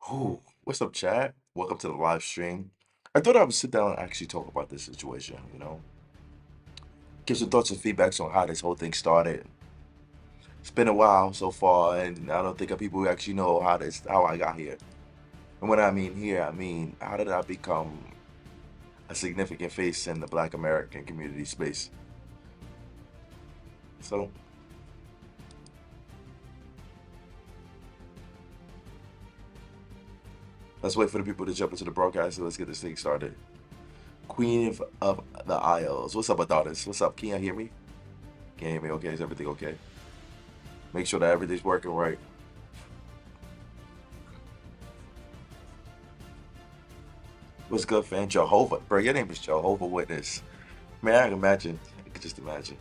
Oh, what's up, chat? Welcome to the live stream. I thought I would sit down and actually talk about this situation. Give some thoughts and feedbacks on how this whole thing started. It's been a while so far, and I don't think people actually know how I got here. And when I mean here, I mean how did I become a significant face in the Black American community space? So let's wait for the people to jump into the broadcast and let's get this thing started. Queen of the Isles. What's up, Adonis? What's up? Can you hear me? Can you hear me okay? Is everything okay? Make sure that everything's working right. What's good, fan? Jehovah. Bro, your name is Jehovah Witness. Man, I can imagine. I can just imagine.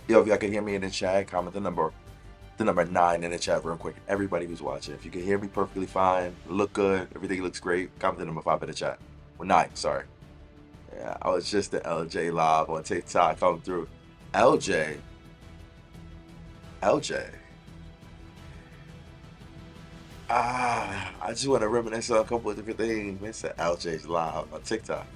Yo, if y'all can hear me in the chat, comment the number 9 in the chat real quick. Everybody who's watching. If you can hear me perfectly fine, look good, everything looks great, comment the number 5 in the chat. Well, 9, sorry. Yeah, I was just the LJ live on TikTok coming through. LJ. LJ. I just want to reminisce on a couple of different things. Man, said LJ's live on TikTok.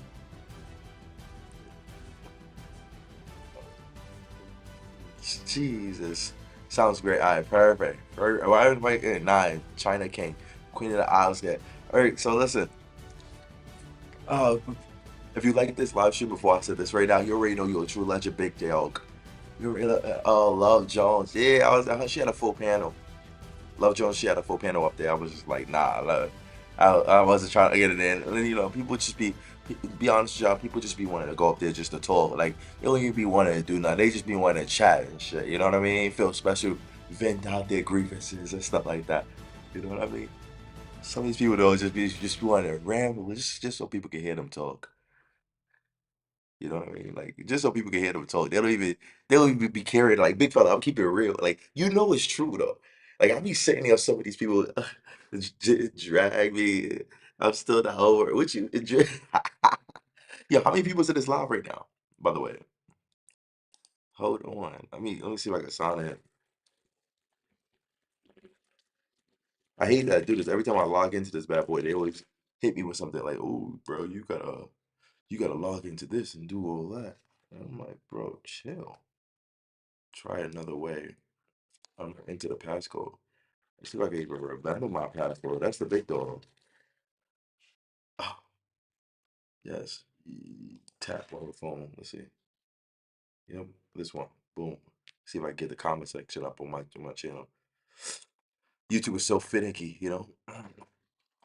Jesus. Sounds great. All right, perfect. Why everybody in 9? China King. Queen of the Isles get. Alright, so listen. Uh if you like this live stream before I said this right now, you already know you're a true legend, Big Dog. You already Love Jones. Yeah, she had a full panel. Love Jones, she had a full panel up there. I was just like, nah, look, I wasn't trying to get it in. And then, people just be honest with y'all, people just be wanting to go up there just to talk. Like, they don't even be wanting to do nothing. They just be wanting to chat and shit. You know what I mean? Feel special, vent out their grievances and stuff like that. You know what I mean? Some of these people though just be wanting to ramble just so people can hear them talk. You know what I mean? Like just so people can hear them talk. They don't even be carried like big fella. I'm keeping it real. Like it's true though. Like I be sitting there, some of these people drag me. I'm still not over. What you? Yo, how many people's in this live right now? By the way, hold on. Let me see if I can sign in. I hate that I do this every time I log into this bad boy. They always hit me with something like, "Oh, bro, you gotta log into this and do all that." And I'm like, bro, chill. Try another way. I'm into the passcode. Let's see if I can even remember my password. That's the big dog. Oh, yes. Tap on the phone. Let's see. Yep, this one. Boom. See if I can get the comment section up on my channel. YouTube is so finicky.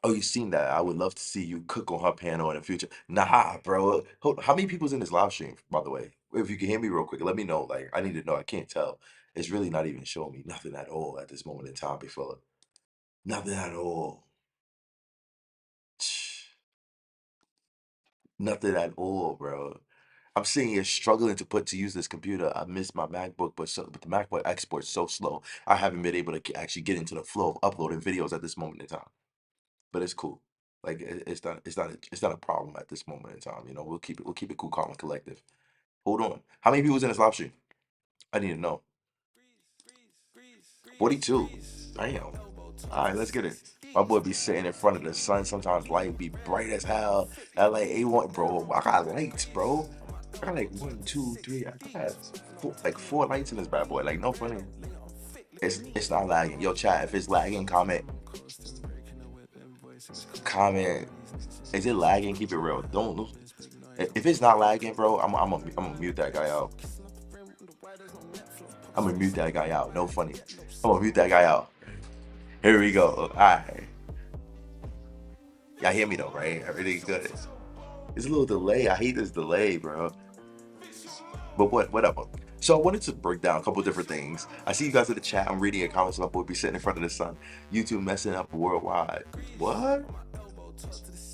Oh, you seen that? I would love to see you cook on her panel in the future. Nah, bro. How many people's in this live stream, by the way? If you can hear me real quick, let me know. Like, I need to know. I can't tell. It's really not even showing me nothing at all at this moment in time, big fella. Nothing at all. Nothing at all, bro. I'm sitting here struggling to use this computer. I miss my MacBook, but the MacBook export's so slow. I haven't been able to actually get into the flow of uploading videos at this moment in time. But it's cool. Like it's not a problem at this moment in time. We'll keep it cool, calm, and collective. Hold on. How many people's in this live stream? I need to know. 42. Damn. All right, let's get it. My boy be sitting in front of the sun. Sometimes light be bright as hell. LA A1, bro. I got lights, bro. I got like one, two, three. I got four lights in this bad boy. Like no funny. It's not lagging. Yo, chat. If it's lagging, comment. Is it lagging? Keep it real. Don't. If it's not lagging, bro, I'm gonna mute that guy out. I'm gonna mute that guy out. No funny. I'm gonna mute that guy out. Here we go. All right. Y'all hear me though, right? Everything's good. It's a little delay. I hate this delay, bro. But whatever. So I wanted to break down a couple different things. I see you guys in the chat. I'm reading your comments. My boy be sitting in front of the sun. YouTube messing up worldwide. What?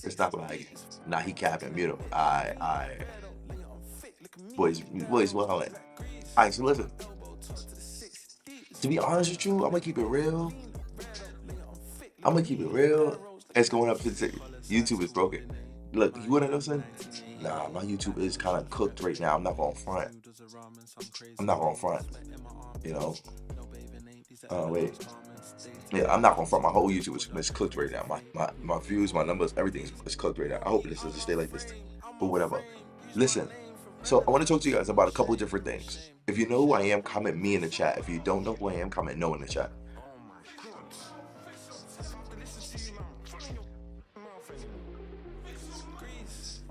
It's not lagging. Nah, he capping. Mute him. I. Boys, well, alright, so listen. To be honest with you, I'm gonna keep it real. It's going up to YouTube is broken. Look, you wanna know something? Nah, my YouTube is kind of cooked right now. I'm not gonna front. I'm not gonna front. You know. Wait. Yeah, I'm not gonna front. My whole YouTube is cooked right now. My views, my numbers, everything is cooked right now. I hope this doesn't stay like this, but whatever. Listen. So I want to talk to you guys about a couple of different things. If you know who I am, comment me in the chat. If you don't know who I am, comment no in the chat.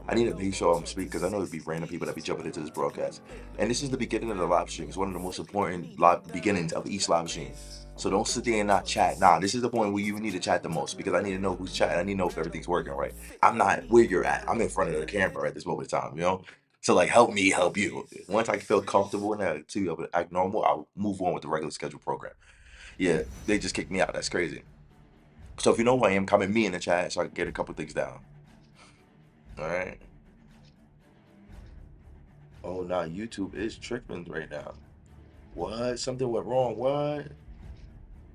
I need to make sure I'm speaking because I know there'd be random people that be jumping into this broadcast. And this is the beginning of the live stream. It's one of the most important beginnings of each live stream. So don't sit there and not chat. Nah, this is the point where you need to chat the most because I need to know who's chatting. I need to know if everything's working right. I'm not where you're at. I'm in front of the camera at this moment in time, you know? So like help me help you. Once I feel comfortable enough to be able to act normal, I'll move on with the regular schedule program. Yeah, they just kicked me out. That's crazy. So if you know who I am, comment me in the chat so I can get a couple things down. All right. Oh, nah, YouTube is tripping right now. What? Something went wrong. What?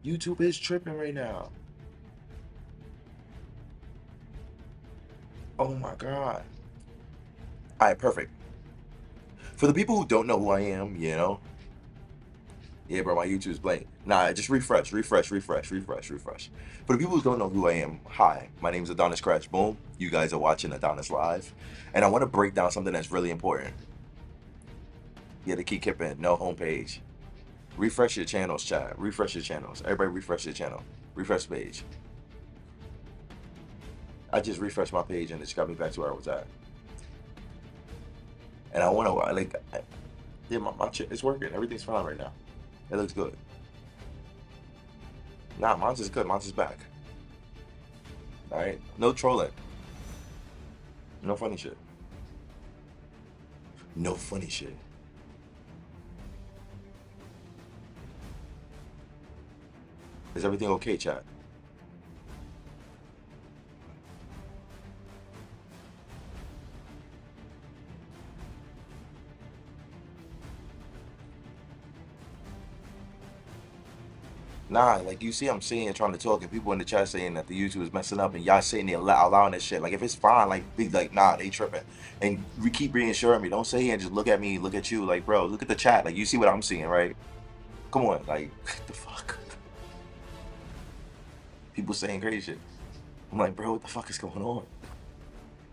YouTube is tripping right now. Oh my God. All right, perfect. For the people who don't know who I am, you know, yeah, bro, my YouTube's blank. Nah, just refresh. For the people who don't know who I am, hi, my name is Adonis Crash Boom. You guys are watching Adonis Live. And I want to break down something that's really important. Yeah, to keep kipping, no homepage. Refresh your channels, chat. Refresh your channels. Everybody refresh your channel. Refresh the page. I just refreshed my page and it just got me back to where I was at. And I want to like, yeah, it's working. Everything's fine right now. It looks good. Nah, mine's is good. Mine's is back. All right, no trolling. No funny shit. No funny shit. Is everything okay, chat? Nah, like you see, I'm saying trying to talk, and people in the chat saying that the YouTube is messing up, and y'all saying they allowing this shit. Like if it's fine, like be like nah, they tripping, and we keep reassuring me. Don't say and just look at me, look at you, like bro, look at the chat. Like you see what I'm seeing, right? Come on, like what the fuck? People saying crazy shit. I'm like, bro, what the fuck is going on?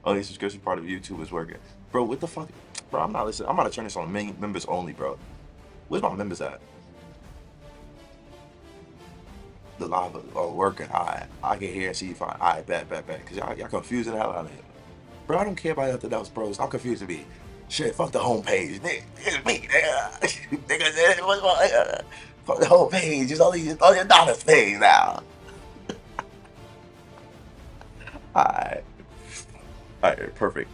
Oh, the subscription part of YouTube is working, bro. What the fuck, bro? I'm not listening. I'm about to turn this on members only, bro. Where's my members at? The live working. I can hear and see you fine. All right, bet. Because y'all confusing the hell out of me. Bro, I don't care about nothing else, bro. Stop confusing me. Shit, fuck the homepage. Nigga, it's me, nigga. Nigga, fuck the homepage. It's all your dollars page now. Alright. Alright, perfect.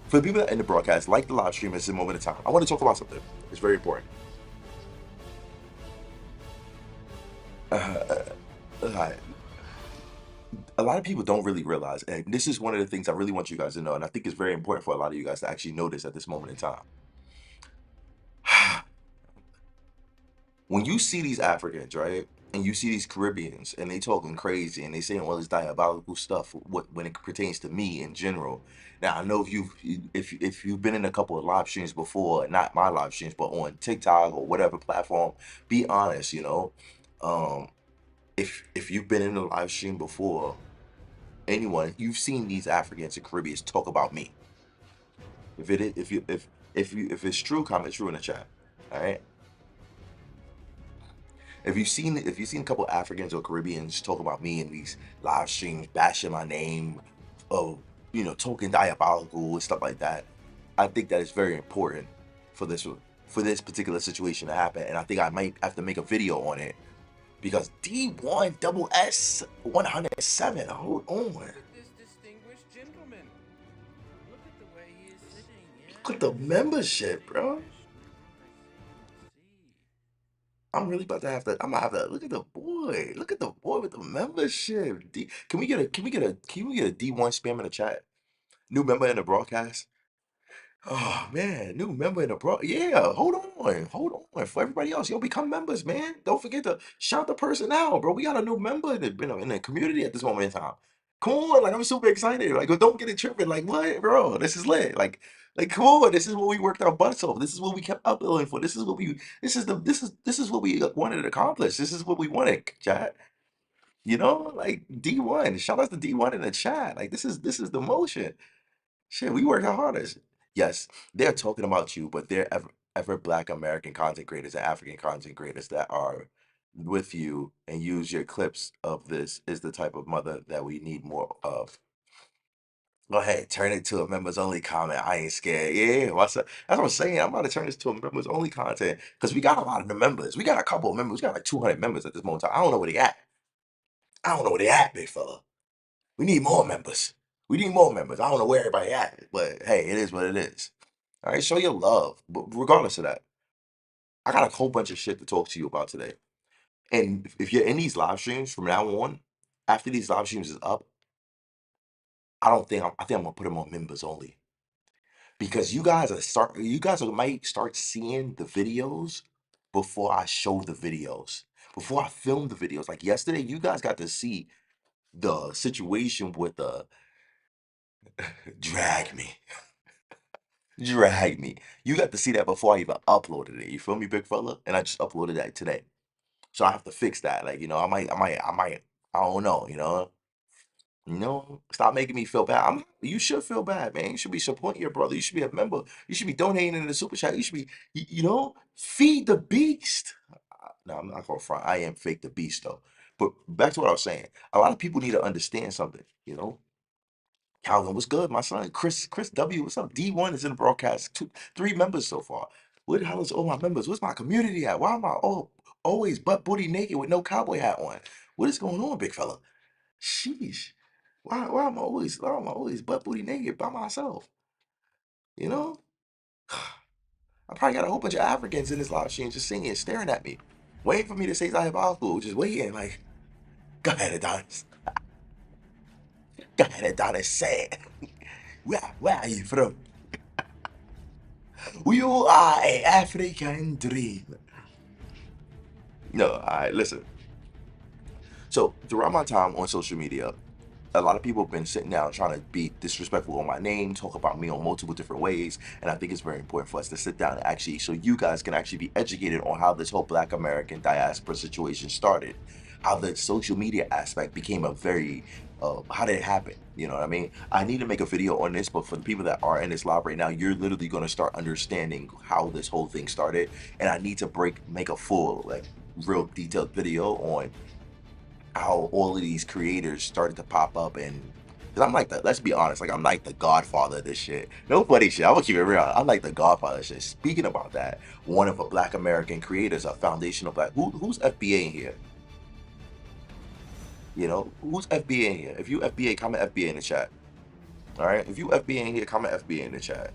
For the people that in the broadcast, like the live stream, it's a moment of time. I want to talk about something. It's very important. Uh, alright. A lot of people don't really realize, and this is one of the things I really want you guys to know, and I think it's very important for a lot of you guys to actually notice at this moment in time. When you see these Africans, right, and you see these Caribbeans, and they talking crazy, and they saying all this diabolical stuff, when it pertains to me in general. Now I know if you've been in a couple of live streams before, not my live streams, but on TikTok or whatever platform, be honest, you know. Um, if you've been in a live stream before, anyone, you've seen these Africans and Caribbeans talk about me. If it is, if it's true, comment true in the chat. All right. If you've seen a couple Africans or Caribbeans talk about me in these live streams, bashing my name, of talking diabolical and stuff like that, I think that is very important for this particular situation to happen, and I think I might have to make a video on it because D1 double S 107. Hold on, look at the membership, bro. I'm really about to have to. I'm gonna have to look at the boy. Look at the boy with the membership. Can we get a D1 spam in the chat? New member in the broadcast. Oh man, new member in the Yeah, hold on. For everybody else, yo, become members, man. Don't forget to shout the person out, bro. We got a new member in the community at this moment in time. Come on, like I'm super excited. Like, don't get it tripping. Like, what, bro? This is lit. Like, come on. This is what we worked our butts off. This is what we kept uploading for. This is what we. This is what we wanted to accomplish. This is what we wanted, chat. You know, like D1. Shout out to D1 in the chat. Like, this is the motion. Shit, we work our hardest. Yes, they're talking about you, but they're ever Black American content creators and African content creators that are with you and use your clips of this is the type of mother that we need more of. Go ahead, turn it to a members only comment. I ain't scared. Yeah, what's up? That's what I'm saying. I'm about to turn this to a members only content because we got a lot of the members. We got a couple of members. We got like 200 members at this moment in time. I don't know where they at. I don't know where they at, big fella. We need more members. We need more members. I don't know where everybody at, but hey, it is what it is. All right, show your love. But regardless of that, I got a whole bunch of shit to talk to you about today. And if you're in these live streams from now on, after these live streams is up, I think I'm gonna put them on members only because you guys might start seeing the videos before I show the videos, before I film the videos. Like yesterday, you guys got to see the situation with the drag me. Drag me. You got to see that before I even uploaded it. You feel me, big fella? And I just uploaded that today. So I have to fix that. Like, I don't know, stop making me feel bad. You should feel bad, man. You should be supporting your brother. You should be a member. You should be donating in the super chat. You should be, feed the beast. No, I'm not gonna front. I am fake the beast though. But back to what I was saying. A lot of people need to understand something, Calvin, what's good, my son? Chris W, what's up? D1 is in the broadcast. Three members so far. Where the hell is all my members? Where's my community at? Why am I always butt booty naked with no cowboy hat on? What is going on, big fella? Sheesh. Why am I always butt booty naked by myself? You know? I probably got a whole bunch of Africans in this live stream just singing, staring at me, waiting for me to say diabolical, just waiting, like, go ahead, Adonis. Go ahead, Adonis, say it. Where are you from? You are a African dream. No, all right, listen. So throughout my time on social media, a lot of people have been sitting down trying to be disrespectful on my name, talk about me on multiple different ways, and I think it's very important for us to sit down and actually, so you guys can actually be educated on how this whole Black American diaspora situation started, how the social media aspect became a very, how did it happen? You know what I mean? I need to make a video on this, but for the people that are in this live right now, you're literally going to start understanding how this whole thing started, and I need to make a full, like, real detailed video on how all of these creators started to pop up and because I'm like let's be honest, like I'm like the godfather of this shit. No funny shit. I'm gonna keep it real. I'm like the godfather of shit. Speaking about that, one of the Black American creators, a foundational black who's FBA in here? Who's FBA in here? If you FBA, comment FBA in the chat. All right. If you FBA in here, comment FBA in the chat.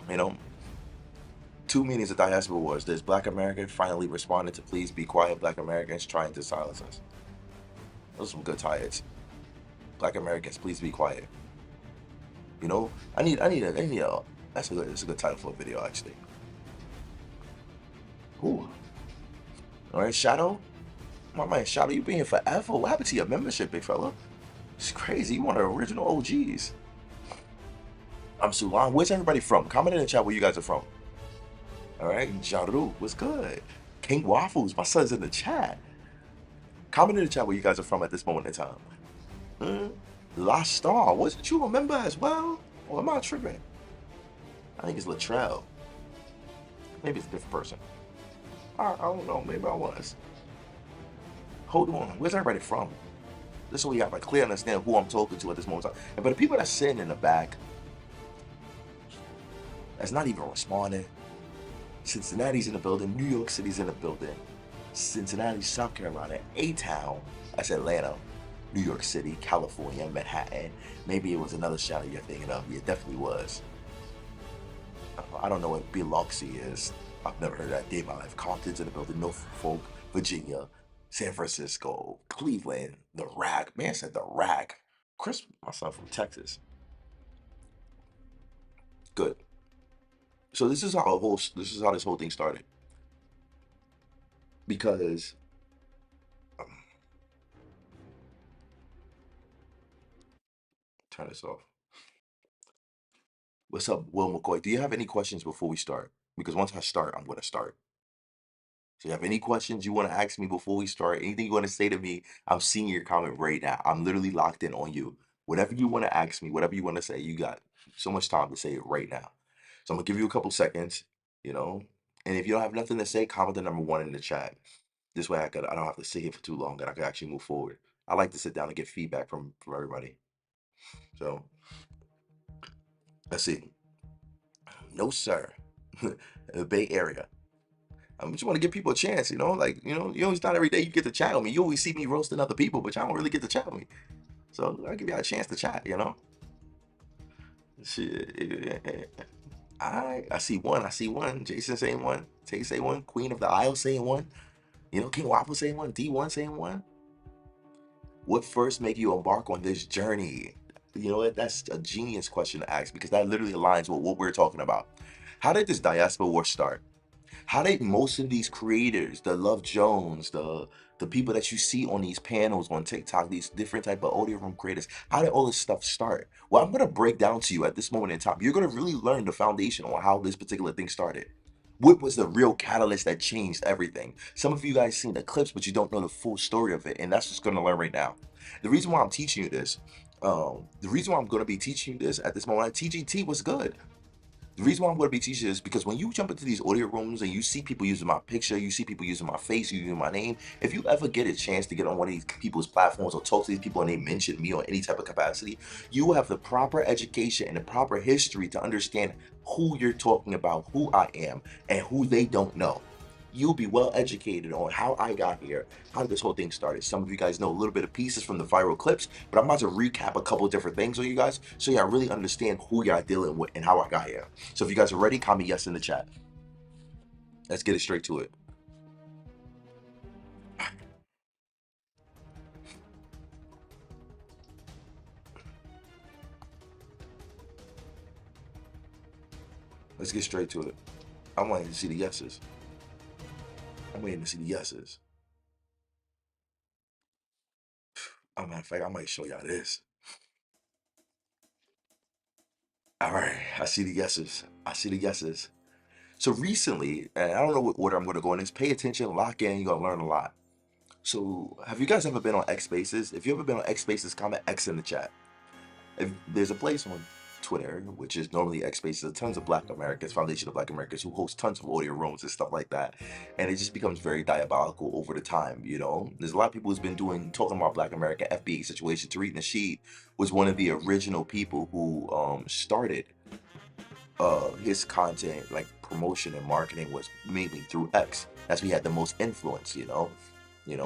You know, two meanings of diaspora wars. There's Black American finally responded to please be quiet. Black Americans trying to silence us. Those are some good titles. Black Americans, please be quiet. That's a good title for a video, actually. Ooh. All right, Shadow. My man, Shadow, you been here forever. What happened to your membership, big fella? It's crazy. You one of the original OGs. I'm Sulan. Where's everybody from? Comment in the chat where you guys are from. All right, Jaru, what's good? King Waffles, my son's in the chat. Comment in the chat where you guys are from at this moment in time. La Star, wasn't you a member as well? Or am I tripping? I think it's Latrell. Maybe it's a different person. I don't know. Maybe I was. Hold on. Where's everybody from? This so we have a clear understanding who I'm talking to at this moment in time. And for the people that's sitting in the back, that's not even responding. Cincinnati's in the building. New York City's in the building. Cincinnati, South Carolina, A-Town. That's Atlanta. New York City, California, Manhattan. Maybe it was another shadow you're thinking of. Yeah, it definitely was. I don't know what Biloxi is. I've never heard that day in my life. Compton's in the building. Norfolk, Virginia, San Francisco, Cleveland, the Rack. Man said the Rack. Chris, my son from Texas. Good. So this is how this whole thing started. Because Turn this off. What's up, Will McCoy? Do you have any questions before we start? Because once I start, I'm going to start. So, you have any questions you want to ask me before we start? Anything you want to say to me? I'm seeing your comment right now. I'm literally locked in on you. Whatever you want to ask me, whatever you want to say, you got so much time to say it right now. So, I'm going to give you a couple seconds, you know? And if you don't have nothing to say, comment the number one in the chat. This way I don't have to sit here for too long and I can actually move forward. I like to sit down and get feedback from everybody. So, let's see. No, sir. The Bay Area. I just want to give people a chance, like, it's not every day you get to chat with me. You always see me roasting other people, but y'all don't really get to chat with me. So I give y'all a chance to chat. Shit. I see one. I see one. Jason saying one. Tay saying one. Queen of the Isle saying one. King Waffle saying one. D1 saying one. What first make you embark on this journey? You know what? That's a genius question to ask because that literally aligns with what we're talking about. How did this diaspora war start? How did most of these creators, the Love Jones, the people that you see on these panels on TikTok, these different type of audio room creators, how did all this stuff start? Well, I'm gonna break down to you at this moment in time. You're gonna really learn the foundation on how this particular thing started. What was the real catalyst that changed everything? Some of you guys seen the clips, but you don't know the full story of it, and that's what's gonna learn right now. The reason why I'm teaching you this, the reason why I'm gonna be teaching you this at this moment, TGT was good. The reason why I'm going to be teaching this is because when you jump into these audio rooms and you see people using my picture, you see people using my face, using my name, if you ever get a chance to get on one of these people's platforms or talk to these people and they mention me on any type of capacity, you will have the proper education and the proper history to understand who you're talking about, who I am, and who they don't know. You'll be well educated on how I got here, how this whole thing started. Some of you guys know a little bit of pieces from the viral clips, but I'm about to recap a couple of different things on you guys so y'all really understand who y'all dealing with and how I got here. So if you guys are ready, comment yes in the chat. Let's get it straight to it. Let's get straight to it. I'm waiting to see the yeses. I'm waiting to see the yeses. Oh, matter of fact, I might show y'all this. All right, I see the yeses. I see the yeses. So recently, and I don't know what order I'm going to go in this, pay attention, lock in, you're going to learn a lot. So have you guys ever been on X Spaces? If you ever been on X Spaces, comment X in the chat. If there's a place on Twitter, which is normally X Spaces, tons of Black Americans, Foundation of Black Americans, who host tons of audio rooms and stuff like that, and it just becomes very diabolical over the time. There's a lot of people who's been talking about Black American FBA situation. Tariq Nasheed was one of the original people who started his content, like promotion and marketing, was mainly through X. That's where he had the most influence.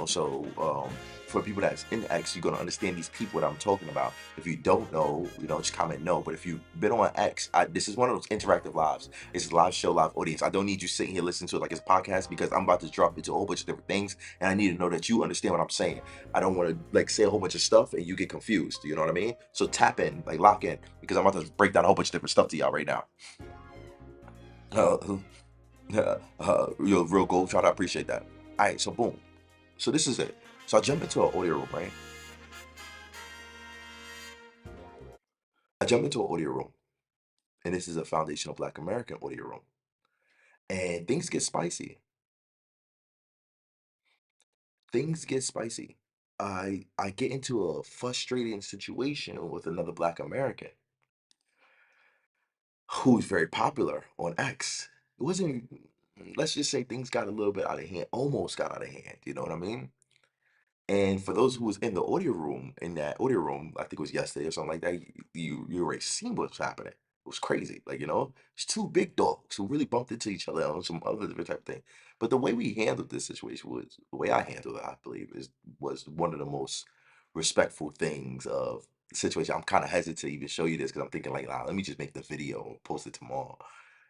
So for people that's in X, you're gonna understand these people that I'm talking about. If you don't know, just comment no. But if you've been on X, this is one of those interactive lives. It's a live show, live audience. I don't need you sitting here listening to it like it's a podcast because I'm about to drop into a whole bunch of different things, and I need to know that you understand what I'm saying. I don't want to like say a whole bunch of stuff and you get confused. You know what I mean? So tap in, like lock in, because I'm about to break down a whole bunch of different stuff to y'all right now. Uh, real gold shot. I appreciate that. All right, so boom. So this is it. So I jump into an audio room, right? I jump into an audio room, and this is a foundational Black American audio room, and things get spicy. Things get spicy. I get into a frustrating situation with another Black American who's very popular on X. It wasn't. Let's just say things got a little bit out of hand, almost got out of hand. You know what I mean? And for those who was in the audio room, in that audio room, I think it was yesterday or something like that, you already seen what's happening. It was crazy. Like, it's two big dogs who really bumped into each other on some other different type of thing. But the way we handled this situation was the way I handled it, I believe, was one of the most respectful things of the situation. I'm kind of hesitant to even show you this because I'm thinking like, nah, let me just make the video and post it tomorrow,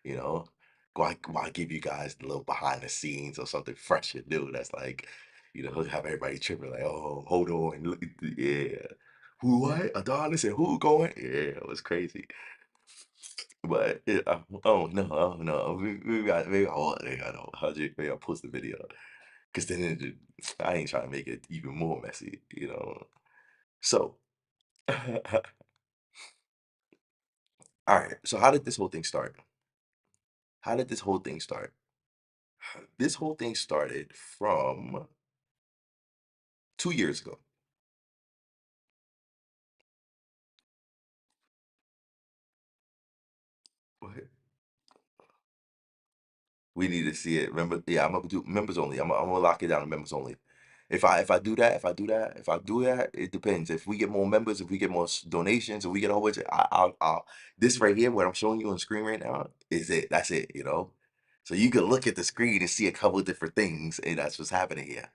you know? Why give you guys a little behind the scenes or something fresh and new that's like, have everybody tripping like, oh, hold on, look at yeah. Who what? Adonis and who going? Yeah, it was crazy. But oh no, oh no, we got maybe I don't know, 100, maybe I'll post the video because then I ain't trying to make it even more messy. So All right. So how did this whole thing start? How did this whole thing start? This whole thing started from 2 years ago. We need to see it. Remember, yeah, I'm gonna do members only. I'm gonna lock it down to members only. If I do that, it depends. If we get more members, if we get more donations, if we get a whole bunch of, this right here, what I'm showing you on the screen right now, is it. That's it. So you can look at the screen and see a couple of different things, and that's what's happening here.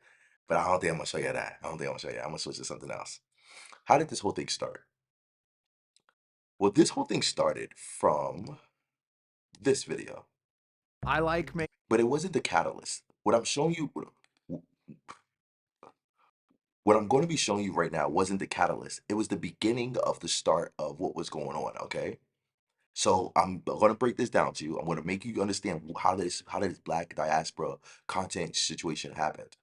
But I don't think I'm gonna show you that. I don't think I'm gonna show you. I'm gonna switch to something else. How did this whole thing start? Well, this whole thing started from this video. I like making. But it wasn't the catalyst. What I'm showing you, what I'm going to be showing you right now wasn't the catalyst. It was the beginning of the start of what was going on. Okay. So I'm going to break this down to you. I'm going to make you understand how this Black diaspora content situation happened.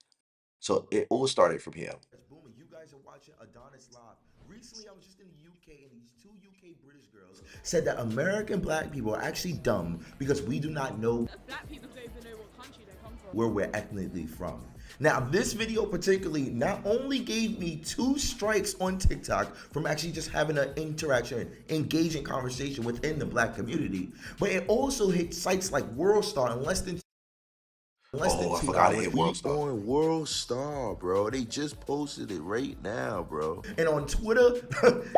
So it all started from here. Boom, you guys are watching Adonis Live. Recently, I was just in the UK, and these two UK British girls said that American Black people are actually dumb because we do not know Black people don't even know what country they come from. where we're ethnically from. Now, this video particularly not only gave me 2 strikes on TikTok from actually just having an interaction, engaging conversation within the Black community, but it also hit sites like WorldStar in less than I 2 forgot to hours. hit We WorldStar. on WorldStar, bro. They just posted it right now, bro. And on Twitter,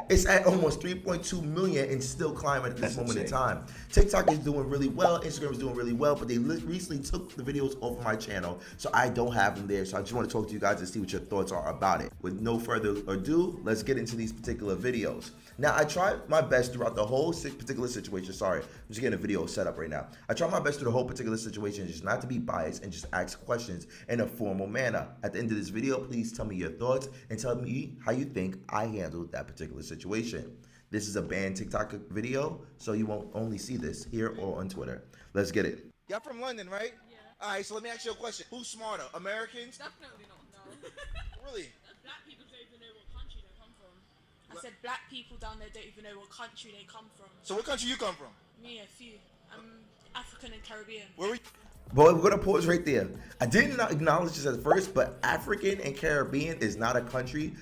it's at almost 3.2 million and still climbing at this moment in time. TikTok is doing really well. Instagram is doing really well, but they recently took the videos off of my channel, so I don't have them there. So I just want to talk to you guys and see what your thoughts are about it. With no further ado, let's get into these particular videos. Now, I tried my best throughout the whole particular situation. Sorry, I'm just getting a video set up right now. I tried my best through the whole particular situation, just not to be biased and just ask questions in a formal manner. At the end of this video, please tell me your thoughts and tell me how you think I handled that particular situation. This is a banned TikTok video, so you won't only see this here or on Twitter. Let's get it. Y'all from London, right? Yeah. All right, so let me ask you a question. Who's smarter, Americans? Definitely not. No. Really? Black people don't even know what country they come from. I said black people down there don't even know what country they come from. So what country you come from? Me, a few. I'm African and Caribbean. Where were you? Boy, we're gonna pause right there. I did not acknowledge this at first, but African and Caribbean is not a country.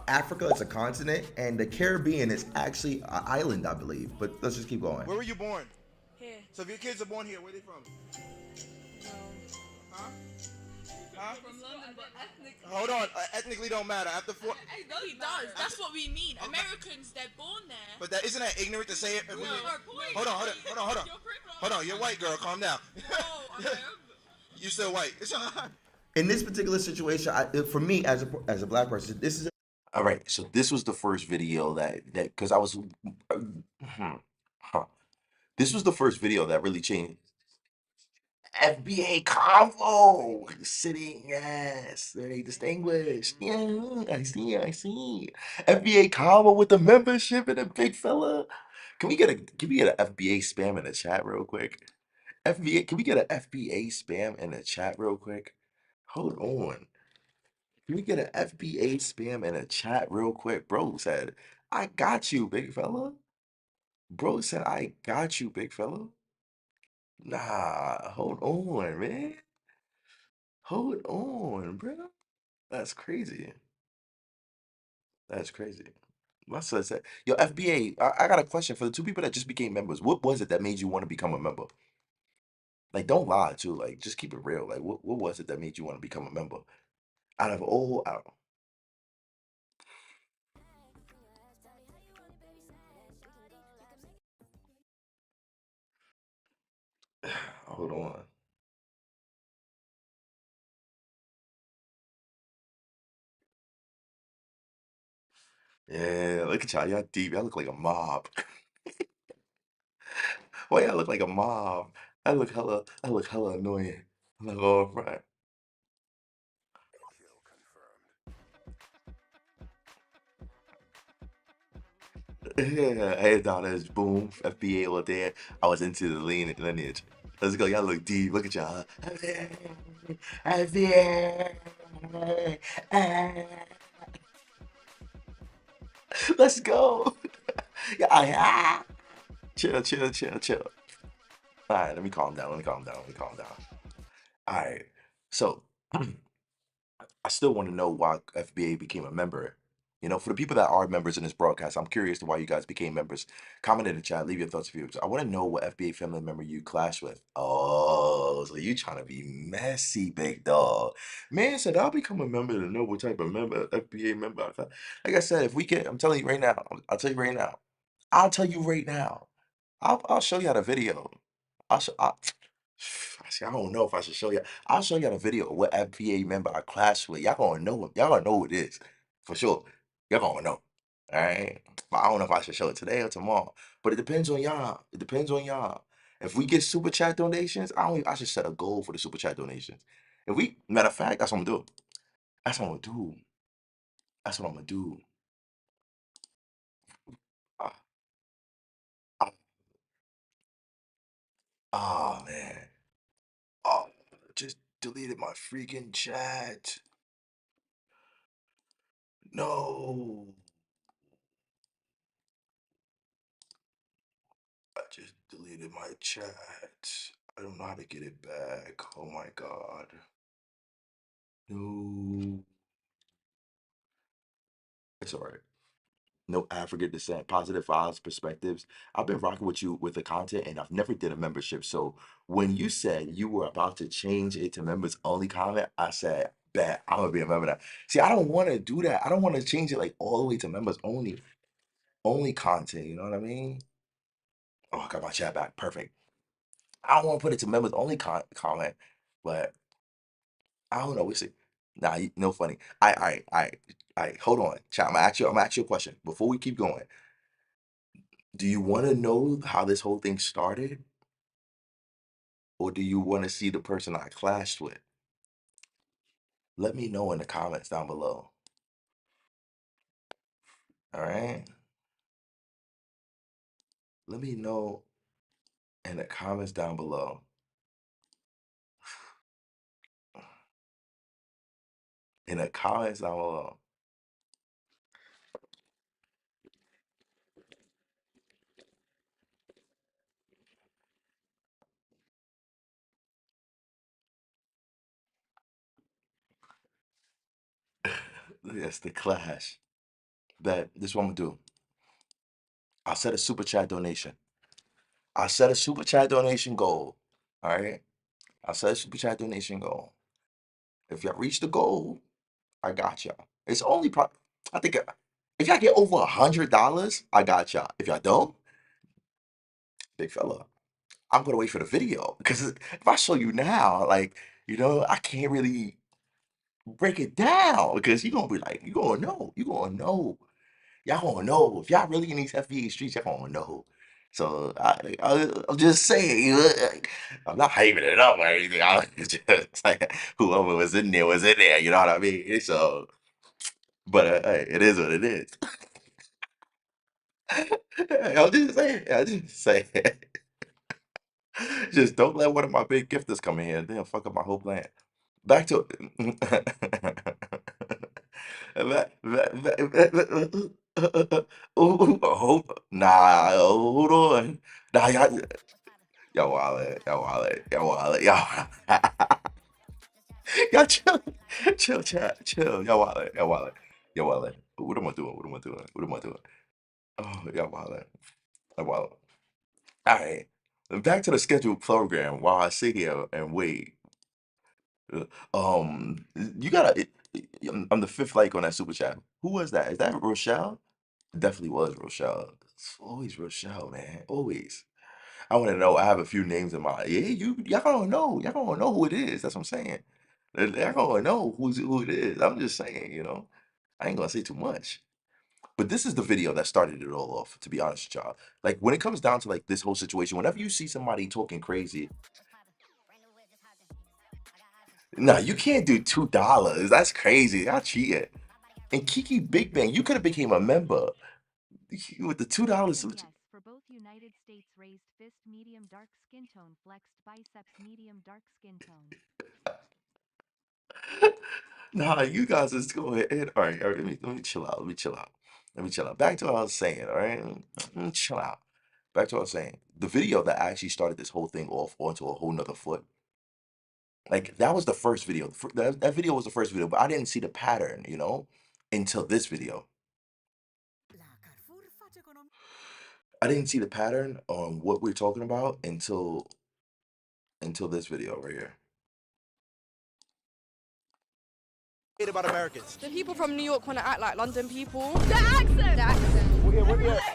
Africa is a continent, and the Caribbean is actually an island, I believe. But let's just keep going. Where were you born? Here. So if your kids are born here, where are they from? No. Huh? Huh? From London, but ethnically. Hold on, ethnically don't matter. After 4, He does. That's what we mean. Americans, they're born there. but that isn't that ignorant to say it? If we- No. Hold on. You're Hold on, you're white, girl. Calm down. No, You still white. It's all right. In this particular situation, for me as a black person, this is all right. So this was the first video that because I was, huh. This was the first video that really changed. FBA Convo sitting, yes, very distinguished. Yeah, I see. FBA Convo with the membership and a big fella. Can we get an FBA spam in the chat real quick? FBA, can we get an FBA spam in the chat real quick? Hold on. Can we get an FBA spam in the chat real quick? Bro said, I got you, big fella. Bro said, I got you, big fella. Nah, hold on, man. Hold on, bro. That's crazy. That's crazy. My son said, yo, FBA, I got a question for the 2 people that just became members. What was it that made you want to become a member? Like, don't lie, too. Like, just keep it real. Like, what was it that made you want to become a member? Out of all, out. Hold on. Yeah, look at y'all. Y'all deep. Y'all look like a mob. Why y'all look like a mob? I look hella annoying. I'm not going front. Yeah, hey, Adonis, boom, FBA all there. I was into the lineage. Let's go. Y'all look deep. Look at y'all. FBA. Let's go. Yeah, chill, chill, chill, chill. All right, let me calm down. Let me calm down. Let me calm down. All right. So I still want to know why FBA became a member. You know, for the people that are members in this broadcast, I'm curious to why you guys became members. Comment in the chat, leave your thoughts, views. I want to know what FBA family member you clash with. Oh, so you trying to be messy, big dog. Man said I'll become a member to know what type of member, FBA member. Like I said, if we can, I'm telling you right now, I'll tell you right now. I'll tell you right now. I'll show you the video. I'll show. See, I don't know if I should show you. I'll show you the video of what FBA member I clashed with. Y'all gonna know him. Y'all gonna know who it is for sure. Y'all gonna know. All right. But I don't know if I should show it today or tomorrow. But it depends on y'all. It depends on y'all. If we get super chat donations, I should set a goal for the super chat donations. If we matter of fact, that's what I'm gonna do. That's what I'm gonna do. That's what I'm gonna do. Ah, ah, ah, man. Oh, just deleted my freaking chat. No. I just deleted my chat. I don't know how to get it back. Oh my god. No. It's alright. No African descent, positive vibes, perspectives. I've been rocking with you with the content and I've never did a membership. So when you said you were about to change it to members only comment, I said, bet I'm gonna be a member now. See, I don't want to do that. I don't want to change it like all the way to members only content. You know what I mean? Oh, I got my chat back. Perfect. I don't want to put it to members only comment, but I don't know. We see. Nah, no funny. I. Hold on, chat. I'm gonna ask you a question before we keep going. Do you want to know how this whole thing started, or do you want to see the person I clashed with? Let me know in the comments down below. All right. Let me know in the comments down below. In the comments down below. Yes, the clash. Bet this is what I'm gonna do. I'll set a super chat donation. I'll set a super chat donation goal. All right. I'll set a super chat donation goal. If y'all reach the goal, I got y'all. It's only I think if y'all get over $100, I got y'all. If y'all don't, big fella, I'm gonna wait for the video because if I show you now, like I can't really break it down because you gonna be like, y'all gonna know if y'all really in these FBA streets, y'all gonna know. So I'm just saying, I'm not hyping it up or anything. I was just like whoever was in there was in there. You know what I mean? So, but hey, it is what it is. I'm just saying. I just saying. Just don't let one of my big gifters come in here and then fuck up my whole plan. Back to nah, hold on. Nah, y'all wallet, y'all wallet, y'all wallet, y'all. Y'all chill, chill, chat, chill. Y'all wallet, y'all wallet, y'all wallet. What am I doing? What am I doing? What am I doing? Oh, y'all wallet, y'all wallet. All right, back to the scheduled program. While I sit here and wait, uh, you gotta. I'm the fifth like on that super chat. Who was that? Is that Rochelle? Definitely was Rochelle. It's always Rochelle, man. Always. I want to know. I have a few names in mind. Yeah, y'all gonna know. Y'all gonna know who it is. That's what I'm saying. Y'all gonna know who it is. I'm just saying. I ain't gonna say too much. But this is the video that started it all off. To be honest with y'all, like when it comes down to like this whole situation, whenever you see somebody talking crazy, no, you can't do $2. That's crazy. Y'all cheating. And Kiki Big Bang, you could have became a member with the $2. Yes, for both United States raised fist medium dark skin tone flexed biceps medium dark skin tone. Nah, you guys just go ahead. All right, let me chill out. Let me chill out. Let me chill out. Back to what I was saying, all right? Chill out. back to what I was saying. The video that actually started this whole thing off onto a whole nother foot. Like that was the first video. That video was the first video, but I didn't see the pattern, until this video. I didn't see the pattern on what we're talking about until this video right here. About Americans. The people from New York want to act like London people. The accent! The accent.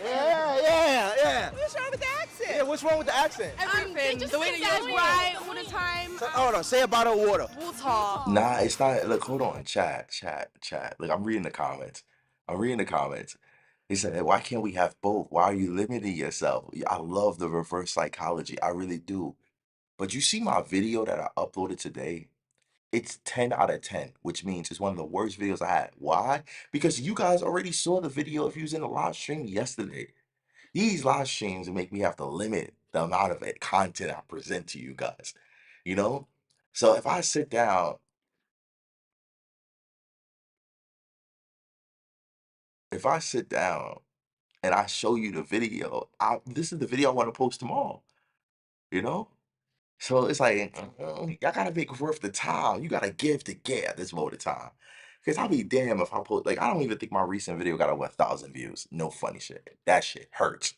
Yeah. What's wrong with the accent? Yeah, what's wrong with the accent? Everything. just The way think that that's you right all the time. Hold on, say a bottle of water. Water. Nah, it's not. Look, hold on. Chat. Look, I'm reading the comments. He said, why can't we have both? Why are you limiting yourself? Yeah, I love the reverse psychology. I really do. But you see my video that I uploaded today? It's 10 out of 10, which means it's one of the worst videos I had. Why? Because you guys already saw the video if you was in the live stream yesterday. These live streams make me have to limit the amount of content I present to you guys. You know? So if I sit down, and I show you the video, this is the video I want to post tomorrow, you know? So it's like, y'all gotta make it worth the time. You gotta give to get this more the time. Because I'll be damned if I post, like, I don't even think my recent video got over 1,000 views. No funny shit. That shit hurts.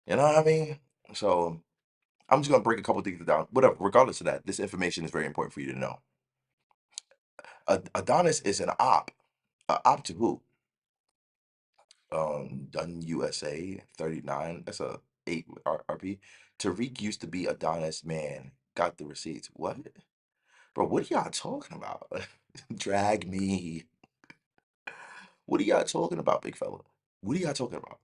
You know what I mean? So I'm just gonna break a couple things down. Whatever, regardless of that, this information is very important for you to know. Adonis is an op. Op to who? Done USA 39. That's a 8 RP. Tariq used to be Adonis man. Got the receipts. What? Bro, what are y'all talking about? Drag me. What are y'all talking about, big fella? What are y'all talking about?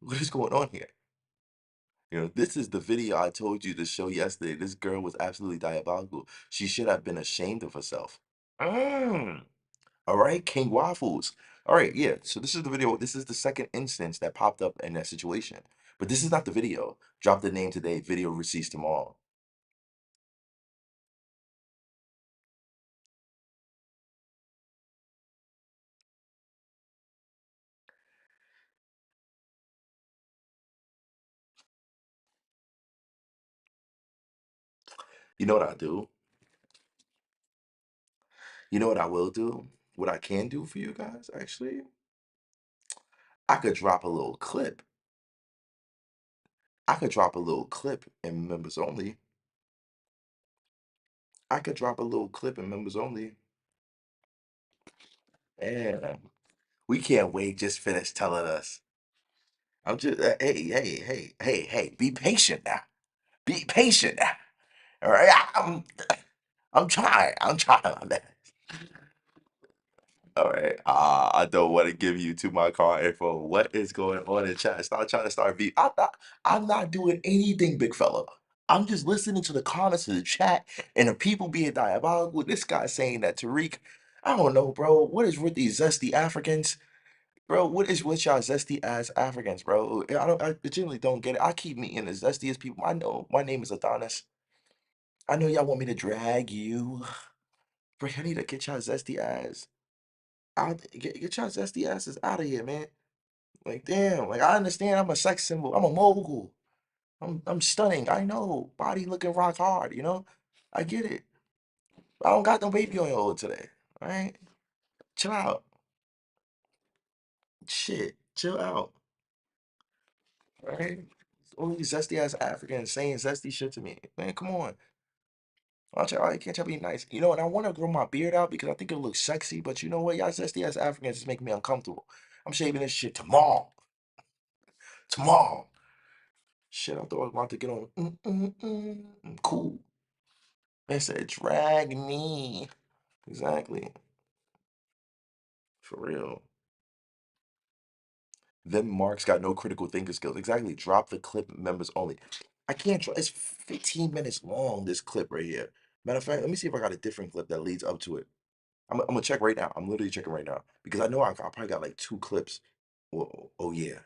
What is going on here? This is the video I told you to show yesterday. This girl was absolutely diabolical. She should have been ashamed of herself. Mm. All right, King Waffles. All right, yeah. So this is the video. This is the second instance that popped up in that situation. But this is not the video. Drop the name today. Video receipts tomorrow. You know what I do? You know what I will do? What I can do for you guys, actually? I could drop a little clip. I could drop a little clip in members only. I could drop a little clip in members only. And we can't wait. Just finish telling us. I'm just, hey, be patient now. Be patient now. All right. I'm trying. I'm trying my best. All right. I don't want to give you too my car info. What is going on in chat? Stop trying to start beef. I'm not doing anything, big fella. I'm just listening to the comments of the chat and the people being diabolical. This guy saying that Tariq, I don't know, bro. What is with these zesty Africans? Bro, what is with y'all zesty ass Africans, bro? I genuinely don't get it. I keep meeting the zestiest people. I know my name is Adonis. I know y'all want me to drag you. Bro, I need to get y'all zesty ass out. Get y'all zesty asses out of here, man. Like, damn. Like, I understand I'm a sex symbol. I'm a mogul. I'm stunning. I know. Body looking rock hard, you know? I get it. I don't got no baby on your today. All right? Chill out. Shit. Chill out. All right? All these zesty ass Africans saying zesty shit to me. Man, come on. I can't y'all be nice. And I want to grow my beard out because I think it looks sexy, but you know what? Y'all zesty ass Africans just make me uncomfortable. I'm shaving this shit tomorrow. Tomorrow. Shit, I thought I was about to get on. Cool. They said, drag me. Exactly. For real. Them marks got no critical thinking skills. Exactly. Drop the clip members only. I can't try. It's 15 minutes long, this clip right here. Matter of fact, let me see if I got a different clip that leads up to it. I'm gonna check right now. I'm literally checking right now because I know I probably got like 2 clips. Oh yeah.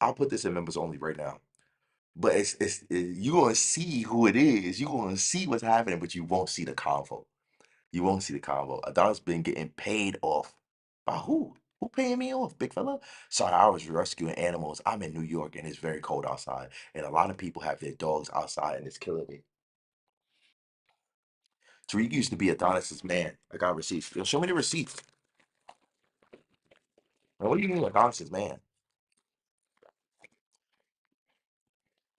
I'll put this in members only right now. But you gonna see who it is. You gonna see what's happening, but you won't see the convo. You won't see the convo. Adonis been getting paid off by who? Who paying me off, big fella? Sorry, I was rescuing animals. I'm in New York and it's very cold outside, and a lot of people have their dogs outside, and it's killing me. Tariq used to be Adonis's man. I got receipts. Yo, show me the receipts. Man, what do you mean Adonis's man?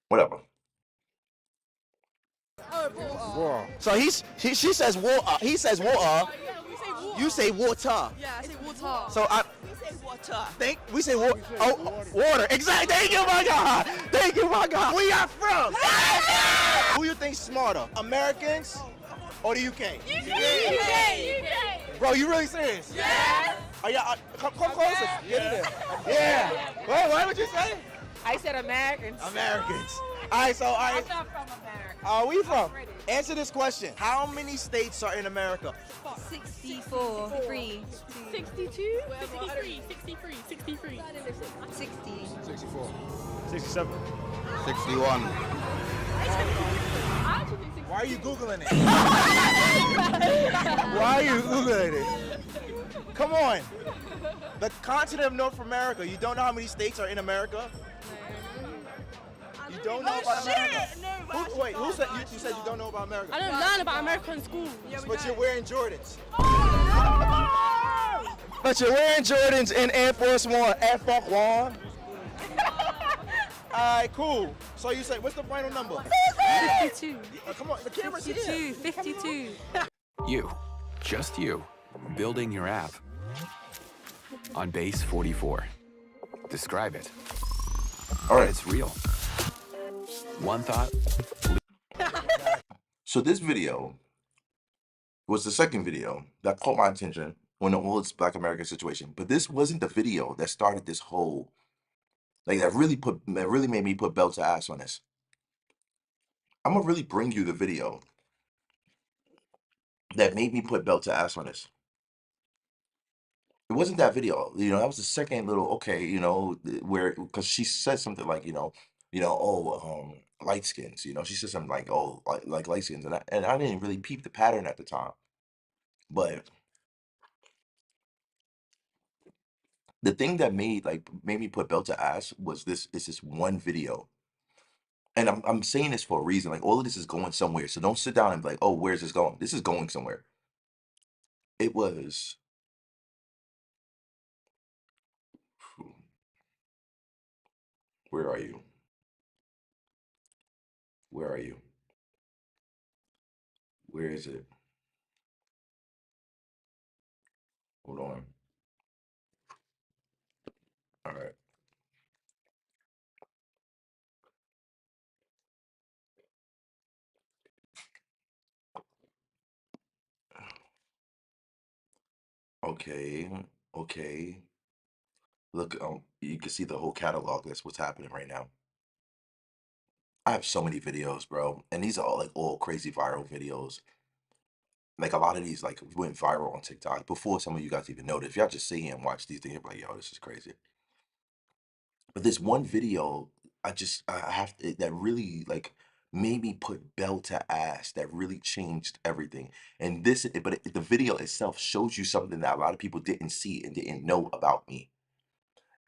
Whatever. So she says water. He says water. You say water. Yeah, I say water. So we say water. We say water. Oh, water. Exactly. Thank you, my God. Thank you, my God. Where y'all from? Who you think smarter, Americans or the UK? UK. Bro, you really serious? Yes. Are y'all come closer? Get in there. Yeah. What would you say? I said Americans. Americans. All right. So all right. I'm not from America. Where you from? British. Answer this question. How many states are in America? 64. 3. 62? 63, 63, 63. 60. 64. 67. 61. Why are you Googling it? Why are you Googling it? Come on. The continent of North America. You don't know how many states are in America? You don't know about America? Wait, who said you said you don't know about America? I don't learn about America in school. But you're wearing Jordans. But you're wearing Jordans in Air Force One. Air Force One. Alright, cool. So you say, what's the final number? 52. Come on, the camera's here. 52. You, just you, building your app on base 44. Describe it. All right. It's real. One thought. So this video was the second video that caught my attention on the whole Black American situation. But this wasn't the video that started this whole, like that really made me put belt to ass on this. I'm gonna really bring you the video that made me put belt to ass on this. It wasn't that video, that was the second little, okay, where, because she said something like, oh, light skins, she said something like, oh, like light skins, and I didn't really peep the pattern at the time, but the thing that made me put belt to ass was this one video, and I'm saying this for a reason. Like, all of this is going somewhere, so don't sit down and be like, oh, where's this going? This is going somewhere. It was. Where are you? Where are you? Where is it? Hold on. All right. Okay. Okay. Look, you can see the whole catalog. That's what's happening right now. I have so many videos, bro, and these are all crazy viral videos. Like, a lot of these went viral on TikTok before some of you guys even know this. If y'all just sit here and watch these things, you're like, yo, this is crazy. But this one video, I have to, that really made me put bell to ass. That really changed everything. And the video itself shows you something that a lot of people didn't see and didn't know about me.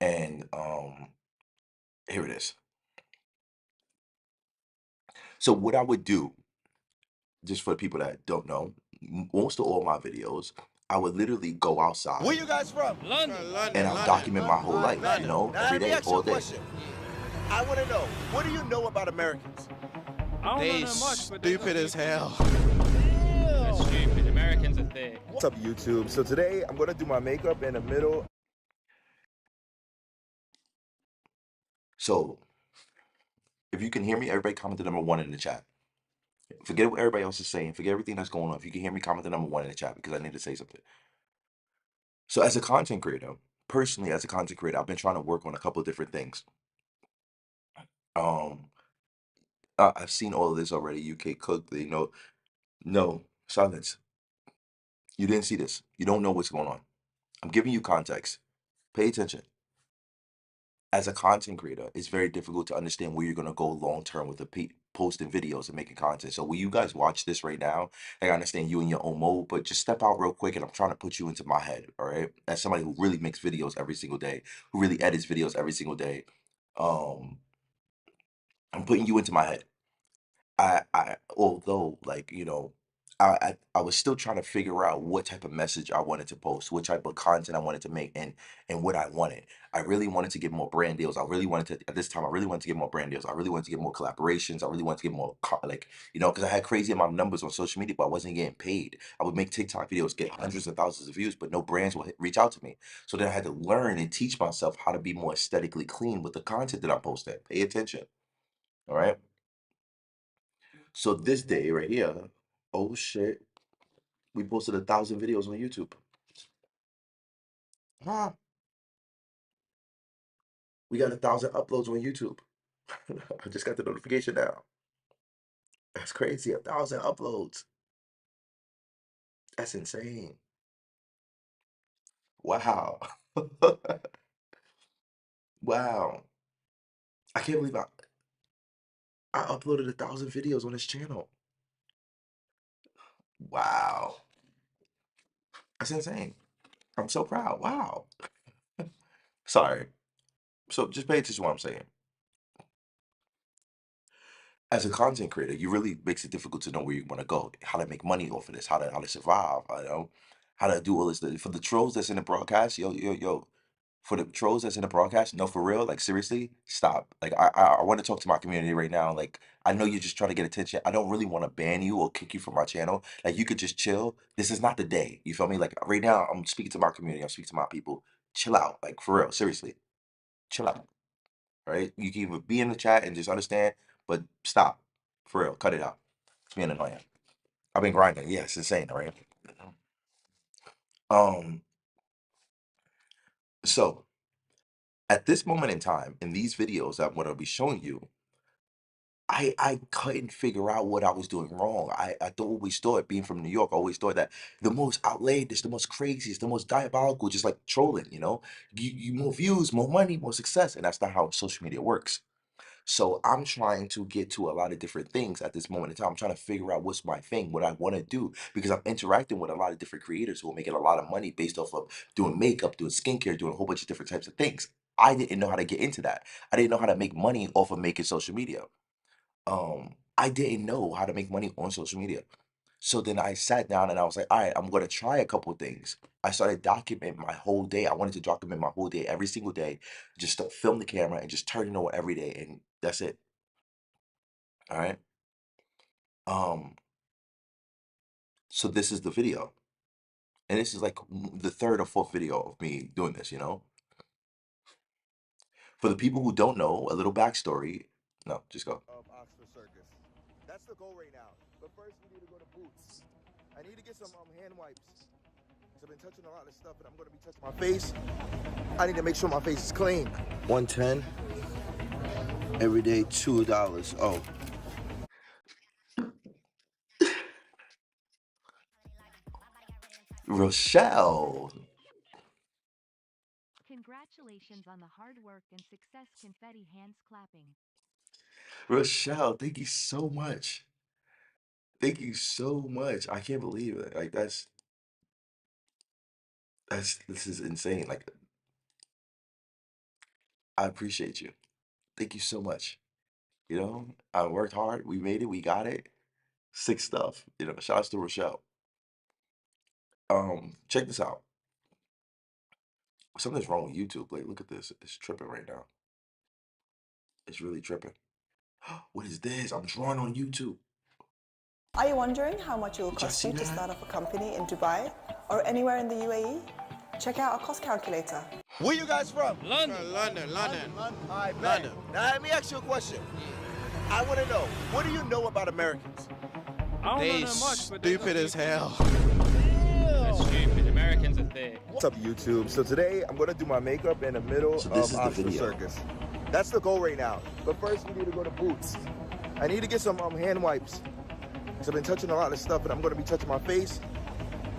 And here it is. So what I would do, just for the people that don't know, most of all my videos, I would literally go outside. Where you guys from? London. And I'll document my whole life, Now, every let me day, ask you all a day. question. I want to know, what do you know about Americans? I don't They know that much, but stupid as hell. They're stupid. Americans are thick. What's up, YouTube? So today I'm gonna do my makeup in the middle. So if you can hear me, everybody comment the number 1 in the chat. Forget what everybody else is saying. Forget everything that's going on. If you can hear me, comment the number 1 in the chat, because I need to say something. So as a content creator, personally, as a content creator, I've been trying to work on a couple of different things. I've seen all of this already. UK Cook, no, silence. You didn't see this. You don't know what's going on. I'm giving you context. Pay attention. As a content creator, it's very difficult to understand where you're going to go long term with a posting videos and making content. So when you guys watch this right now, like, I understand you in your own mode, but just step out real quick and I'm trying to put you into my head, all right? As somebody who really makes videos every single day, who really edits videos every single day, um, I'm putting you into my head. Although, like, I was still trying to figure out what type of message I wanted to post, what type of content I wanted to make, and what I wanted. I really wanted to get more brand deals. I really wanted to, at this time, I really wanted to get more brand deals. I really wanted to get more collaborations. I really wanted to get more, like, because I had crazy amount of numbers on social media, but I wasn't getting paid. I would make TikTok videos, get hundreds of thousands of views, but no brands would reach out to me. So then I had to learn and teach myself how to be more aesthetically clean with the content that I'm posting. Pay attention. All right. So this day right here, oh shit, we posted 1,000 videos on YouTube. Huh? We got 1,000 uploads on YouTube. I just got the notification now. That's crazy. 1,000 uploads. That's insane. Wow. Wow. I can't believe I uploaded 1,000 videos on this channel. Wow. That's insane. I'm so proud. Wow. Sorry. So just pay attention to what I'm saying. As a content creator, you really makes it difficult to know where you want to go, how to make money off of this, how to survive, how to do all this. For the trolls that's in the broadcast, yo, for the trolls that's in the broadcast, no, for real, like, seriously, stop. Like, I want to talk to my community right now. Like, I know you're just trying to get attention. I don't really want to ban you or kick you from my channel. Like, you could just chill. This is not the day. You feel me? Like, right now, I'm speaking to my community. I'm speaking to my people. Chill out. Like, for real, seriously, chill out. Right? You can either be in the chat and just understand, but stop. For real, cut it out. It's being annoying. I've been grinding. Yeah, it's insane, right? Um, so at this moment in time, in these videos that I'm gonna be showing you, I couldn't figure out what I was doing wrong. I always thought, being from New York, I always thought that the most outlandish, the most craziest, the most diabolical, just like trolling, you more views, more money, more success, and that's not how social media works. So I'm trying to get to a lot of different things at this moment in time. I'm trying to figure out what's my thing, what I want to do, because I'm interacting with a lot of different creators who are making a lot of money based off of doing makeup, doing skincare, doing a whole bunch of different types of things. I didn't know how to get into that. I didn't know how to make money off of making social media. I didn't know how to make money on social media. So then I sat down and I was like, all right, I'm going to try a couple of things. I started documenting my whole day. I wanted to document my whole day, every single day, just to film the camera and just turn it on every day. And that's it. All right. Um, so this is the video. And this is like the third or fourth video of me doing this. For the people who don't know, a little backstory. No, just go. Of Oxford Circus. That's the goal right now. But first, we need to go to Boots. I need to get some hand wipes. I've been touching a lot of stuff, and I'm going to be touching my face. I need to make sure my face is clean. 110. Every day, $2. Oh. Rochelle. Congratulations on the hard work and success. Confetti hands clapping. Rochelle, thank you so much. Thank you so much. I can't believe it. Like, this is insane. Like, I appreciate you. Thank you so much. I worked hard. We made it. We got it. Sick stuff. Shouts to Rochelle. Check this out. Something's wrong with YouTube. Like, look at this. It's tripping right now. It's really tripping. What is this? I'm drawing on YouTube. Are you wondering how much it will Did y'all cost see you to that? start up a company in Dubai or anywhere in the UAE? Check out our cost calculator. Where you guys from? London. London. All right, London. Now let me ask you a question. I want to know, what do you know about Americans? I don't They know that much, but stupid as hell. That's stupid. Americans are thick. What's up, YouTube? So today, I'm going to do my makeup in the middle So this of is the Oxford video. Circus. That's the goal right now. But first, we need to go to Boots. I need to get some hand wipes. I've been touching a lot of stuff, and I'm going to be touching my face.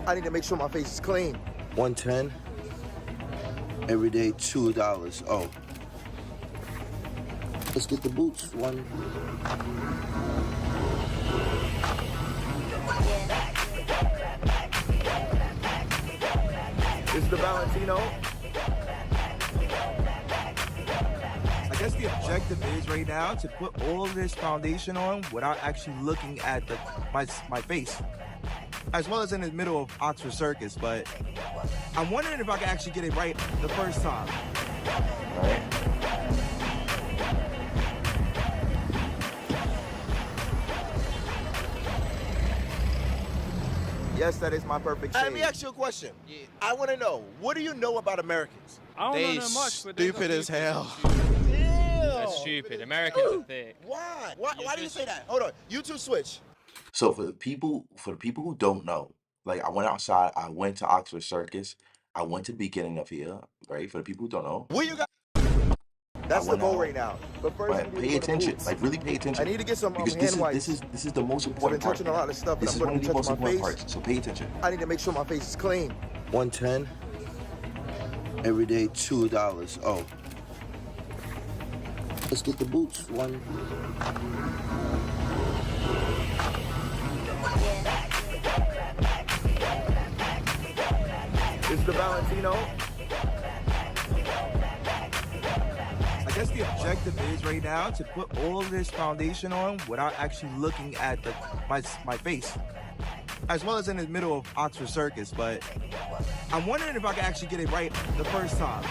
I need to make sure my face is clean. 110. Every day, $2. Oh. Let's get the boots. One. This is the Valentino. I guess the objective is right now to put all of this foundation on without actually looking at my face, as well as in the middle of Oxford Circus. But I'm wondering if I can actually get it right the first time. All right. Yes, that is my perfect shade. Let me ask you a question. Yeah. I want to know, what do you know about Americans? I don't know much, but Stupid as hell. Damn. That's stupid. Americans are thick. Why? Why do you say that? Hold on. You two switch. So for the people who don't know, like I went outside, I went to Oxford Circus, I went to the beginning of here, right? For the people who don't know, Where you got? That's the went goal out. right now. But first, Right, we need to pay go to attention, boots. like really pay attention. I need to get some because hand wipes. this is the most I've been important part. touching a lot of stuff, but This I'm is one going of to the touch most my important face. parts. So pay attention. I need to make sure my face is clean. 110. Every day, $2. Oh. Let's get the boots. One. This is the Valentino. I guess the objective is right now to put all of this foundation on without actually looking at my face, as well as in the middle of Oxford Circus. But I'm wondering if I can actually get it right the first time.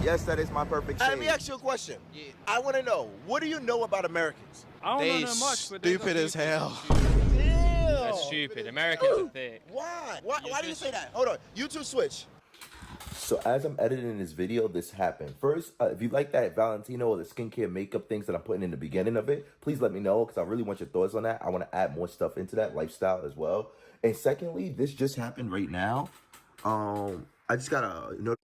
Yes, that is my perfect shade. Let me ask you a question. Yeah. I want to know, what do you know about Americans? I don't know much, but Stupid as hell. Damn. That's stupid. Americans are thick. Why? Why do you say that? Hold on. You two switch. So as I'm editing this video, this happened. First, if you like that Valentino or the skincare makeup things that I'm putting in the beginning of it, please let me know because I really want your thoughts on that. I want to add more stuff into that lifestyle as well. And secondly, this just happened right now. I just got a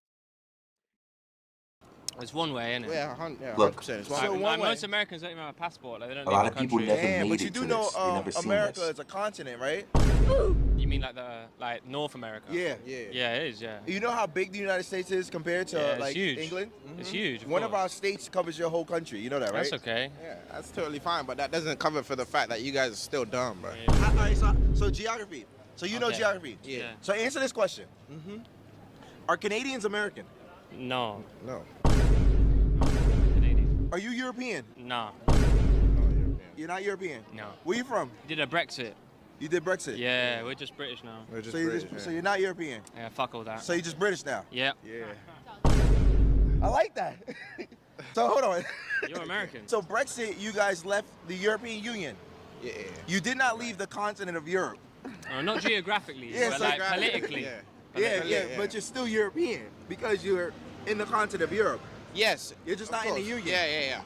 It's one way, isn't it? Yeah, 100%. Look, It's Like, one way. like most Americans don't even have a passport. Like, they don't a leave lot the of people country. never Damn, made but you it do to know this. They never seen America this. is a continent, right? You mean like North America? Yeah. Yeah, it is. Yeah. You know how big the United States is compared to Yeah, it's like huge. England? It's huge. One of course. our states covers your whole country. You know that, right? That's okay. Yeah, that's totally fine, but that doesn't cover for the fact that you guys are still dumb, bro. Yeah. All right, so geography. So you know Okay. geography. Yeah. So answer this question. Are Canadians American? No. No. Canadian. Are you European? No. You're not European. No. Where you from? Did a Brexit. You did Brexit. Yeah, we're just British now. We're just So you're British, so you're not European. Yeah, fuck all that. So you're just British now. Yeah. yeah. I like that. So hold on. You're American. So Brexit, you guys left the European Union. Yeah. You did not leave the continent of Europe. Not geographically, Yeah, but so like geographically, politically. yeah. Yeah, Yeah. but you're still European because you're in the continent of Europe. Yes. You're just of not in the course. union. Yeah.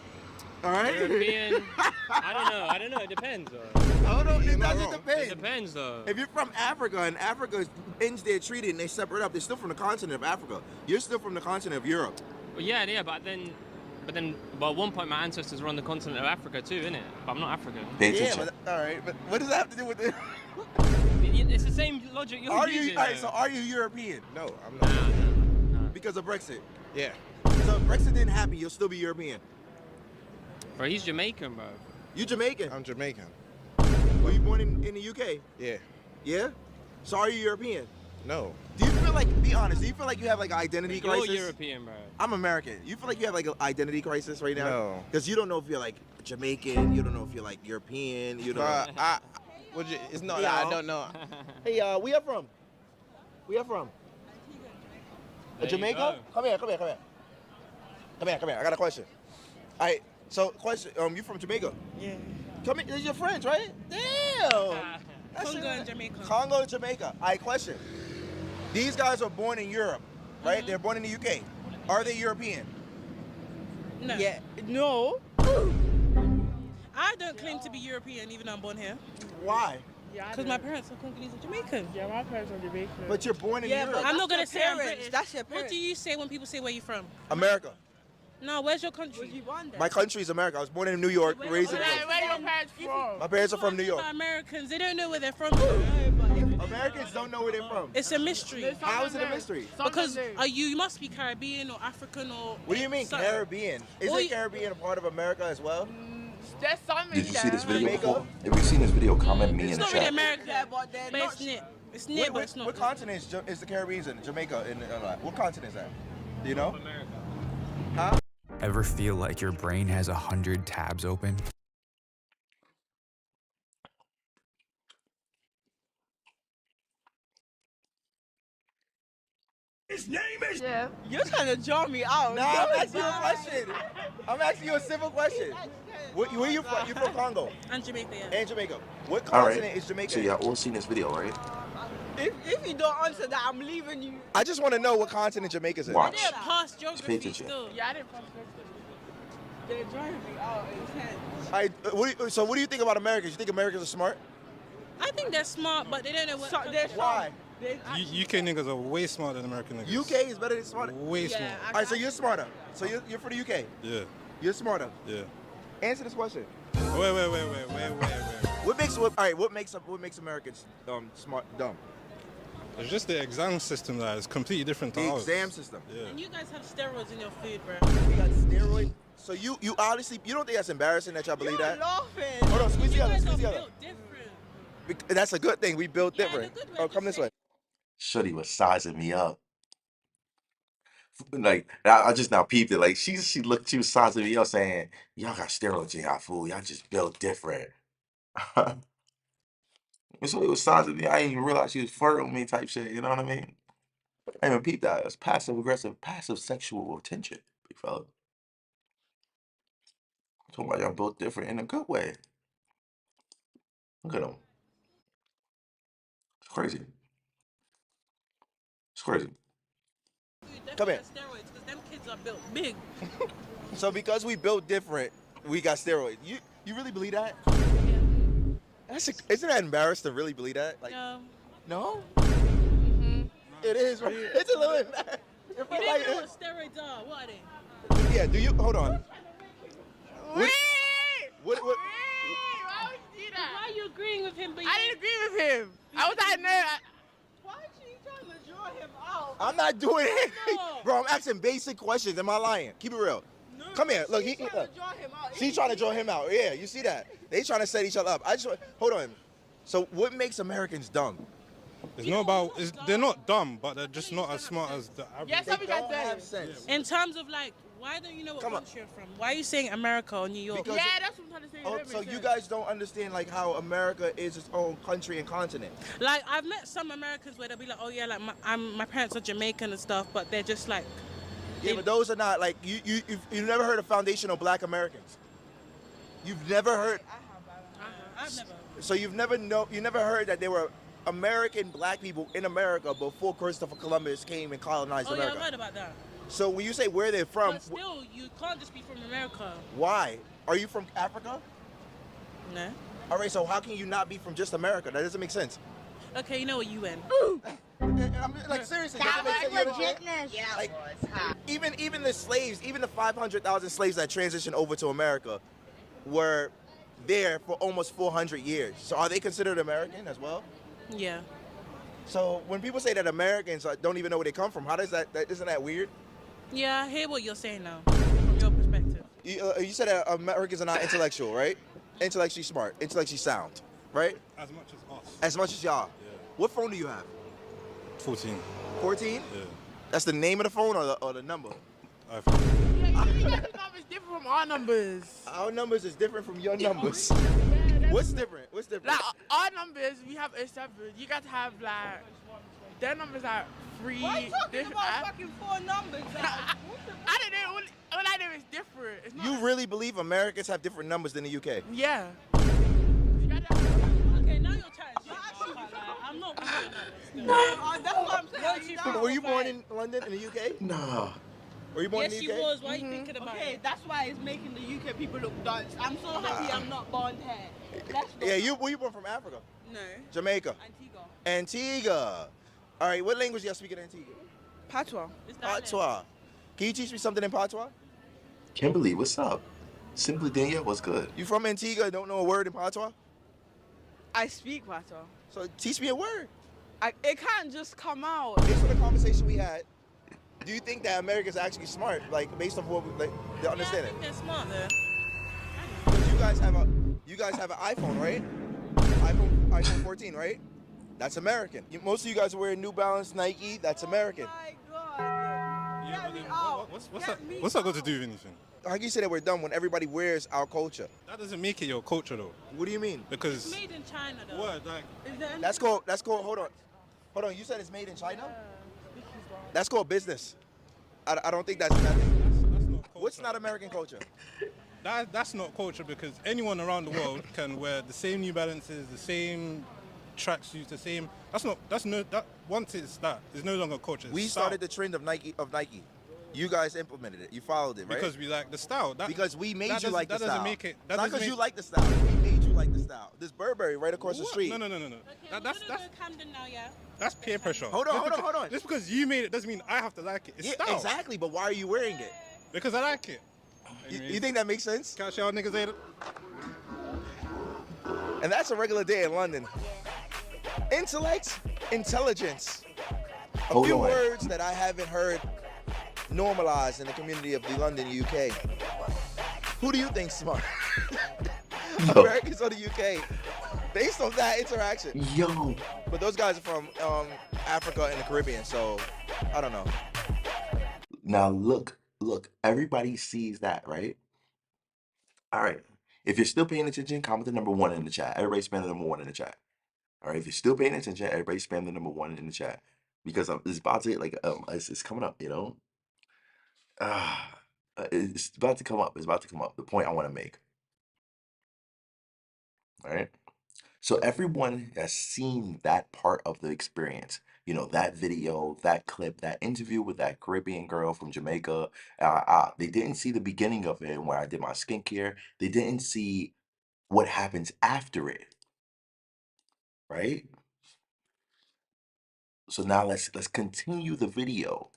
All right. European. I don't know. It depends though. Hold on, You're it not doesn't wrong. depend. It depends though. If you're from Africa and Africa ends their treaty and they separate up, they're still from the continent of Africa. You're still from the continent of Europe. Well, yeah, but then, at one point my ancestors were on the continent of Africa too, innit? But I'm not African. Pay Yeah, attention. but all right. But what does that have to do with it? It's the same logic you're Are using. you? All right, though. so are you European No, I'm not. Nah. because of Brexit? Yeah. So if Brexit didn't happen, you'll still be European. Bro, he's Jamaican, bro. You Jamaican? I'm Jamaican. Were you born in the UK? Yeah. Yeah. So are you European? No. Do you feel like, be honest, do you feel like you have like an identity You're crisis? European, bro. I'm American. You feel like you have like an identity crisis right now? No. Because you don't know if you're like Jamaican, you don't know if you're like European, you don't know. It's not Hey, that I y'all. don't know. Hey, where you from? Where you from? There you Jamaica? go. Come here. I got a question. All right, so question, you from Jamaica? Yeah. Come here, these your friends, right? Damn. That's Congo it. and Jamaica. Congo and Jamaica. All right, question. These guys are born in Europe, right? They're born in the UK. Are they European? No. Yeah. No. I don't claim to be European, even though I'm born here. Why? Because my parents are Congolese and Jamaican. Yeah, my parents are Jamaican. But you're born in Europe. I'm not going to That's say your I'm parents. British. That's your What parents. do you say when people say where you from? America. No, where's your country? Was you born there? My country is America. I was born in New York, raised in. Where your parents from? My parents are from New York. Americans, they don't know where they're from. But if Americans don't know where they're from. It's a mystery. How is it a mystery? Because you must be Caribbean or African or. What do you mean something. Caribbean? Isn't Caribbean a part of America as well? There's some Did you see this video Jamaica? before? If you've seen this video, comment me It's in the not really chat. America, but it's near. It's near, but it's not. What continent is the Caribbeans in? Jamaica in what continent is that? Do you know? America. Huh? Ever feel like your brain has 100 tabs open? His name is. Yeah. You're trying to draw me out. Nah, I'm asking you a question. I'm asking you a simple question. Where you from? You from Congo? And Jamaica, yeah. And Jamaica. What All continent right. is Jamaica? So y'all all seen this video, right? If you don't answer that, I'm leaving you. I just want to know what continent Jamaica's in. Watch. Yeah, past Pay geography attention. still. Yeah, I didn't pass They're driving me out. Intense. What do you think about Americans? You think Americans are smart? I think they're smart, but they don't know what. Why? UK niggas are way smarter than American niggas. UK is better than smarter. Way smarter. All right, so you're smarter. So you're for the UK. Yeah. You're smarter. Yeah. Answer this question. Wait. What makes Americans smart dumb? It's just the exam system that is completely different to The ours. exam system. Yeah. And you guys have steroids in your food, bro. We got steroid. So you honestly don't think that's embarrassing that y'all believe that? Laughing. Hold on, squeeze You together, guys squeeze are together. built different. That's a good thing. We built Yeah, different. the good way, Oh, just come this say- way. Shorty was sizing me up. Like I just now peeped it. Like she was sizing me up, saying, "Y'all got steroids in y'all food. Y'all just built different." And so it was sizing me. I didn't even realize she was flirting with me, type shit. You know what I mean? I didn't even peep that. It's passive aggressive, passive sexual attention, big fella. I'm talking about y'all built different in a good way. Look at them. It's crazy. It's crazy. Come here. Steroids, because them kids are built big. So because we built different, we got steroids. You really believe that? Isn't that embarrassed to really believe that? Like, No. no? It is. Right? It's a little embarrassing. You didn't know what steroids are. What are they? Yeah. Do you? Hold on. Wait! What? Why would you do that? Why are you agreeing with him? But I didn't agree with him. I was like, no. Why are you trying to draw him out? I'm not doing it, No. bro. I'm asking basic questions. Am I lying? Keep it real. No, Come here. Look, she's trying to draw him out. she's trying to draw him out. Yeah, you see that? They trying to set each other up. Hold on. So what makes Americans dumb? It's not about. They're not dumb, but they're just not as smart as the average. Yes, They something like don't have that. sense. In terms of like, why don't you know what Come on. country you're from? Why are you saying America or New York? Because- Yeah, that's what I'm trying to say. Oh, That so makes you sense. guys don't understand like how America is its own country and continent. Like I've met some Americans where they'll be like, oh yeah, like my parents are Jamaican and stuff, but they're just like, Yeah, but those are not like you've never heard of foundational Black Americans. You've never heard. I've never. So you never heard that there were American Black people in America before Christopher Columbus came and colonized Oh yeah, America. I heard about that. So when you say where they're from, But still, you can't just be from America. why? Are you from Africa? No. All right, so how can you not be from just America? That doesn't make sense. Okay, you know what you win. I'm like seriously, doesn't make sense. You understand? Like, even the slaves, even the 500,000 slaves that transitioned over to America, were there for almost 400 years. So are they considered American as well? Yeah. So when people say that Americans don't even know where they come from, how does that isn't that weird? Yeah, I hear what you're saying now, from your perspective. You said that Americans are not intellectual, right? Intellectually smart, intellectually sound, right? As much as us. As much as y'all. Yeah. What phone do you have? 14. 14? Yeah. That's the name of the phone or the number? iPhone. Yeah, you guys' numbers different from our numbers. Our numbers is different from your numbers. What's different? What's different? Like our numbers, we have a 7. You guys have like their numbers are 3. Why are you talking about fucking 4 numbers? I don't know. All I know is different. It's not You really believe Americans have different numbers than the UK? Yeah. Okay, now you're chatting. I'm not with you. That's what I'm saying. Were you born in London, in the UK? Nah. Were you born Yes, in she the UK? was. Why are you thinking about Okay, it? that's why it's making the UK people look Dutch. I'm so happy I'm not blonde hair. That's Yeah, were you born from Africa? No. Jamaica? Antigua. Antigua. All right, what language y'all speak in Antigua? Patois. Patois. Can you teach me something in Patois? Kimberly, what's up? Simply Danielle, what's good? You from Antigua and don't know a word in Patois? I speak Patois. So teach me a word. It can't just come out. Based on the conversation we had, do you think that America's actually smart? Like based on what we like, the understanding? They're smart though. Because you guys have an iPhone, right? iPhone 14, right? That's American. Most of you guys are wearing New Balance, Nike. That's American. What's that got to do with anything? How can you say that we're dumb when everybody wears our culture? That doesn't make it your culture though. What do you mean? Because It's made in China though. what, like, That's called. Hold on. You said it's made in China. That's called business. I don't think that's not What's not American culture? that's not culture, because anyone around the world can wear the same New Balances, the same tracksuits, the same. Once it's no longer culture. We started the trend of Nike. You guys implemented it. You followed it, right? Because we like the style. Because we made you like the style. That doesn't make it. Not because you like the style. We made you like the style. This Burberry right across the street. No. Okay, that's Camden now, yeah. That's peer pressure. Hold on. Just because you made it doesn't mean I have to like it. It's style. Exactly, but why are you wearing it? Because I like it. You think that makes sense? Can't y'all niggas say it? And that's a regular day in London. Intellect, intelligence. A few words that I haven't heard normalized in the community of the London, UK. Who do you think's smart? Americans or the UK? Based on that interaction. Yo. But those guys are from Africa and the Caribbean, so I don't know. Now look, everybody sees that, right? All right. If you're still paying attention, comment the number 1 in the chat. Everybody spam the number 1 in the chat. All right. If you're still paying attention, everybody spam the number 1 in the chat. Because it's about to it's coming up, you know? It's about to come up. It's about to come up. The point I want to make. All right. So everyone has seen that part of the experience. You know, that video, that clip, that interview with that Caribbean girl from Jamaica. They didn't see the beginning of it when I did my skincare. They didn't see what happens after it. Right? So now let's continue the video.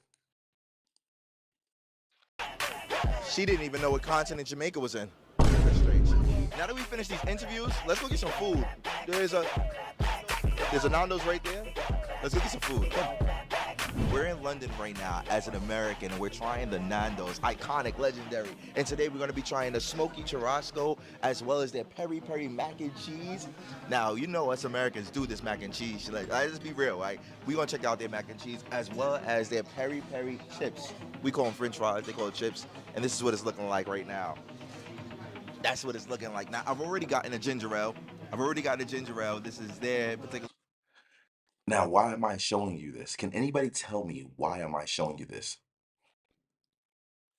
She didn't even know what continent Jamaica was in. That's strange. Now that we finished these interviews, let's go get some food. There's a Nando's right there. Let's go get some food. Come. We're in London right now as an American, and we're trying the Nando's, iconic, legendary. And today we're going to be trying the smoky churrasco as well as their peri-peri mac and cheese. Now, you know us Americans do this mac and cheese. Like, let's be real, right? We're going to check out their mac and cheese as well as their peri-peri chips. We call them french fries, they call it chips. And this is what it's looking like right now. That's what it's looking like. Now, I've already gotten a ginger ale. This is their particular. Now, why am I showing you this? Can anybody tell me why am I showing you this?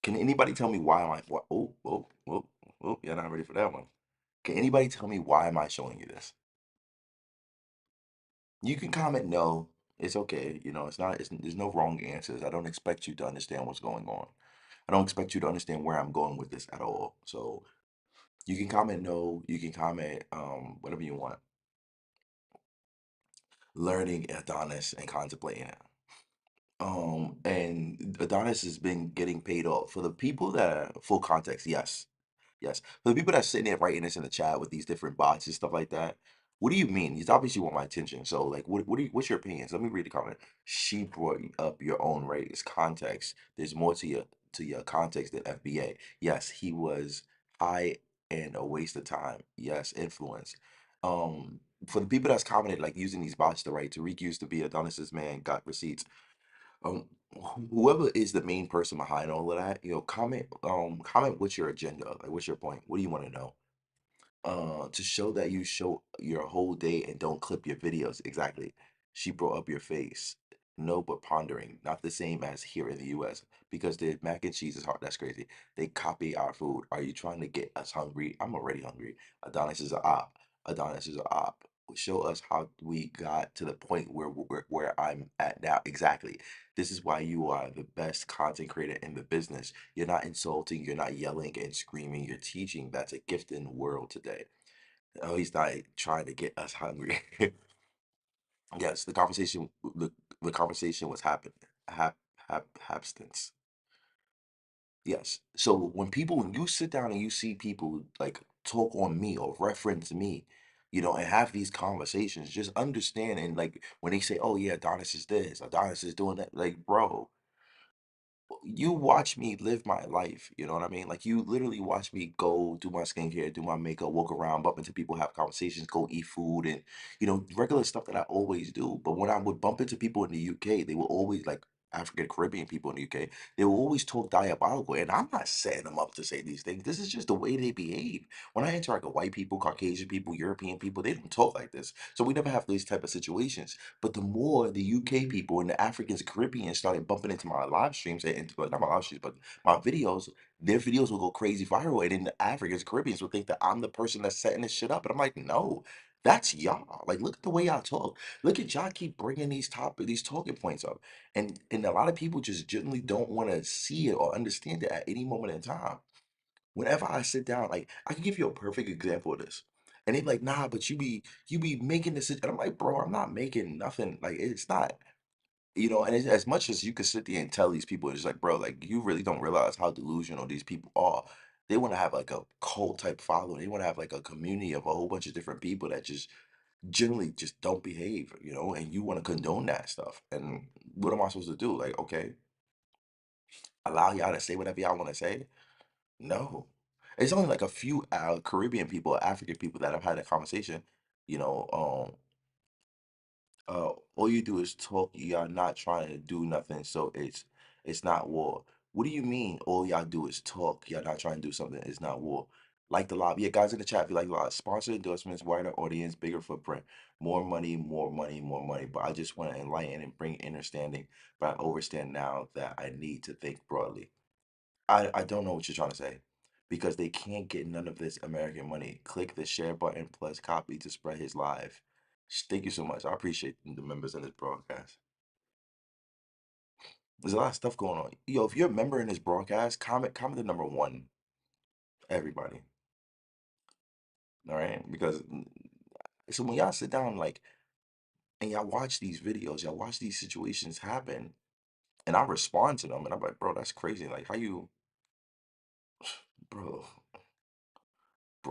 Can anybody tell me why am I? You're not ready for that one. Can anybody tell me why am I showing you this? You can comment no. It's okay. You know, there's no wrong answers. I don't expect you to understand what's going on. I don't expect you to understand where I'm going with this at all. So you can comment no. You can comment whatever you want. Learning Adonis and contemplating it. And Adonis has been getting paid off. For the people that are full context, yes. Yes. For the people that are sitting there writing this in the chat with these different bots and stuff like that, what do you mean? He's obviously want my attention. So like what's your opinions? Let me read the comment. She brought up your own race context. There's more to your context than FBA. Yes, he was high and a waste of time. Yes, influence. For the people that's commented, like using these bots to write, Tariq used to be Adonis's man, got receipts. Whoever is the main person behind all of that, comment what's your agenda, like what's your point? What do you want to know? To show that you show your whole day and don't clip your videos. Exactly. She brought up your face. No, but pondering. Not the same as here in the US. Because the mac and cheese is hard. That's crazy. They copy our food. Are you trying to get us hungry? I'm already hungry. Adonis is a op. Adonis is a op. Show us how we got to the point where I'm at now. Exactly. This is why you are the best content creator in the business. You're not insulting, you're not yelling and screaming, you're teaching. That's a gift in the world today. Oh, he's not trying to get us hungry. Yes, the conversation was abstinence. Yes. So when you sit down and you see people like talk on me or reference me, and have these conversations. Just understand and like when they say, "Oh yeah, Adonis is this, Adonis is doing that," like, bro, you watch me live my life, you know what I mean? Like you literally watch me go do my skincare, do my makeup, walk around, bump into people, have conversations, go eat food, and regular stuff that I always do. But when I would bump into people in the UK, they were always like African Caribbean people in the UK, they will always talk diabolical. And I'm not setting them up to say these things. This is just the way they behave. When I interact with white people, Caucasian people, European people, they don't talk like this. So we never have these type of situations. But the more the UK people and the Africans, Caribbeans started bumping into my live streams and into, not my live streams, but my videos, their videos will go crazy viral. And then the Africans, Caribbeans will think that I'm the person that's setting this shit up. And I'm like, no, that's y'all. Like, look at the way y'all talk. Look at y'all keep bringing these talking points up. And a lot of people just generally don't want to see it or understand it at any moment in time. Whenever I sit down, like I can give you a perfect example of this. And they be like, nah, but you be making this. And I'm like, bro, I'm not making nothing. Like it's not, and as much as you could sit there and tell these people, it's like, bro, like you really don't realize how delusional these people are. They want to have like a cult type following. They want to have like a community of a whole bunch of different people that just generally just don't behave, and you want to condone that stuff. And what am I supposed to do? Like, okay, allow y'all to say whatever y'all want to say? No. It's only like a few Caribbean people, African people that I've had a conversation, you know, all you do is talk, y'all not trying to do nothing, so it's not war. What do you mean all y'all do is talk, y'all not trying to do something, it's not war? Like the lobby, yeah, guys in the chat, if you like the lot, sponsor endorsements, wider audience, bigger footprint, more money, more money, more money. But I just want to enlighten and bring understanding, but I understand now that I need to think broadly. I don't know what you're trying to say because they can't get none of this American money. Click the share button plus copy to spread his live. Thank you so much. I appreciate the members in this broadcast. There's a lot of stuff going on. Yo, if you're a member in this broadcast, comment the number one, everybody. All right? Because so when y'all sit down like and y'all watch these videos, y'all watch these situations happen, and I respond to them, and I'm like, bro, that's crazy. Like how you, bro,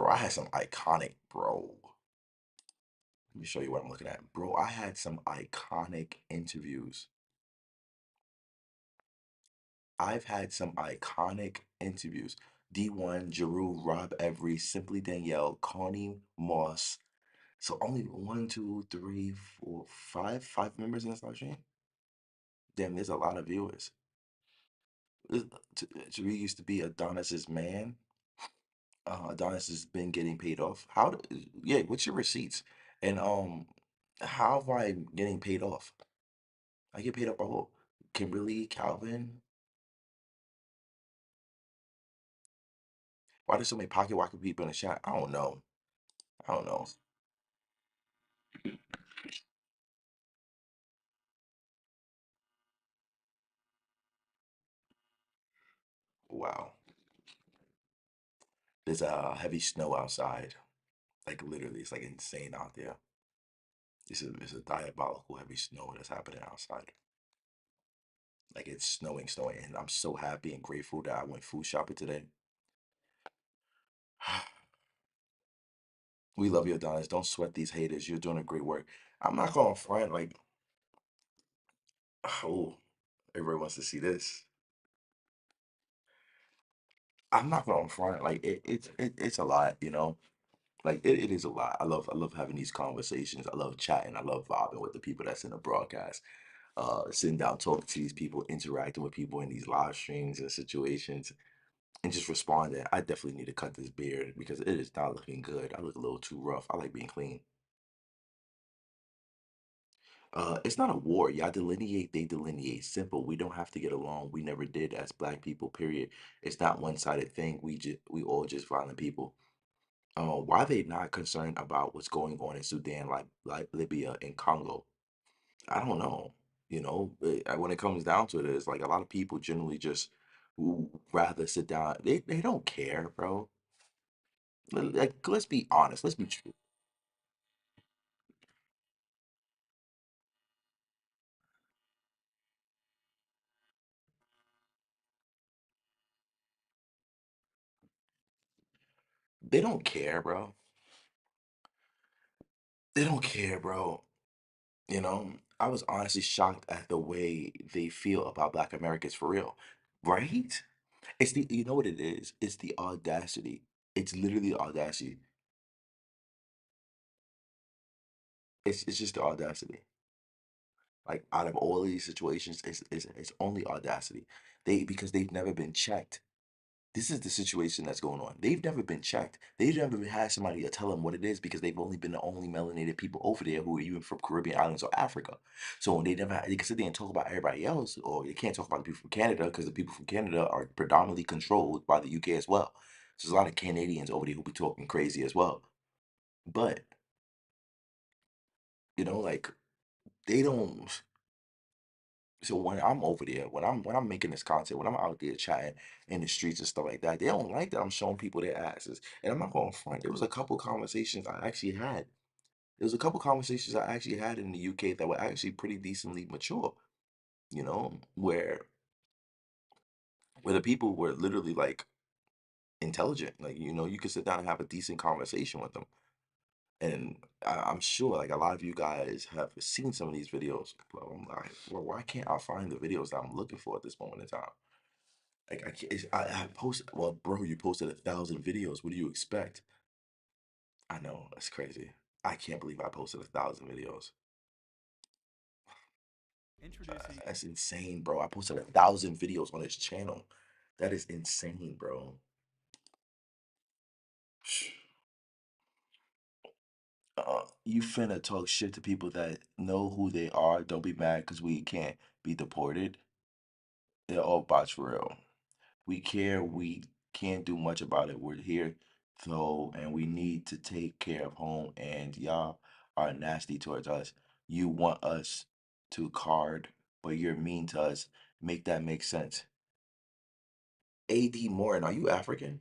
I had some iconic, bro. Let me show you what I'm looking at. Bro, I had some iconic interviews. I've had some iconic interviews. D1, Jeru, Rob Every, Simply Danielle, Connie Moss. So only one, two, three, four, five members in this live stream? Damn, there's a lot of viewers. Jeru used to be Adonis's man. Adonis has been getting paid off. Yeah, what's your receipts? And how am I getting paid off? I get paid off by who? Kimberly, Calvin. Why there's so many pocket walker people in the chat? I don't know. I don't know. Wow. There's heavy snow outside. Like literally, it's like insane out there. It's a diabolical heavy snow that's happening outside. Like it's snowing, and I'm so happy and grateful that I went food shopping today. We love you, Adonis. Don't sweat these haters. You're doing a great work. I'm not gonna front like, oh, everybody wants to see this. I'm not gonna front like it's a lot. Like it is a lot. I love having these conversations. I love chatting. I love vibing with the people that's in the broadcast. Sitting down, talking to these people, interacting with people in these live streams and situations, and just responding. I definitely need to cut this beard because it is not looking good. I look a little too rough. I like being clean. It's not a war. Y'all delineate, they delineate. Simple. We don't have to get along. We never did as black people, period. It's not one-sided thing. We all just violent people. Why they not concerned about what's going on in Sudan, like Libya and Congo? I don't know. When it comes down to it, it's like a lot of people generally just rather sit down. They don't care, bro. Like, let's be honest. Let's be true. They don't care, bro. They don't care, bro. You know, I was honestly shocked at the way they feel about Black Americans for real, right? It's the you know what it is? It's the audacity. It's literally the audacity. It's just the audacity. Like out of all of these situations, it's only audacity. Because they've never been checked. This is the situation that's going on. They've never been checked. They've never had somebody to tell them what it is because they've only been the only melanated people over there who are even from Caribbean islands or Africa. So when they can sit there and talk about everybody else, or they can't talk about the people from Canada because the people from Canada are predominantly controlled by the UK as well. So there's a lot of Canadians over there who be talking crazy as well. But like they don't. So when I'm over there, when I'm making this content, when I'm out there chatting in the streets and stuff like that, they don't like that I'm showing people their asses. And I'm not going to front. There was a couple conversations I actually had. There was a couple conversations I actually had in the UK that were actually pretty decently mature. Where the people were literally like intelligent. Like you could sit down and have a decent conversation with them. And I'm sure like a lot of you guys have seen some of these videos. But I'm like, well, why can't I find the videos that I'm looking for at this moment in time? Like I can't, I posted. Well, bro, you posted 1,000 videos. What do you expect? I know that's crazy. I can't believe I posted 1,000 videos. That's insane, bro. I posted 1,000 videos on this channel. That is insane, bro. You finna talk shit to people that know who they are. Don't be mad because we can't be deported. They're all bots for real. We care. We can't do much about it. We're here though, and we need to take care of home. And y'all are nasty towards us. You want us to card, but you're mean to us. Make that make sense. AD Morton, are you African?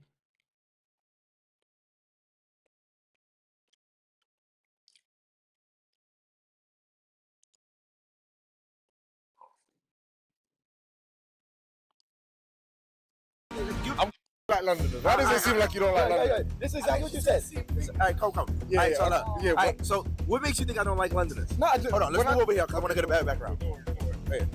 I'm like Londoners. Why does it seem like you don't like Londoners? This is exactly what you said. All right, come. Yeah, all right, so, all right, so what makes you think I don't like Londoners? No, Hold on, let's move over here because I want to get a better background. Hey,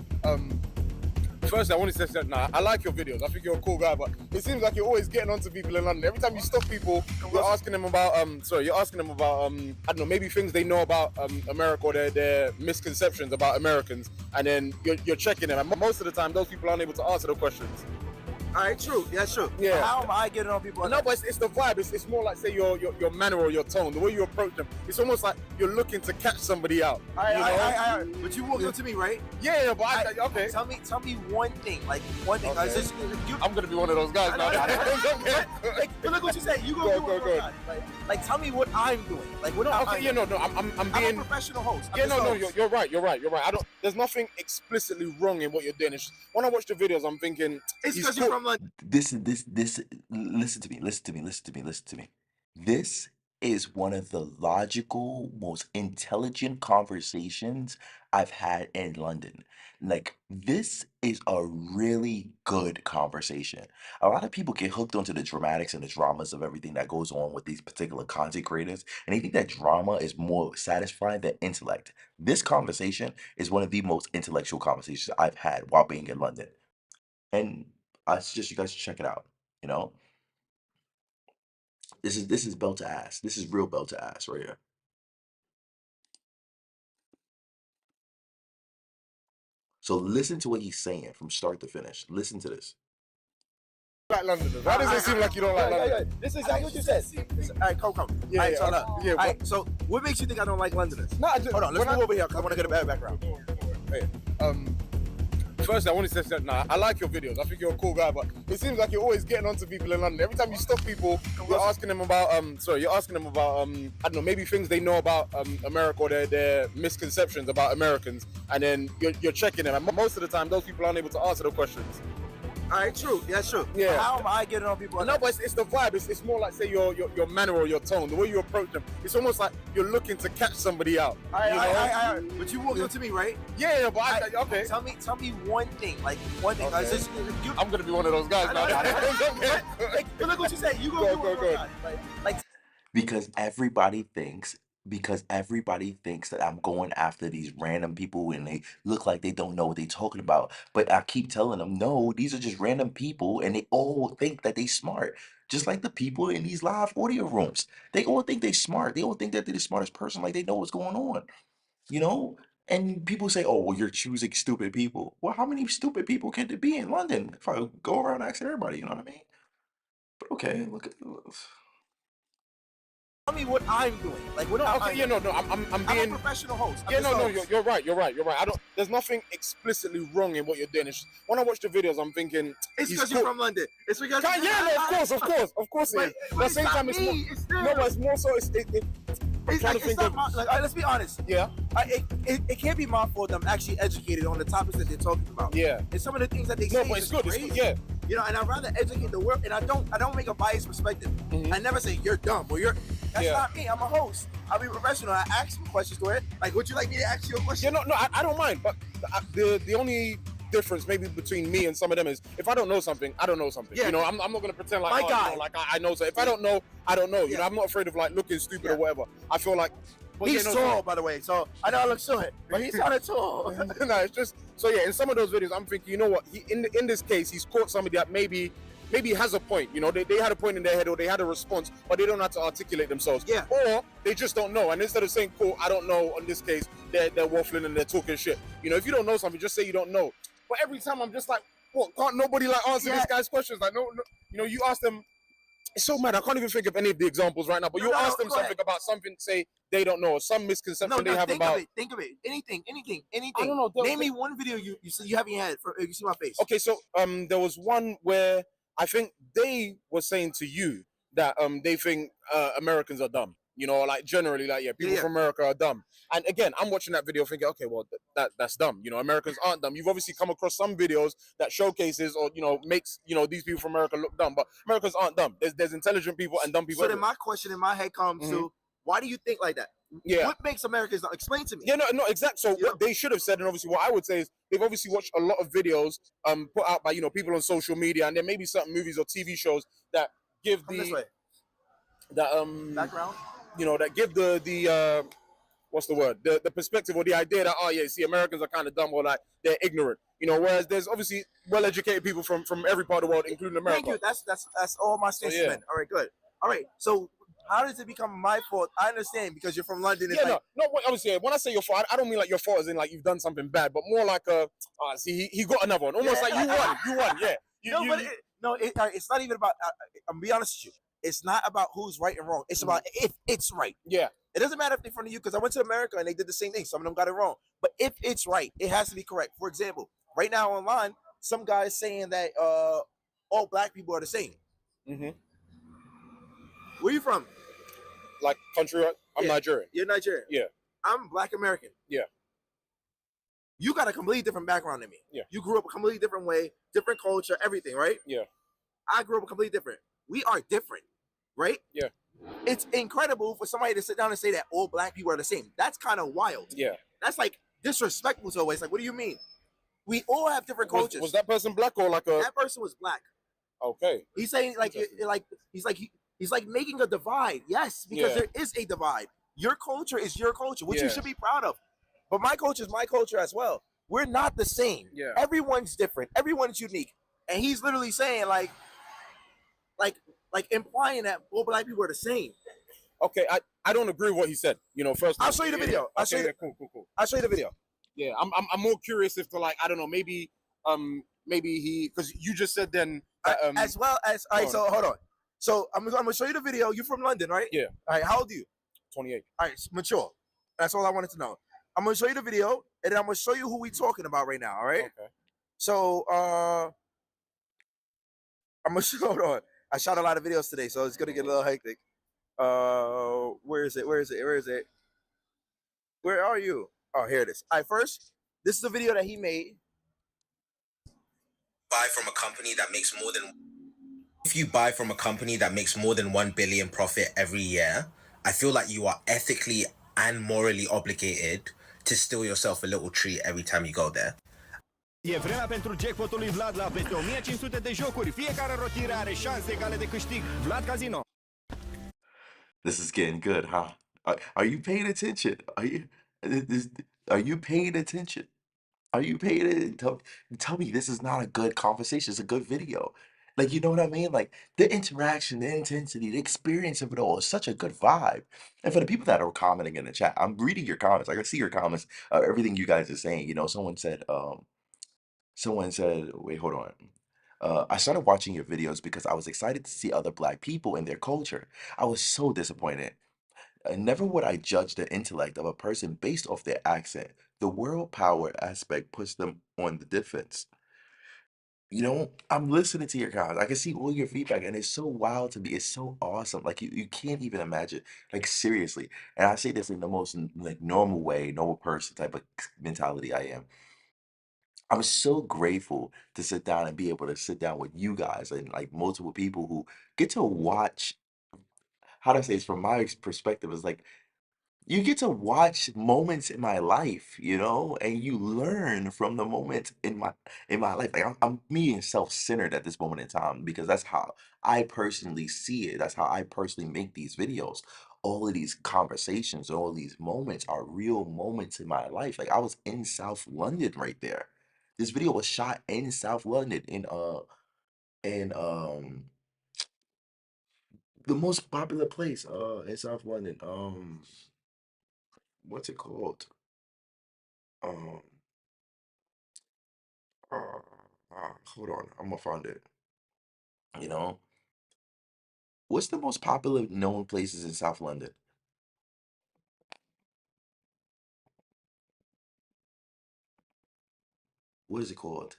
first, I want to say that I like your videos. I think you're a cool guy, but it seems like you're always getting onto people in London. Every time you stop people, you're asking them about I don't know, maybe things they know about America or their misconceptions about Americans, and then you're checking them. And most of the time, those people aren't able to answer the questions. All right, true. Yeah, true. Yeah. How am I getting on people? No, but it's the vibe. It's more like, say, your manner or your tone, the way you approach them. It's almost like you're looking to catch somebody out. But you walked up to me, right? Yeah, but okay. Tell me one thing. Like, one thing. Okay. I'm going to be one of those guys now. But look what you said. You go. Like, tell me what I'm doing. Like, what I'm doing. I'm being a professional host. You're right. There's nothing explicitly wrong in what you're doing. It's just, when I watch the videos, I'm thinking... It's because you're from London. Listen to me. This is one of the logical, most intelligent conversations I've had in London. Like, this is a really good conversation. A lot of people get hooked onto the dramatics and the dramas of everything that goes on with these particular content creators, and they think that drama is more satisfying than intellect. This conversation is one of the most intellectual conversations I've had while being in London. And I suggest you guys check it out. This is belt to ass. This is real belt to ass right here. So listen to what he's saying from start to finish. Listen to this. Like Londoners. Why does it seem like you don't like Londoners? This is exactly what you said. All right, come. All right, so what makes you think I don't like Londoners? Hold on, let's move over here because I want to get a better background. Hey, first, I want to say that I like your videos. I think you're a cool guy, but it seems like you're always getting onto people in London. Every time you stop people, you're asking them about I don't know, maybe things they know about America or their misconceptions about Americans, and then you're checking them. And most of the time, those people aren't able to answer the questions. All right, true. Yeah, true. Yeah. But how am I getting on people? No, but it's the vibe. It's more like, say, your manner or your tone, the way you approach them. It's almost like you're looking to catch somebody out. But you walked up to me, right? Yeah, but okay. Tell me one thing. Like, one thing. Okay. I'm going to be one of those guys now. But look what you said. You go. Because everybody thinks because everybody thinks that I'm going after these random people and they look like they don't know what they're talking about. But I keep telling them, no, these are just random people and they all think that they smart. Just like the people in these live audio rooms. They all think they smart. They all think that they're the smartest person, like they know what's going on. You know? And people say, oh, well, you're choosing stupid people. Well, how many stupid people can there be in London? If I go around and ask everybody, you know what I mean? But okay, look at this. Tell me what I'm doing. Like, what I'm Okay, yeah, no, I'm being a professional host. Yeah, no, you're right. I don't. There's nothing explicitly wrong in what you're doing. It's just, when I watch the videos, I'm thinking It's because you're from London. It's because yeah, no, of course it is. But at the same time, it's more. No, but it's more so. I'm trying to think of. Let's be honest. Yeah. It can't be my fault that I'm actually educated on the topics that they're talking about. Yeah. And some of the things that they say. No, but it's good. Crazy. It's good. Yeah. You know, and I'd rather educate the world. And I don't make a biased perspective. I never say you're dumb or you're. That's not me. I'm a host. I'll be professional. I ask questions to it. Like, would you like me to ask you a question? Yeah, no, I don't mind. But the only difference maybe between me and some of them is if I don't know something, I don't know something. Yeah. You know, I'm not going to pretend like, I know. So if I don't know, I don't know. You know, I'm not afraid of like looking stupid or whatever. I feel like. He's tall, by the way, so I know I look short, but he's kind of tall. No, it's just so yeah. In some of those videos, I'm thinking, you know what? In this case, he's caught somebody that maybe has a point. You know, they had a point in their head or they had a response, but they don't know how to articulate themselves. Yeah. Or they just don't know. And instead of saying, "Cool, I don't know," in this case, they're waffling and they're talking shit. You know, if you don't know something, just say you don't know. But every time I'm just like, what? Can't nobody like answer this guy's questions? Like, no, you know, you ask them. It's so mad. I can't even think of any of the examples right now. But you ask them something about something, say they don't know, or some misconception they have about. Think of it. Anything. I don't know. Name me one video you see you have in your head. You see my face. Okay, so there was one where I think they were saying to you that they think Americans are dumb. You know, like generally, like people from America are dumb. And again, I'm watching that video thinking, okay, well that's dumb. You know, Americans aren't dumb. You've obviously come across some videos that showcases or makes these people from America look dumb, but Americans aren't dumb. There's intelligent people and dumb people. So then my question in my head comes to, why do you think like that? Yeah. What makes Americans dumb? Explain to me. Yeah, no, exactly. So what they should have said, and obviously what I would say is they've obviously watched a lot of videos put out by people on social media, and there may be certain movies or TV shows that give background. That give the what's the word? The perspective or the idea that, oh yeah, see, Americans are kind of dumb or like they're ignorant. You know, whereas there's obviously well-educated people from every part of the world, including America. Thank you. That's all my statements. So, yeah. All right, good. All right, so how does it become my fault? I understand because you're from London. Yeah, no. Obviously, when I say your fault, I don't mean like your fault as in like you've done something bad, but more like see, he got another one, almost like you won, yeah. It's not even about. I'm be honest with you. It's not about who's right and wrong. It's about if it's right. Yeah. It doesn't matter if they're from you, because I went to America and they did the same thing. Some of them got it wrong. But if it's right, it has to be correct. For example, right now online, some guy is saying that all black people are the same. Mm-hmm. Where you from? Like country? I'm Nigerian. You're Nigerian? Yeah. I'm Black American. Yeah. You got a completely different background than me. Yeah. You grew up a completely different way, different culture, everything, right? Yeah. I grew up completely different. We are different, right? Yeah. It's incredible for somebody to sit down and say that all black people are the same. That's kind of wild. Yeah. That's like disrespectful to always. Like, what do you mean? We all have different cultures. Was that person black or like a? That person was black. Okay. He's saying he's like making a divide. Yes, because there is a divide. Your culture is your culture, which you should be proud of. But my culture is my culture as well. We're not the same. Yeah. Everyone's different. Everyone's unique. And he's literally saying like implying that all black people are the same. Okay, I don't agree with what he said. You know, first I'll show you the video. I'll show you. Cool. I'll show you the video. Yeah, I'm more curious if to like, I don't know, maybe he, because you just said then as well as all right. So hold on. So I'm gonna show you the video. You're from London, right? Yeah. All right. How old are you? 28. All right. Mature. That's all I wanted to know. I'm gonna show you the video, and then I'm gonna show you who we talking about right now. All right. Okay. So I'm gonna show. Hold on. I shot a lot of videos today, so it's gonna get a little hectic. Where is it? Where are you? Oh, here it is. All right, first, this is a video that he made. Buy from a company that makes more than. If you buy from a company that makes more than 1 billion profit every year, I feel like you are ethically and morally obligated to steal yourself a little treat every time you go there. E vremea pentru jackpotul lui Vlad la peste 1500 de jocuri. Fiecare rotire are șanse egale de câștig. Vlad Casino. This is getting good, huh? Are you paying attention? This, are you paying attention? Are you paying attention? Tell me this is not a good conversation. It's a good video. Like, you know what I mean? Like the interaction, the intensity, the experience of it all is such a good vibe. And for the people that are commenting in the chat, I'm reading your comments. Like I see your comments, everything you guys are saying. You know, someone said, wait, hold on. I started watching your videos because I was excited to see other black people and their culture. I was so disappointed. Never would I judge the intellect of a person based off their accent. The world power aspect puts them on the defense. You know, I'm listening to your guys. I can see all your feedback, and it's so wild to me. It's so awesome. Like you can't even imagine. Like seriously. And I say this in the most like normal way, normal person type of mentality I am. I'm so grateful to sit down and be able to sit down with you guys and like multiple people who get to watch. How do I say this from my perspective? Is like you get to watch moments in my life, you know, and you learn from the moments in my life. Like I'm being self-centered at this moment in time because that's how I personally see it. That's how I personally make these videos. All of these conversations, all these moments are real moments in my life. Like I was in South London right there. This video was shot in South London in the most popular place in South London. What's it called? Um hold on, I'm gonna find it. You know, what's the most popular known places in South London? What is it called?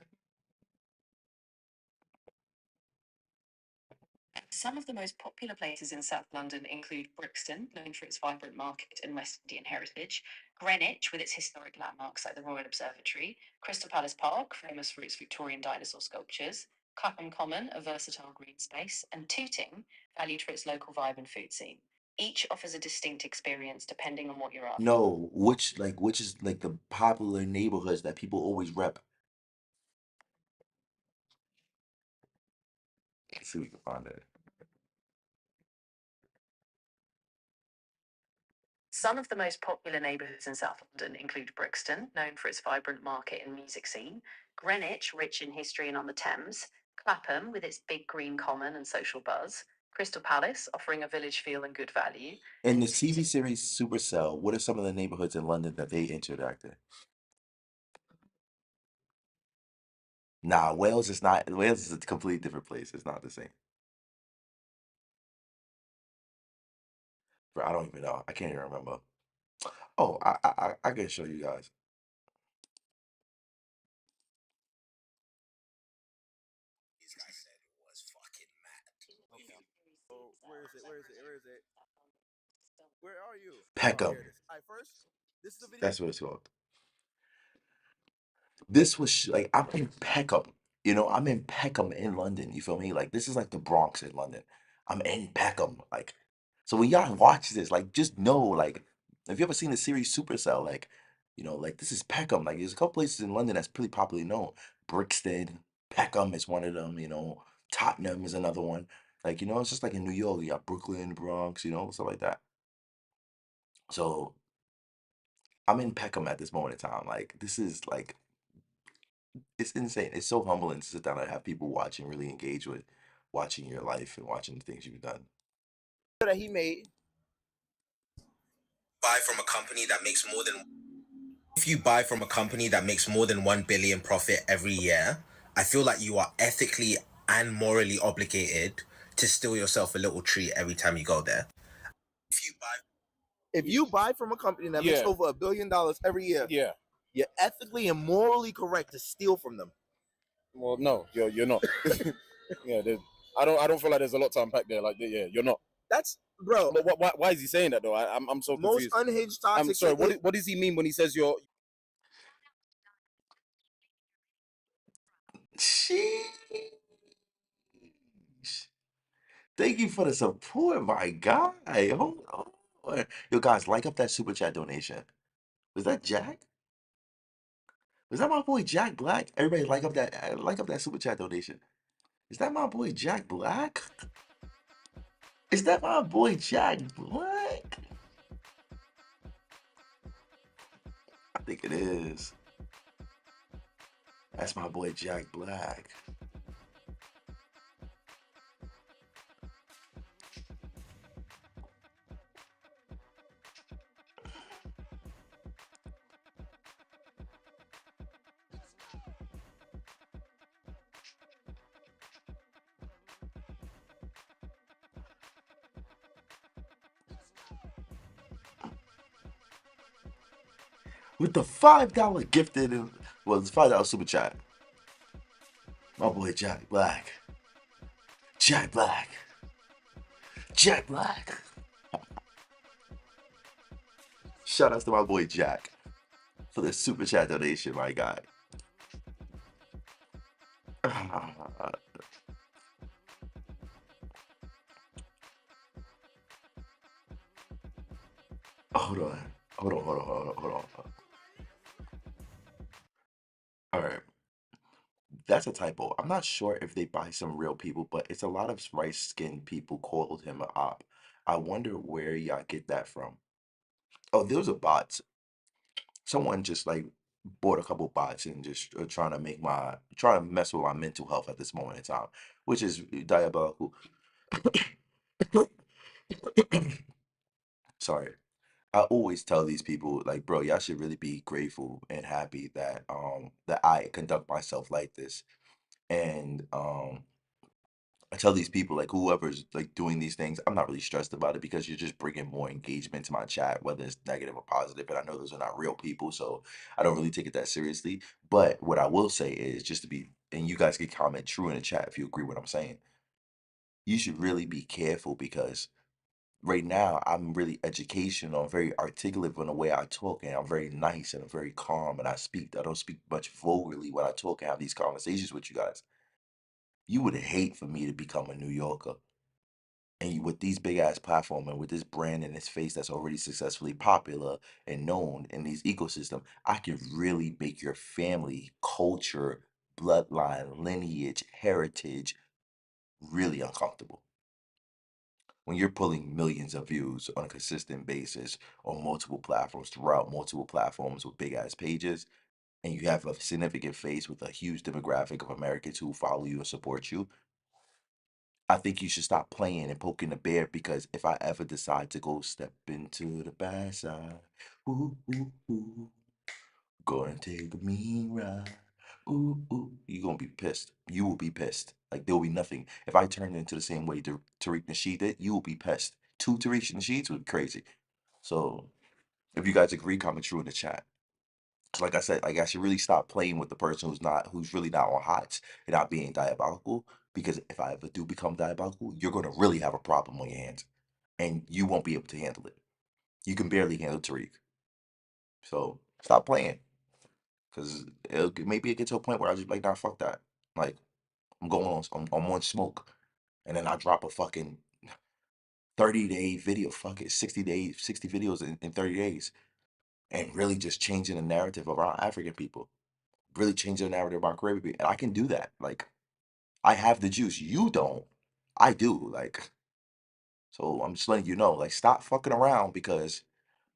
Some of the most popular places in South London include Brixton, known for its vibrant market and West Indian heritage, Greenwich, with its historic landmarks like the Royal Observatory, Crystal Palace Park, famous for its Victorian dinosaur sculptures, Clapham Common, a versatile green space, and Tooting, valued for its local vibe and food scene. Each offers a distinct experience depending on what you're after. No, which is like the popular neighborhoods that people always rep. Let's see if we can find it. Some of the most popular neighbourhoods in South London include Brixton, known for its vibrant market and music scene, Greenwich, rich in history and on the Thames, Clapham, with its big green common and social buzz, Crystal Palace, offering a village feel and good value. In the TV series Supercell, what are some of the neighborhoods in London that they interact in? Nah, Wales is not. Wales is a completely different place. It's not the same. Bro, I don't even know. I can't even remember. Oh, I can show you guys. So where is it? Where is it? Where is it? Where are you? Oh, Peckham. here it is. All right, first, this is the video. That's what it's called. This was like I'm in Peckham, you know, I'm in Peckham in London. You feel me? Like this is like the Bronx in London. I'm in Peckham, like so when y'all watch this, like just know, like if you ever seen the series Supercell, like you know, like this is Peckham. Like there's a couple places in London that's pretty popularly known. Brixton, Peckham is one of them. You know, Tottenham is another one. Like you know, it's just like in New York, you got Brooklyn, Bronx, you know, stuff like that. So I'm in Peckham at this moment in time. Like this is like it's insane. It's so humbling to sit down and have people watch and really engage with watching your life and watching the things you've done. That he made. Buy from a company that makes more than if you buy from a company that makes more than 1 billion profit every year, I feel like you are ethically and morally obligated to steal yourself a little treat every time you go there. If you buy from a company that makes Yeah. over $1 billion every year, Yeah. you're ethically and morally correct to steal from them. Well, no, you're not. Yeah, I don't feel like there's a lot to unpack there. Like, yeah, you're not. That's bro. But why is he saying that though? I'm so confused. Most unhinged toxic. I'm sorry. What does he mean when he says you're? Sheesh. Thank you for the support, my guy. Hold on. Yo, guys, like up that super chat donation. Was that Jack? Was that my boy Jack Black? Everybody like up that super chat donation. Is that my boy Jack Black? Is that my boy Jack Black? think it is. That's my boy Jack Black. With the $5 gifted, well, it's $5 super chat. My boy Jack Black. Jack Black. Jack Black. Shout out to my boy Jack for the super chat donation, my guy. Hold on. Hold on, hold on, hold on, hold on. All right. That's a typo. I'm not sure if they buy some real people, but it's a lot of light-skinned people called him a op. I wonder where y'all get that from. Oh, those are bots. Someone just like bought a couple bots and just trying to mess with my mental health at this moment in time, which is diabolical. Sorry. I always tell these people like, bro, y'all should really be grateful and happy that I conduct myself like this. And I tell these people like whoever's like doing these things, I'm not really stressed about it because you're just bringing more engagement to my chat, whether it's negative or positive. And I know those are not real people, so I don't really take it that seriously. But what I will say is just to be, and you guys can comment true in the chat if you agree with what I'm saying. You should really be careful because right now I'm really educational, I'm very articulate in the way I talk, and I'm very nice and I'm very calm, and I don't speak much vulgarly when I talk and have these conversations with you guys. You would hate for me to become a New Yorker. And with these big ass platform and with this brand in its face that's already successfully popular and known in these ecosystem, I can really make your family, culture, bloodline, lineage, heritage really uncomfortable. When you're pulling millions of views on a consistent basis on multiple platforms throughout multiple platforms with big ass pages, and you have a significant face with a huge demographic of Americans who follow you and support you, I think you should stop playing and poking the bear because if I ever decide to go step into the bad side, ooh, ooh, ooh, gonna take a mean ride. Ooh, ooh, you're gonna be pissed. You will be pissed. Like there will be nothing. If I turn into the same way Tariq Nasheed did, you will be pissed. Two Tariq Nasheeds would be crazy. So if you guys agree, comment true in the chat. So like I said, like I should really stop playing with the person who's really not on hots and not being diabolical. Because if I ever do become diabolical, you're gonna really have a problem on your hands, and you won't be able to handle it. You can barely handle Tariq. So stop playing, because maybe it gets to a point where I just be like, nah, fuck that. Like I'm going on, I'm on smoke, and then I drop a fucking 30-day video, fuck it, 60 days, 60 videos in 30 days, and really just changing the narrative around African people. Really change the narrative about Caribbean people. And I can do that. Like, I have the juice. You don't. I do. Like, so I'm just letting you know, like, stop fucking around because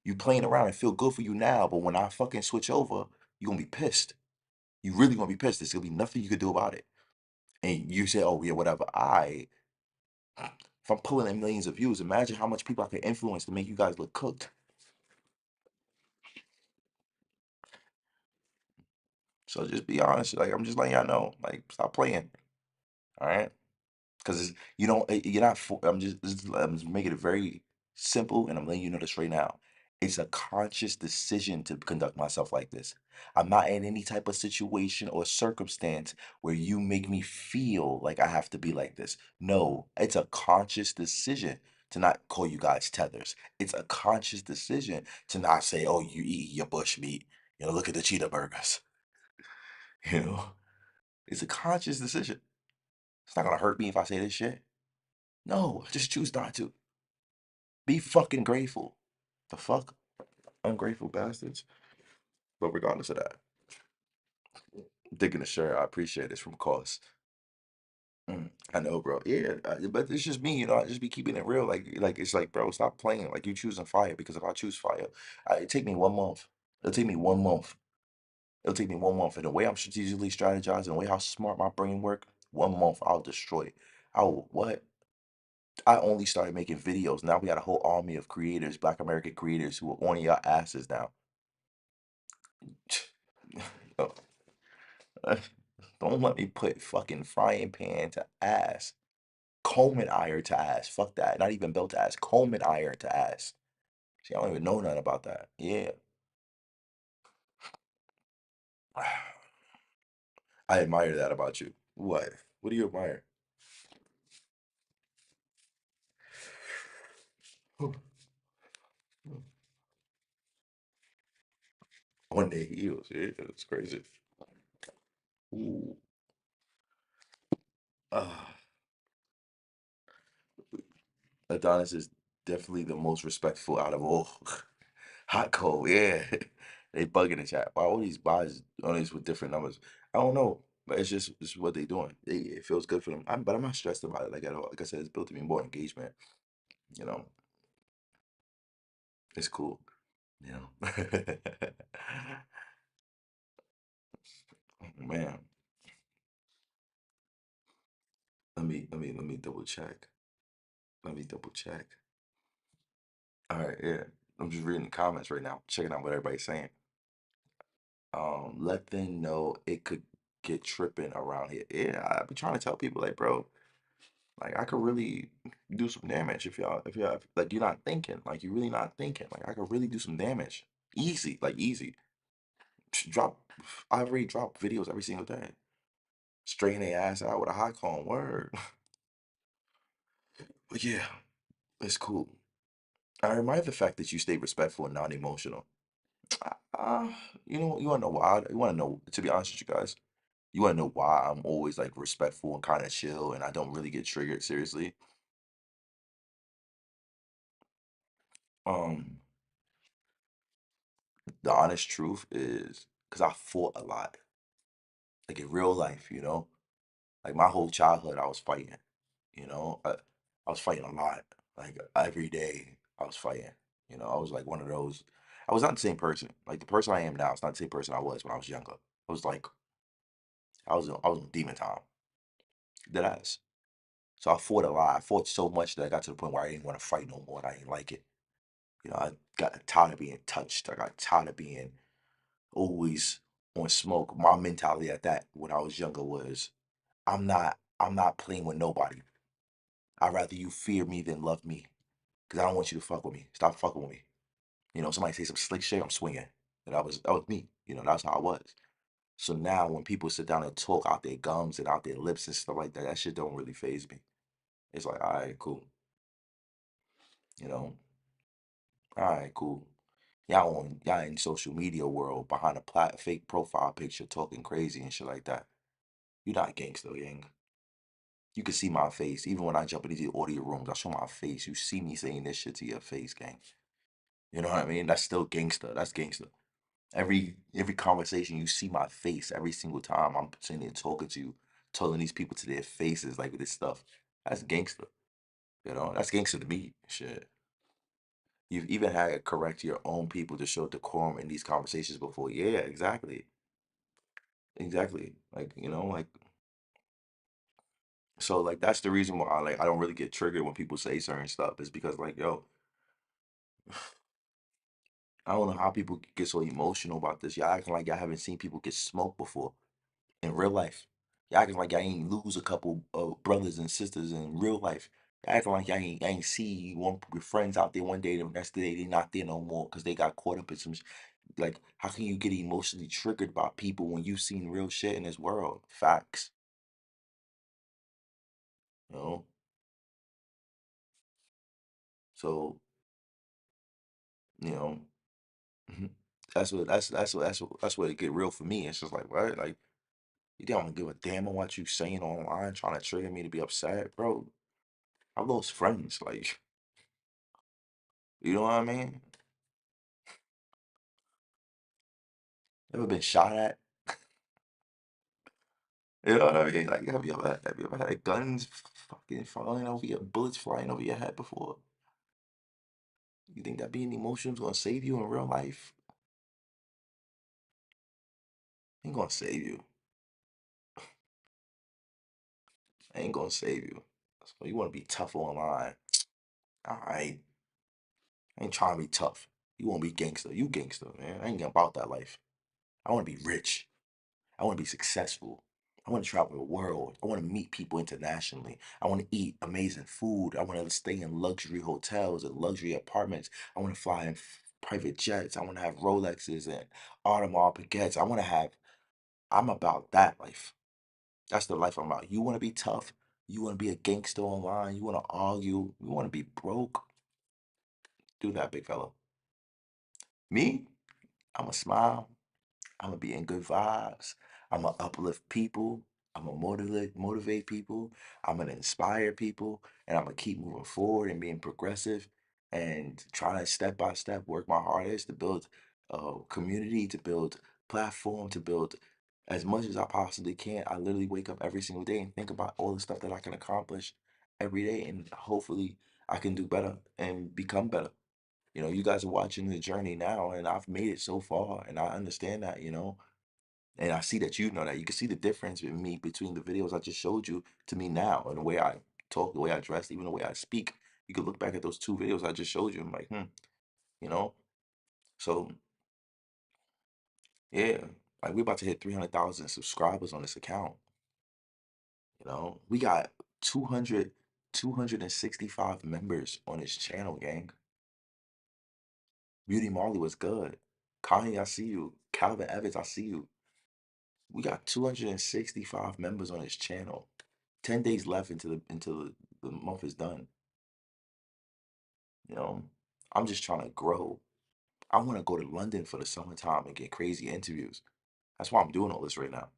you playing around and feel good for you now, but when I fucking switch over, you're gonna be pissed. You really gonna be pissed. There's gonna be nothing you can do about it. And you say, oh yeah, whatever. If I'm pulling in millions of views, imagine how much people I could influence to make you guys look cooked. So just be honest. Like, I'm just letting y'all know. Like, stop playing. All right. Because you don't, you're not. I'm just making it very simple, and I'm letting you know this right now. It's a conscious decision to conduct myself like this. I'm not in any type of situation or circumstance where you make me feel like I have to be like this. No, it's a conscious decision to not call you guys tethers. It's a conscious decision to not say, "Oh, you eat your bush meat." Look at the cheetah burgers. You know, it's a conscious decision. It's not gonna hurt me if I say this shit. No, I just choose not to. Be fucking grateful. The fuck? Ungrateful bastards. But regardless of that, digging the shirt, I appreciate this from Cost. I know, bro. Yeah, but it's just me, I just be keeping it real. Like it's like, bro, stop playing. Like you choosing fire because if I choose fire, it take me 1 month. It'll take me 1 month. It'll take me 1 month. And the way I'm strategically strategizing, the way how smart my brain work, 1 month I'll destroy it. I will what? I only started making videos. Now we got a whole army of creators, Black American creators who are on your asses now. Yo, don't let me put fucking frying pan to ass. Combing iron to ass. Fuck that. Not even belt to ass. Combing iron to ass. See, I don't even know nothing about that. Yeah. I admire that about you. What? What do you admire? On their heels. Yeah, it's crazy. Ooh. Ah. Adonis is definitely the most respectful out of all. Hot cold, yeah. They bugging the chat. Why all these buys on these with different numbers? I don't know, but it's what they doing. It feels good for them. But I'm not stressed about it like at all. Like I said, it's built to be more engagement. You know, it's cool. You know, man. Let me double check. Let me double check. All right, yeah. I'm just reading the comments right now, checking out what everybody's saying. Let them know it could get tripping around here. Yeah, I be trying to tell people like, bro, like I could really do some damage if y'all like you're not thinking, like you're really not thinking. Like I could really do some damage. Easy, like easy. Drop I already drop videos every single day. Straighten their ass out with a hot cone word. But yeah, it's cool. I admire the fact that you stay respectful and non-emotional. Uh, you wanna know why? You wanna know, to be honest with you guys, you wanna know why I'm always like respectful and kind of chill and I don't really get triggered seriously? Um, the honest truth is because I fought a lot, like in real life, like my whole childhood I was fighting, I was fighting a lot, like every day I was fighting, I was like one of those. I was not the same person. Like the person I am now, it's not the same person I was when I was younger. I was like, I was in demon time, dead ass. So I fought a lot. I fought so much that I got to the point where I didn't want to fight no more. And I didn't like it. I got tired of being touched. I got tired of being always on smoke. My mentality at that when I was younger was, I'm not playing with nobody. I'd rather you fear me than love me. Cause I don't want you to fuck with me. Stop fucking with me. Somebody say some slick shit, I'm swinging. And that was me. That's how I was. So now when people sit down and talk out their gums and out their lips and stuff like that, that shit don't really phase me. It's like, all right, cool. You know, all right, cool. Y'all in social media world behind a fake profile picture talking crazy and shit like that. You not gangster, gang. You can see my face. Even when I jump into the audio rooms, I show my face. You see me saying this shit to your face, gang. You know what I mean? That's still gangster. That's gangster. Every conversation, you see my face every single time I'm sitting there talking to you, telling these people to their faces like this stuff. That's gangster. That's gangster to me. Shit. You've even had to correct your own people to show decorum in these conversations before. Yeah, exactly. Exactly. Like so like that's the reason why I don't really get triggered when people say certain stuff is because like, yo, I don't know how people get so emotional about this. Y'all acting like y'all haven't seen people get smoked before in real life. Y'all acting like y'all ain't lose a couple of brothers and sisters in real life. Y'all acting like y'all ain't see your friends out there one day, the next day they not there no more because they got caught up in some like, how can you get emotionally triggered by people when you've seen real shit in this world? Facts. You know? So, you know, that's what it get real for me. It's just like, right? Like, you don't give a damn on what you saying online, trying to trigger me to be upset, bro. I lost friends, like, you know what I mean? Ever been shot at? You know what I mean? Like, have you ever had guns fucking flying over your bullets flying over your head before? You think that being emotional is gonna save you in real life? Ain't gonna save you. Ain't gonna save you. So you want to be tough online. All right. I ain't trying to be tough. You want to be gangster. You gangster, man. I ain't about that life. I want to be rich. I want to be successful. I want to travel the world. I want to meet people internationally. I want to eat amazing food. I want to stay in luxury hotels and luxury apartments. I want to fly in private jets. I want to have Rolexes and Audemars Piguets. I'm about that life. That's the life I'm about. You want to be tough? You want to be a gangster online? You want to argue? You want to be broke? Do that, big fella. Me? I'm a smile. I'm gonna be in good vibes. I'm gonna uplift people. I'm gonna motivate people. I'm gonna inspire people, and I'm gonna keep moving forward and being progressive and trying to step by step work my hardest to build a community, to build platform, to build as much as I possibly can. I literally wake up every single day and think about all the stuff that I can accomplish every day, and hopefully I can do better and become better. You guys are watching the journey now, and I've made it so far, and I understand that. And I see that you know that. You can see the difference with me between the videos I just showed you to me now, and the way I talk, the way I dress, even the way I speak. You can look back at those two videos I just showed you. I'm like, you know. So yeah, like we're about to hit 300,000 subscribers on this account. We got 265 members on this channel, gang. Beauty Marley was good. Kanye, I see you. Calvin Evans, I see you. We got 265 members on this channel. 10 days left until the month is done. You know, I'm just trying to grow. I want to go to London for the summertime and get crazy interviews. That's why I'm doing all this right now.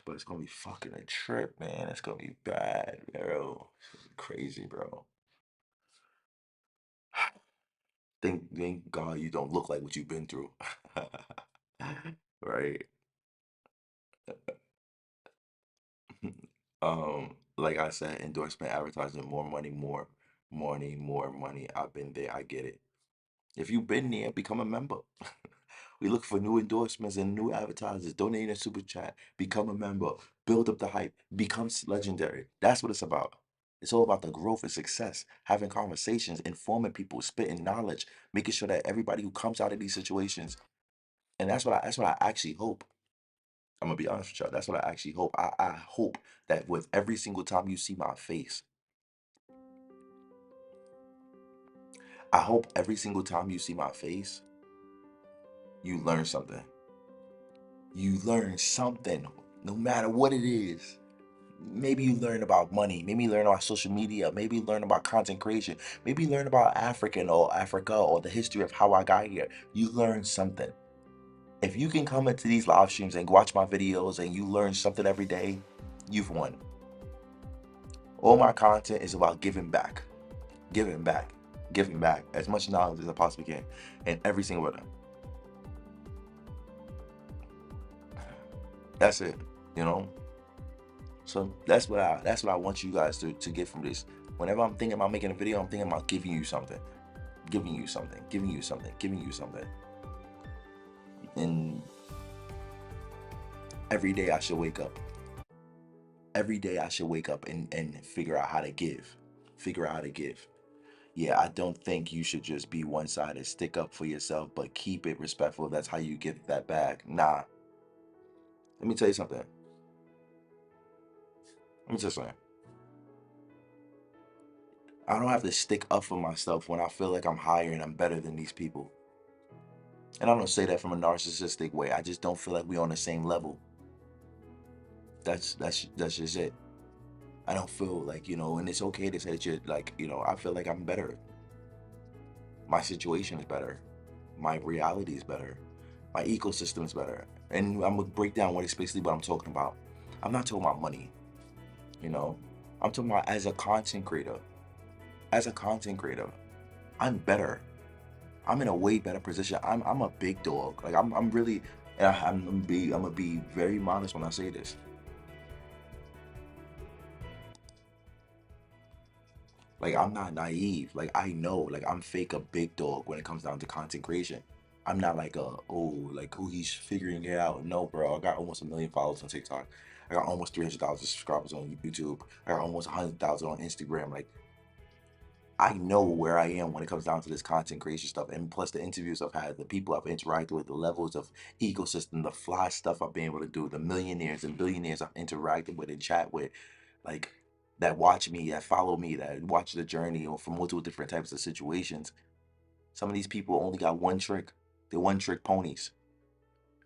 But it's gonna be fucking a trip, man. It's gonna be bad, bro. It's gonna be crazy, bro. Thank God you don't look like what you've been through. Right. Like I said, endorsement advertising, more money, more money, more money. I've been there, I get it. If you've been there, become a member. We look for new endorsements and new advertisers. Donate a super chat. Become a member. Build up the hype. Become legendary. That's what it's about. It's all about the growth and success. Having conversations, informing people, spitting knowledge, making sure that everybody who comes out of these situations, and that's what I actually hope. I'm gonna be honest with y'all. That's what I actually hope. I hope that with every single time you see my face, I hope every single time you see my face, you learn something. You learn something, no matter what it is. Maybe you learn about money. Maybe you learn about social media. Maybe you learn about content creation. Maybe you learn about African or Africa or the history of how I got here. You learn something. If you can come into these live streams and watch my videos and you learn something every day, you've won. All my content is about giving back, giving back, giving back as much knowledge as I possibly can, and every single one of them. That's it, you know. So that's what I want you guys to get from this. Whenever I'm thinking about making a video, I'm thinking about giving you something, giving you something, giving you something, giving you something. And every day I should wake up. Every day I should wake up and figure out how to give. Figure out how to give. Yeah, I don't think you should just be one-sided. Stick up for yourself, but keep it respectful. That's how you get that back. Nah. Let me tell you something. Let me tell you something. I don't have to stick up for myself when I feel like I'm higher and I'm better than these people. And I don't say that from a narcissistic way. I just don't feel like we're on the same level. That's just it. I don't feel like, and it's okay to say that you're like, I feel like I'm better. My situation is better. My reality is better. My ecosystem is better. And I'm gonna break down what it's basically what I'm talking about. I'm not talking about money, I'm talking about as a content creator. As a content creator, I'm better. I'm in a way better position. I'm a big dog. Like I'm really, and I'm gonna be very modest when I say this. Like I'm not naive. Like I know, like I'm fake a big dog when it comes down to content creation. I'm not like like who he's figuring it out. No, bro. I got almost 1 million followers on TikTok. I got almost 300,000 subscribers on YouTube. I got almost 100,000 on Instagram. Like, I know where I am when it comes down to this content creation stuff, and plus the interviews I've had, the people I've interacted with, the levels of ecosystem, the fly stuff I've been able to do, the millionaires and billionaires I've interacted with and chat with, like that watch me, that follow me, that watch the journey, or from multiple different types of situations. Some of these people only got one trick. They're one trick ponies.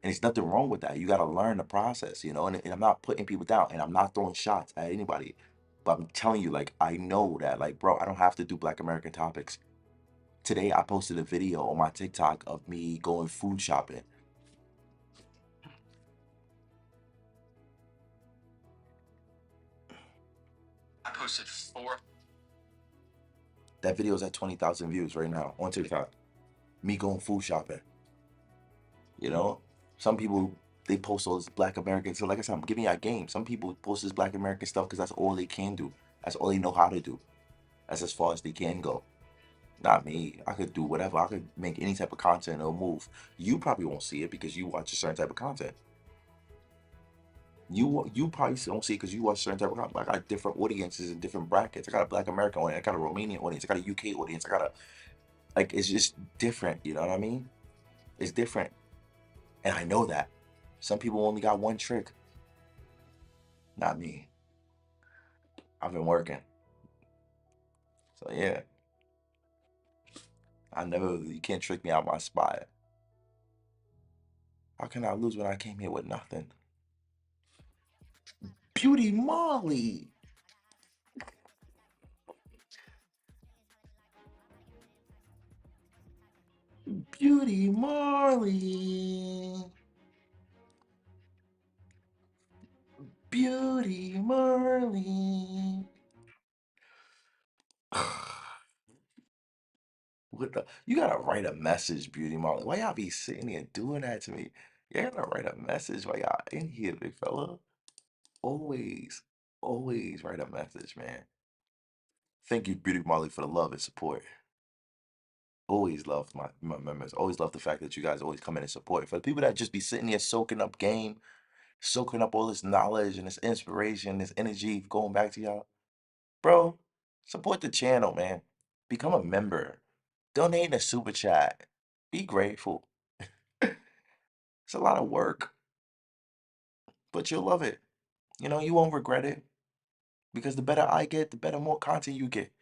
And there's nothing wrong with that. You got to learn the process, you know. And I'm not putting people down, and I'm not throwing shots at anybody. But I'm telling you, like, I know that, like, bro, I don't have to do Black American topics. Today, I posted a video on my TikTok of me going food shopping. I posted 4. That video is at 20,000 views right now on TikTok. Me going food shopping. You know, some people, they post all this Black American. So, like I said, I'm giving you a game. Some people post this Black American stuff because that's all they can do. That's all they know how to do. That's as far as they can go. Not me. I could do whatever. I could make any type of content or move. You probably won't see it because you watch a certain type of content. You probably don't see it because you watch a certain type of content. I got different audiences and different brackets. I got a Black American audience. I got a Romanian audience. I got a UK audience. I got a, like, it's just different. You know what I mean? It's different. And I know that. Some people only got one trick. Not me. I've been working. So yeah. You can't trick me out my spot. How can I lose when I came here with nothing? Beauty Molly. Beauty Marley. Beauty Marley. What the? You gotta write a message, Beauty Molly. Why y'all be sitting here doing that to me? You gotta write a message while y'all in here, big fella. Always, always write a message, man. Thank you, Beauty Molly, for the love and support. Always love my members. Always love the fact that you guys always come in and support. For the people that just be sitting here soaking up game, soaking up all this knowledge and this inspiration, this energy going back to y'all, bro, support the channel, man. Become a member. Donate in a super chat. Be grateful. It's a lot of work, but you'll love it. You know, you won't regret it because the better I get, the better more content you get.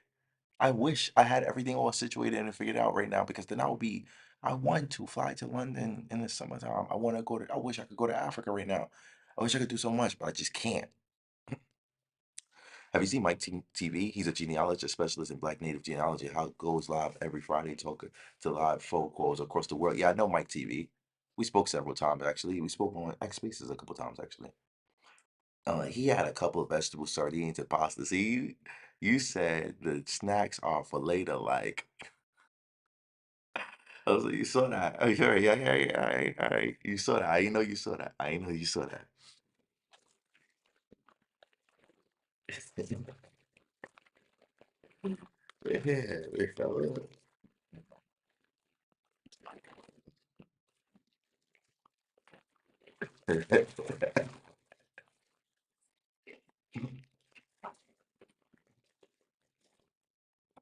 I wish I had everything all situated and figured out right now because then I want to fly to London in the summertime. I wish I could go to Africa right now. I wish I could do so much, but I just can't. Have you seen Mike TV? He's a genealogist specialist in Black Native genealogy. How it goes live every Friday, talking to live folk calls across the world. Yeah, I know Mike TV. We spoke several times actually. We spoke on X Spaces a couple times actually. He had a couple of vegetable sardines and pasta. See, you said the snacks are for later, like. I was like, you saw that. Oh, yeah, yeah, yeah, yeah, all right. You saw that. I didn't know you saw that. I didn't know you saw that. Yeah, big fella.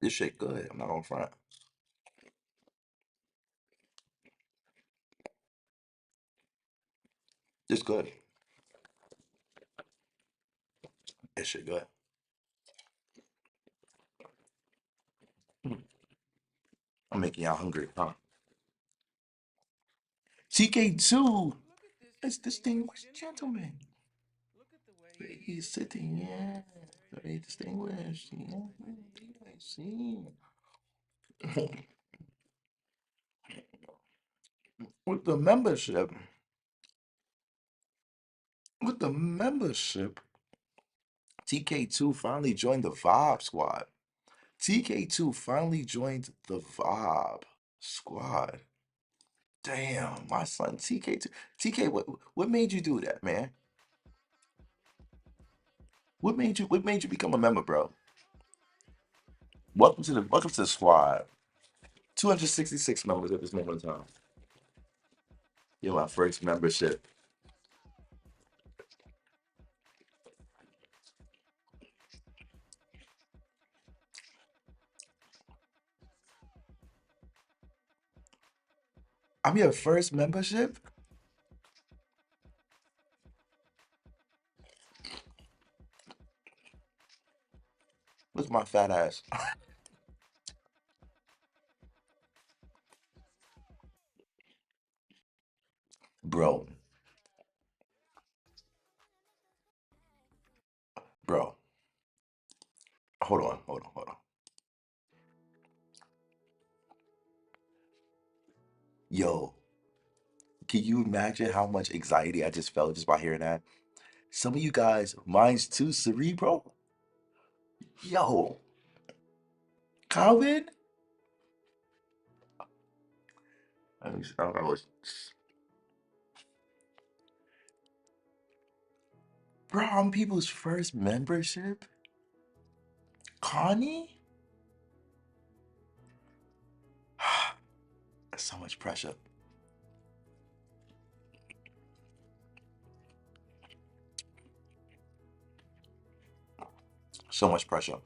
This shit good. I'm not on front. It's good. This shit good. I'm making y'all hungry, huh? TK2 is distinguished gentleman. He's sitting, yeah. Very distinguished. Yeah, I see. With the membership, with the membership, TK2 finally joined the Vibe Squad. TK2 finally joined the Vibe Squad. Damn, my son TK2. TK, what made you do that, man? What made you become a member, bro? Welcome to the squad. 266 members at this moment in time. You're my first membership. I'm your first membership? Look at my fat ass. Bro, bro. Hold on. Yo, can you imagine how much anxiety I just felt just by hearing that? Some of you guys, mine's too cerebral. Yo, Calvin? I don't know. Bro, I'm people's first membership? Connie? That's so much pressure. So much pressure.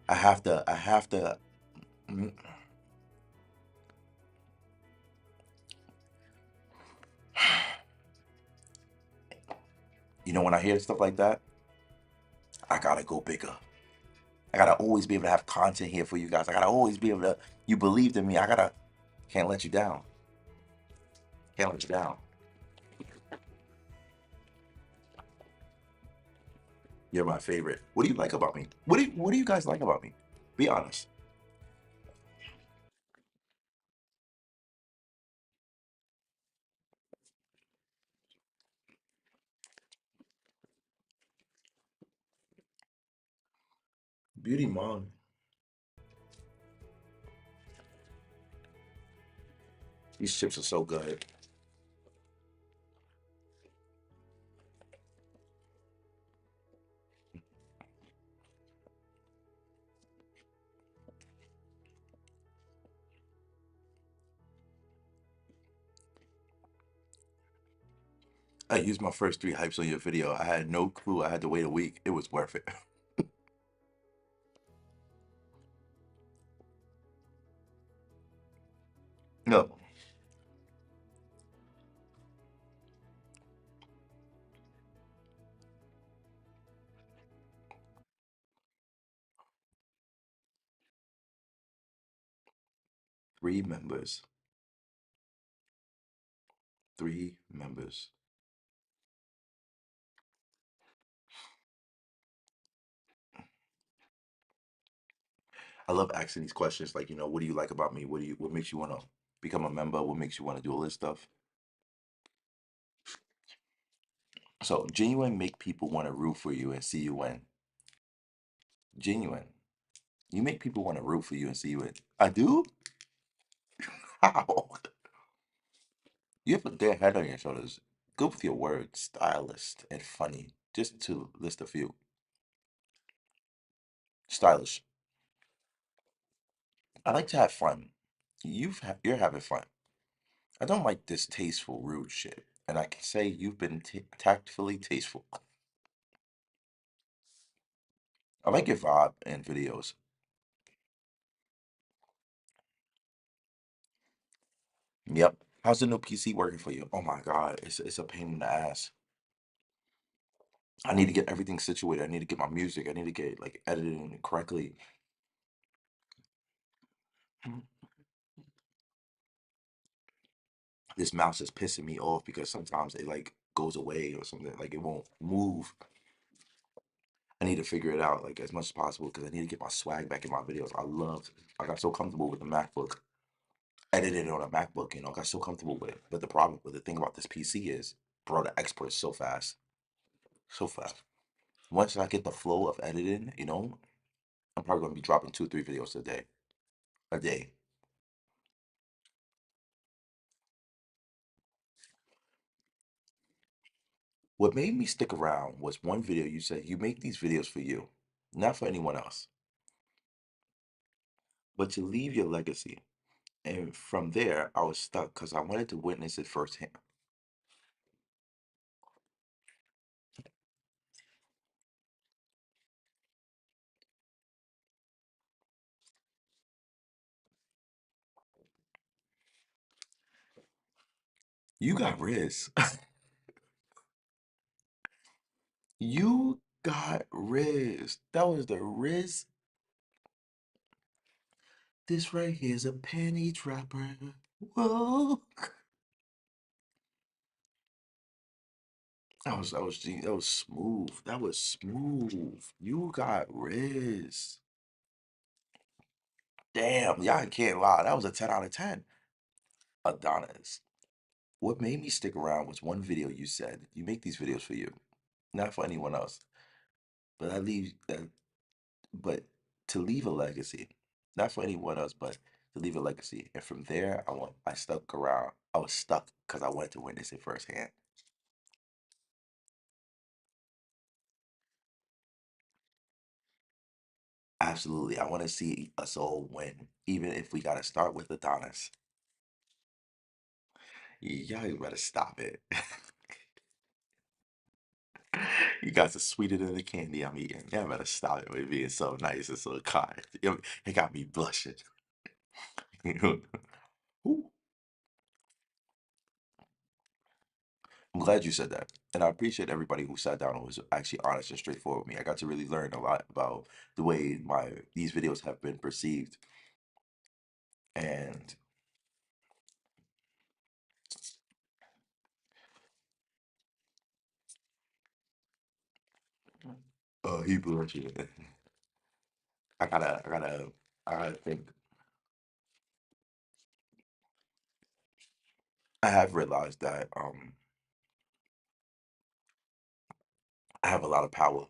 I have to. mm, You know, when I hear stuff like that, I gotta go bigger. I gotta always be able to have content here for you guys. I gotta always be able to, you believed in me. Can't let you down. Can't let you down. You're my favorite. What do you like about me? What do you guys like about me? Be honest. Beauty mom. These chips are so good. I used my first 3 hypes on your video. I had no clue I had to wait a week. It was worth it. No. 3 members. 3 members. I love asking these questions like, what do you like about me? What makes you want to become a member? What makes you want to do all this stuff? So, genuine make people want to root for you and see you win. Genuine. You make people want to root for you and see you win. I do? How? You have a good head on your shoulders. Good with your words, stylist, and funny. Just to list a few. Stylish. I like to have fun. You're having fun. I don't like distasteful, rude shit. And I can say you've been tactfully tasteful. I like your vibe and videos. Yep. How's the new PC working for you? Oh my God, it's a pain in the ass. I need to get everything situated. I need to get my music. I need to get like edited correctly. This mouse is pissing me off because sometimes it like goes away or something. Like it won't move. I need to figure it out like as much as possible because I need to get my swag back in my videos. I got so comfortable with the MacBook, edited on a MacBook, I got so comfortable with it. But the thing about this PC is, bro, the export is so fast. So fast. Once I get the flow of editing, I'm probably gonna be dropping 2, 3 videos a day. A day. What made me stick around was one video you said you make these videos for you, not for anyone else, but to leave your legacy. And from there, I was stuck because I wanted to witness it firsthand. You got Riz. You got Riz. That was the Riz. This right here's a panty dropper. Whoa. That was smooth. That was smooth. You got Riz. Damn, y'all can't lie. That was a 10 out of 10. Adonis. What made me stick around was one video you said. You make these videos for you, not for anyone else. But but to leave a legacy, not for anyone else, but to leave a legacy. And from there, I stuck around. I was stuck because I wanted to witness it firsthand. Absolutely, I want to see us all win, even if we got to start with Adonis. Y'all better stop it. You guys are sweeter than the candy I'm eating. Y'all better stop it with being so nice and so kind. It got me blushing. Ooh. I'm glad you said that. And I appreciate everybody who sat down and was actually honest and straightforward with me. I got to really learn a lot about the way these videos have been perceived. And he bullshit. I gotta think. I have realized that I have a lot of power.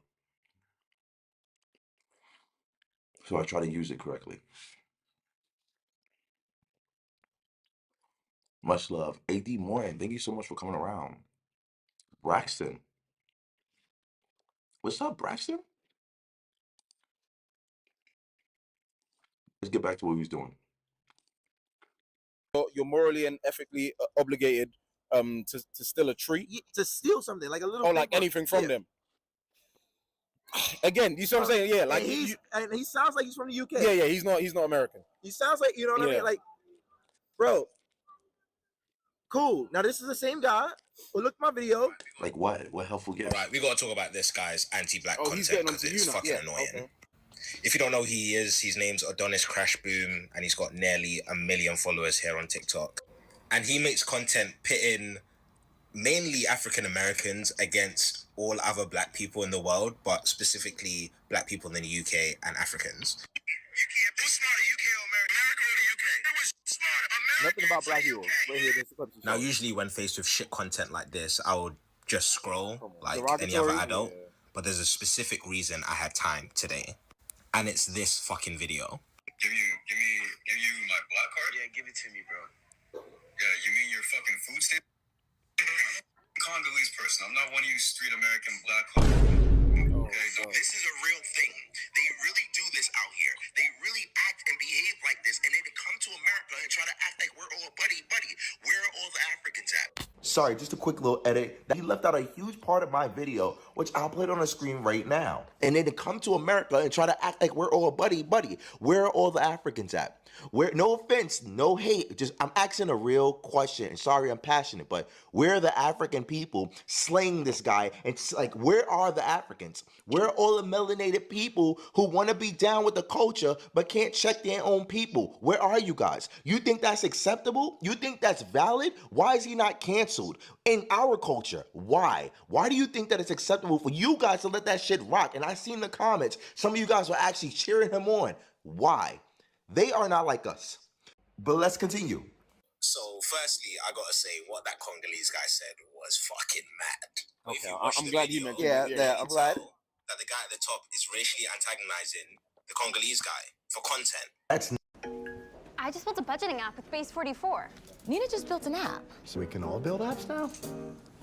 So I try to use it correctly. Much love. AD Morton, thank you so much for coming around. Braxton. What's up, Braxton? Let's get back to what we was doing. You're morally and ethically obligated to steal a treat. To steal something, like a little or like thing, anything from them. Again, you see what I'm saying? Yeah, like and he sounds like he's from the UK. Yeah, he's not American. He sounds like, you know what I mean? Like, bro, cool. Now this is the same guy. Well, look at my video. Like what? What helpful gift? Right, we gotta talk about this guy's anti-black he's content getting because onto it's you now. fucking Yeah, annoying. okay. If you don't know who he is, his name's Adonis Crash Boom, and he's got nearly 1 million followers here on TikTok. And he makes content pitting mainly African Americans against all other black people in the world, but specifically black people in the UK and Africans. Nothing about black people. Right here, Now, usually when faced with shit content like this, I would just scroll like any other adult. Yeah. But there's a specific reason I had time today, and it's this fucking video. Give you my black card? Yeah, give it to me, bro. Yeah, you mean your fucking food stamp? I'm a Congolese person. I'm not one of you street American black card. Okay, so this is a real thing. They really do this out here. They really act and behave like this, and then they come to America and try to act like we're all buddy. Where are all the Africans at? Sorry, just a quick little edit. He left out a huge part of my video, which I'll put on the screen right now. And then to come to America and try to act like we're all buddy. Where are all the Africans at? Where? No offense, no hate. Just I'm asking a real question. And sorry, I'm passionate, but where are the African people slaying this guy? And it's like, where are the Africans? Where are all the melanated people who want to be down with the culture but can't check their own people? Where are you guys? You think that's acceptable? You think that's valid? Why is he not canceled in our culture? Why? Why do you think that it's acceptable for you guys to let that shit rock? And I see in the comments, some of you guys were actually cheering him on. Why? They are not like us. But let's continue. So, firstly, I gotta say, what that Congolese guy said was fucking mad. Okay, If you watch I'm the glad video, you mentioned it. Yeah, you I'm can glad. tell that the guy at the top is racially antagonizing the Congolese guy for content. That's I just built a budgeting app with Base 44. Nina just built an app. So we can all build apps now?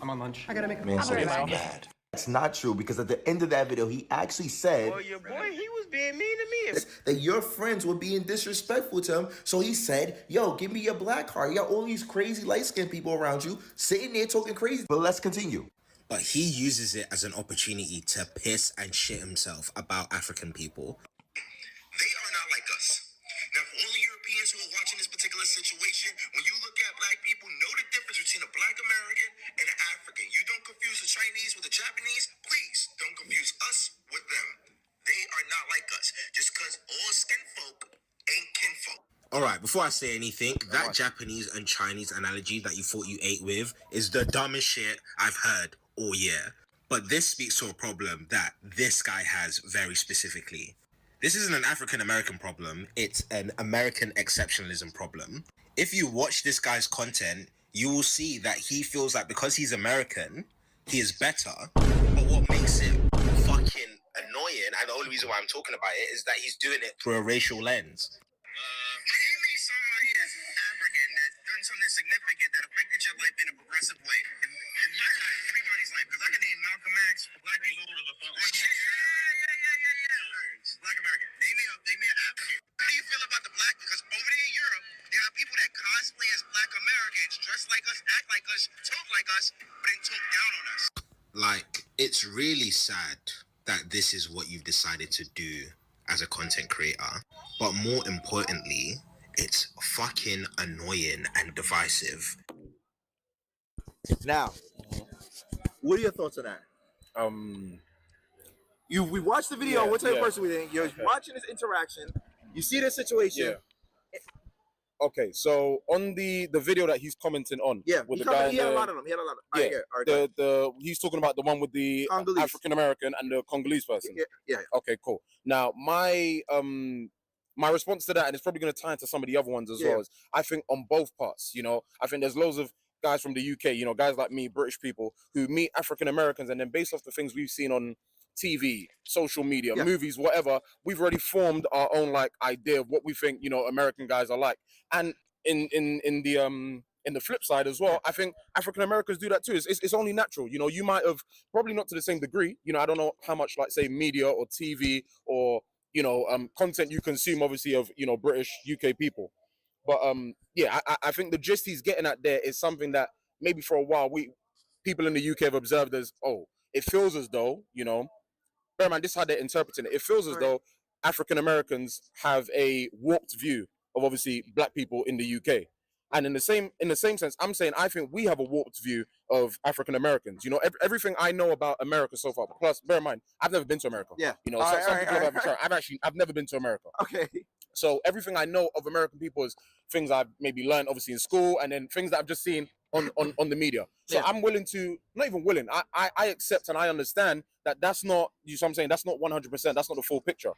I'm on lunch. I gotta make a Man, I'll be so right it's back. mad. that's not true because at the end of that video, he actually said Well, your boy, he was being mean to me. that your friends were being disrespectful to him. So he said, yo, give me your black card. You got all these crazy light-skinned people around you sitting there talking crazy. But let's continue. But he uses it as an opportunity to piss and shit himself about African people. They are not like us. Now, for all the Europeans who are watching this particular situation, when you look at black people, know the difference between a black American and an African. You don't confuse the Chinese with the Japanese. Please don't confuse us with them. They are not like us. Just because all skin folk ain't kinfolk. All right, before I say anything, that Japanese and Chinese analogy that you thought you ate with is the dumbest shit I've heard all year. But this speaks to a problem that this guy has very specifically. This isn't an African-American problem, it's an American exceptionalism problem. If you watch this guy's content, you will see that he feels like because he's American, he is better. But what makes it fucking annoying, and the only reason why I'm talking about it, is that he's doing it through a racial lens. Name me somebody that's African that's done something significant that affected your life in a progressive way. In my life, everybody's life, because I can name Malcolm X, Black people, Black American. Name me an African. How do you feel about the black? Because over there in Europe, there are people that cosplay as Black Americans, dress like us, act like us, talk like us, but then talk down on us. Like, it's really sad that this is what you've decided to do as a content creator, but more importantly, it's fucking annoying and divisive. Now, what are your thoughts on that? We watched the video. Yeah, what type yeah. of person we think? You're watching this interaction. You see this situation. Yeah. Okay, so on the video that he's commenting on, with the guy, he had a lot of them. Yeah, All right, he's talking about the one with the African American and the Congolese person. Yeah. Okay, cool. Now my response to that, and it's probably going to tie into some of the other ones as well, is I think on both parts. I think there's loads of guys from the UK, guys like me, British people, who meet African Americans, and then based off the things we've seen on TV, social media, movies, whatever, we've already formed our own idea of what we think American guys are like. And in the flip side as well, I think African Americans do that too. It's only natural. You might have, probably not to the same degree. I don't know how much say media or TV or content you consume, obviously, of British, UK people. But I think the gist he's getting at there is something that maybe for a while people in the UK have observed as, it feels as though, bear in mind, this is how they're interpreting it. It feels as though African Americans have a warped view of obviously black people in the UK. And in the same sense, I'm saying I think we have a warped view of African Americans. Everything I know about America so far. Plus, bear in mind, I've never been to America. Yeah. Some people have I've never been to America. Okay. So everything I know of American people is things I've maybe learned obviously in school, and then things that I've just seen on the media. So I'm willing to, not even willing, I accept and I understand that that's not, what I'm saying, that's not 100%, that's not the full picture.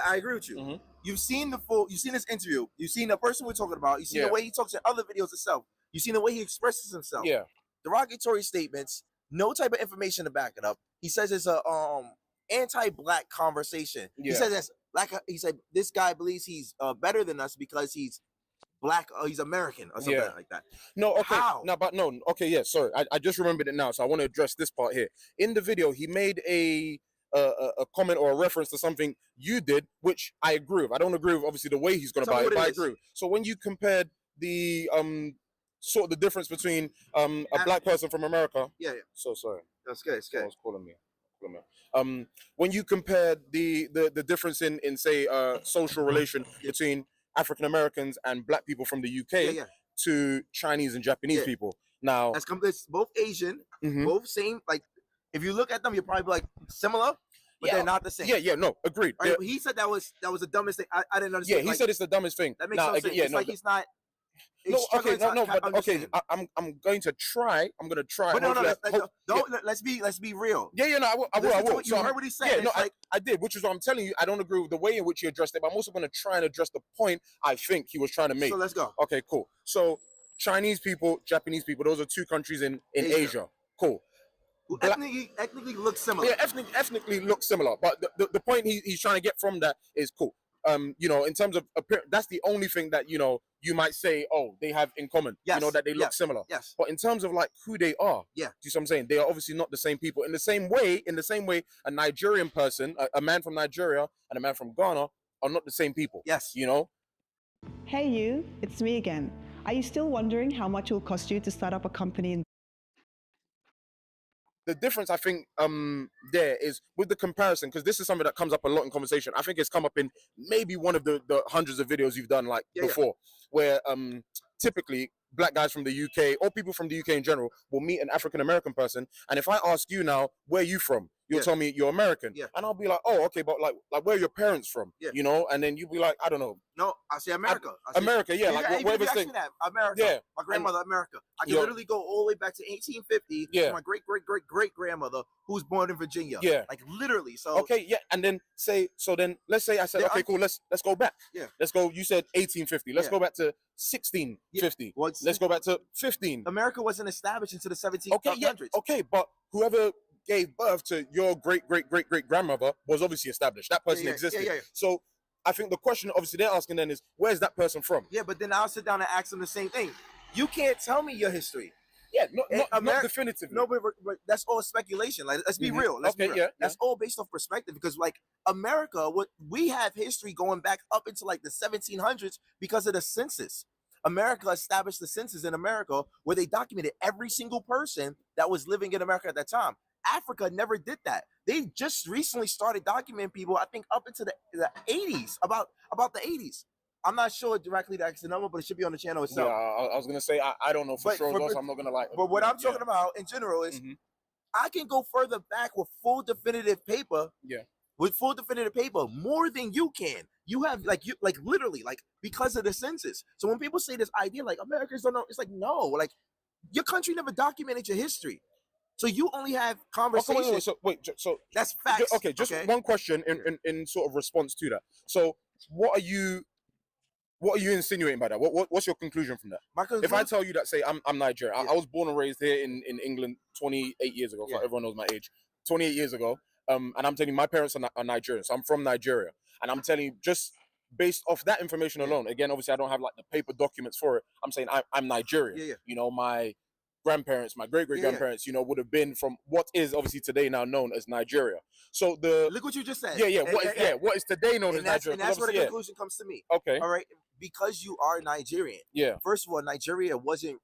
I agree with you. You've seen this interview, you've seen the person we're talking about, you've seen the way he talks in other videos himself, you've seen the way he expresses himself. Yeah. Derogatory statements, no type of information to back it up. He says it's a anti-black conversation. He says that's he said this guy believes he's better than us because he's black or he's American or something like that. No, okay. How? No, but no, okay, yeah, sorry. I just remembered it now, so I want to address this part here. In the video, he made a comment or a reference to something you did, which I agree with. I don't agree with obviously the way he's gonna buy it, but I agree with. So when you compared the sort of the difference between a black person from America. Yeah. So sorry. That's good. It's good. Someone's calling me. When you compared the difference in say social relation between African Americans and black people from the UK to Chinese and Japanese people. Now it's both Asian, both same. Like if you look at them, you're probably like similar, but they're not the same. Yeah, no, agreed. Right? He said that was the dumbest thing. I didn't understand. Yeah, he said it's the dumbest thing. That makes no sense. It's like he's not. No, okay, but okay. I'm going to try. I'm going to try. But let's be real. Yeah, no, I will. You heard what he said. Yeah, no, I did, which is what I'm telling you. I don't agree with the way in which he addressed it, but I'm also going to try and address the point I think he was trying to make. So let's go. Okay, cool. So Chinese people, Japanese people, those are two countries in Asia. Cool. Who ethnically look similar. Yeah, ethnically look similar. But the point he's trying to get from that is cool. In terms of appearance, that's the only thing that you might say, oh, they have in common. Yes. You know, that they look Yes. similar. Yes. But in terms of like who they are, yeah. do you see what I'm saying? They are obviously not the same people. In the same way, a Nigerian person, a man from Nigeria and a man from Ghana are not the same people. Yes. You know? Hey you, it's me again. Are you still wondering how much it will cost you to start up a company in The difference I think there is with the comparison, because this is something that comes up a lot in conversation. I think it's come up in maybe one of the hundreds of videos you've done like before, where typically black guys from the UK or people from the UK in general will meet an African American person, and if I ask you now, where are you from? You'll tell me you're American, andLl be like, oh, okay, but like where are your parents from? You know, and then you'll be like, I don't know. No, I say America. America, yeah, like even whatever if you thing. ask me that, America. Yeah, My grandmother, America. I can Yo- literally go all the way back to 1850 Yeah. to my great grandmother who was born in Virginia. Yeah. Like literally. So Okay, yeah, and then let's say I said, Yeah, okay, cool, let's go back. Yeah. Let's go. You said 1850. Let's Yeah. go back to 1650. Let's go back to 15. America wasn't established until the 1700s. Okay, yeah, okay, but whoever gave birth to your great grandmother was obviously established. That person existed. yeah. So I think the question obviously they're asking then is, where's that person from? Yeah, but then I'll sit down and ask them the same thing. You can't tell me your history. Yeah, not definitively. No, but that's all speculation. Like, let's be real. Let's be Okay, real. yeah, That's all based off perspective because, like, America, we have history going back up into like the 1700s because of the census. America established the census in America where they documented every single person that was living in America at that time. Africa never did that. They just recently started documenting people, I think up into the 80s, about the 80s. I'm not sure directly that's the number, but it should be on the channel Yeah, itself. I was gonna say I don't know for sure, so I'm not gonna like. But what I'm talking about in general is I can go further back with full definitive paper. Yeah. With full definitive paper, more than you can. You have like literally like because of the census. So when people say this idea like Americans don't know, it's like no, like your country never documented your history. So you only have conversations. Okay, so that's facts. Okay, just one question in sort of response to that. So what are you insinuating by that? What's your conclusion from that? My conclusion, if I tell you that, say I'm Nigerian, I was born and raised here in England 28 years ago. So everyone knows my age. 28 years ago, and I'm telling you, my parents are Nigerian, so I'm from Nigeria, and I'm telling you just based off that information alone. Again, obviously, I don't have like the paper documents for it. I'm saying I'm Nigerian. You know, my grandparents, my great grandparents, you know, would have been from what is obviously today now known as Nigeria. So look what you just said. What is today known as Nigeria? And that's where the conclusion comes to me. Okay. All right. Because you are Nigerian. Yeah. First of all, Nigeria wasn't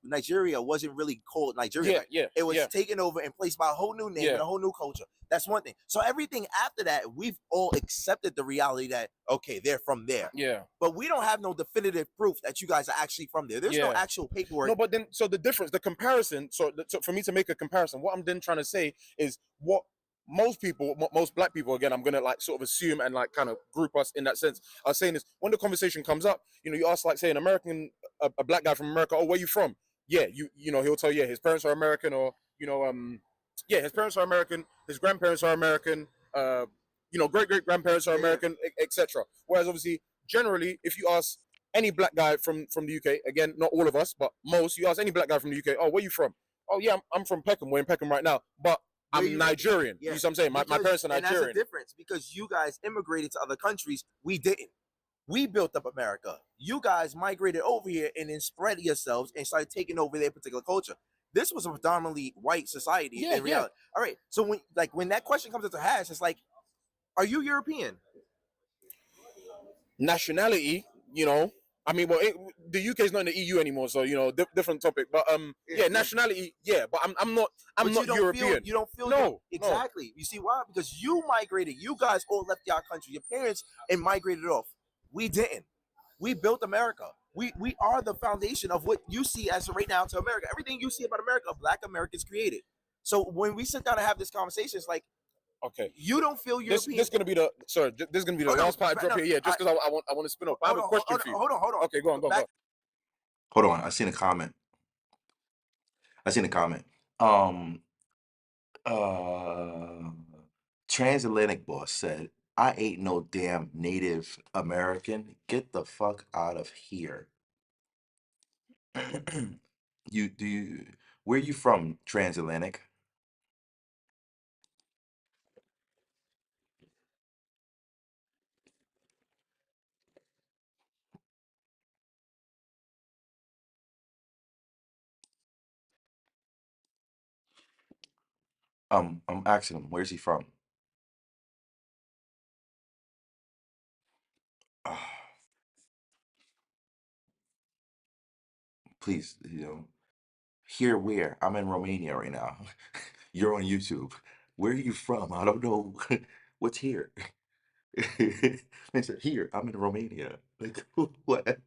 really called Nigeria. Yeah. It was taken over and placed by a whole new name and a whole new culture. That's one thing. So everything after that, we've all accepted the reality that okay, they're from there. Yeah. But we don't have no definitive proof that you guys are actually from there. There's no actual paperwork. No, but then so the difference, the comparison. So for me to make a comparison, what I'm then trying to say is what most black people, again, I'm gonna like sort of assume and like kind of group us in that sense, are saying is when the conversation comes up, you know, you ask like say an American, a black guy from America, oh, where you from? Yeah, you know, he'll tell you, his parents are American, or you know, his parents are American, his grandparents are American, you know, great grandparents are American, etc. Whereas obviously, generally, if you ask any black guy from the UK, again, not all of us, but most, you ask any black guy from the UK, oh, where you from? Oh yeah, I'm from Peckham. We're in Peckham right now, but I'm Nigerian. You know what I'm saying? My parents are Nigerian. And that's the difference because you guys immigrated to other countries. We didn't. We built up America. You guys migrated over here and then spread yourselves and started taking over their particular culture. This was a predominantly white society in reality. All right. So when that question comes into hash, it's like, are you European? Nationality, you know. I mean, well, the UK is not in the EU anymore, so you know, different topic. But nationality, but I'm not European. You don't feel no, exactly. No. You see why? Because you migrated. You guys all left your country, your parents, and migrated off. We didn't. We built America. We are the foundation of what you see as right now to America. Everything you see about America, Black Americans created. So when we sit down and have this conversation, it's like, okay, you don't feel European. This is gonna be the last part I drop here. Yeah, just because I want to spin off. I have a question for you. Hold on. Okay, go on. Hold on. I seen a comment. Transatlantic boss said, I ain't no damn Native American. Get the fuck out of here. Where you from, Transatlantic? I'm asking him, where's he from? Please, here where? I'm in Romania right now. You're on YouTube. Where are you from? I don't know. What's here? They said, here, I'm in Romania. Like, what?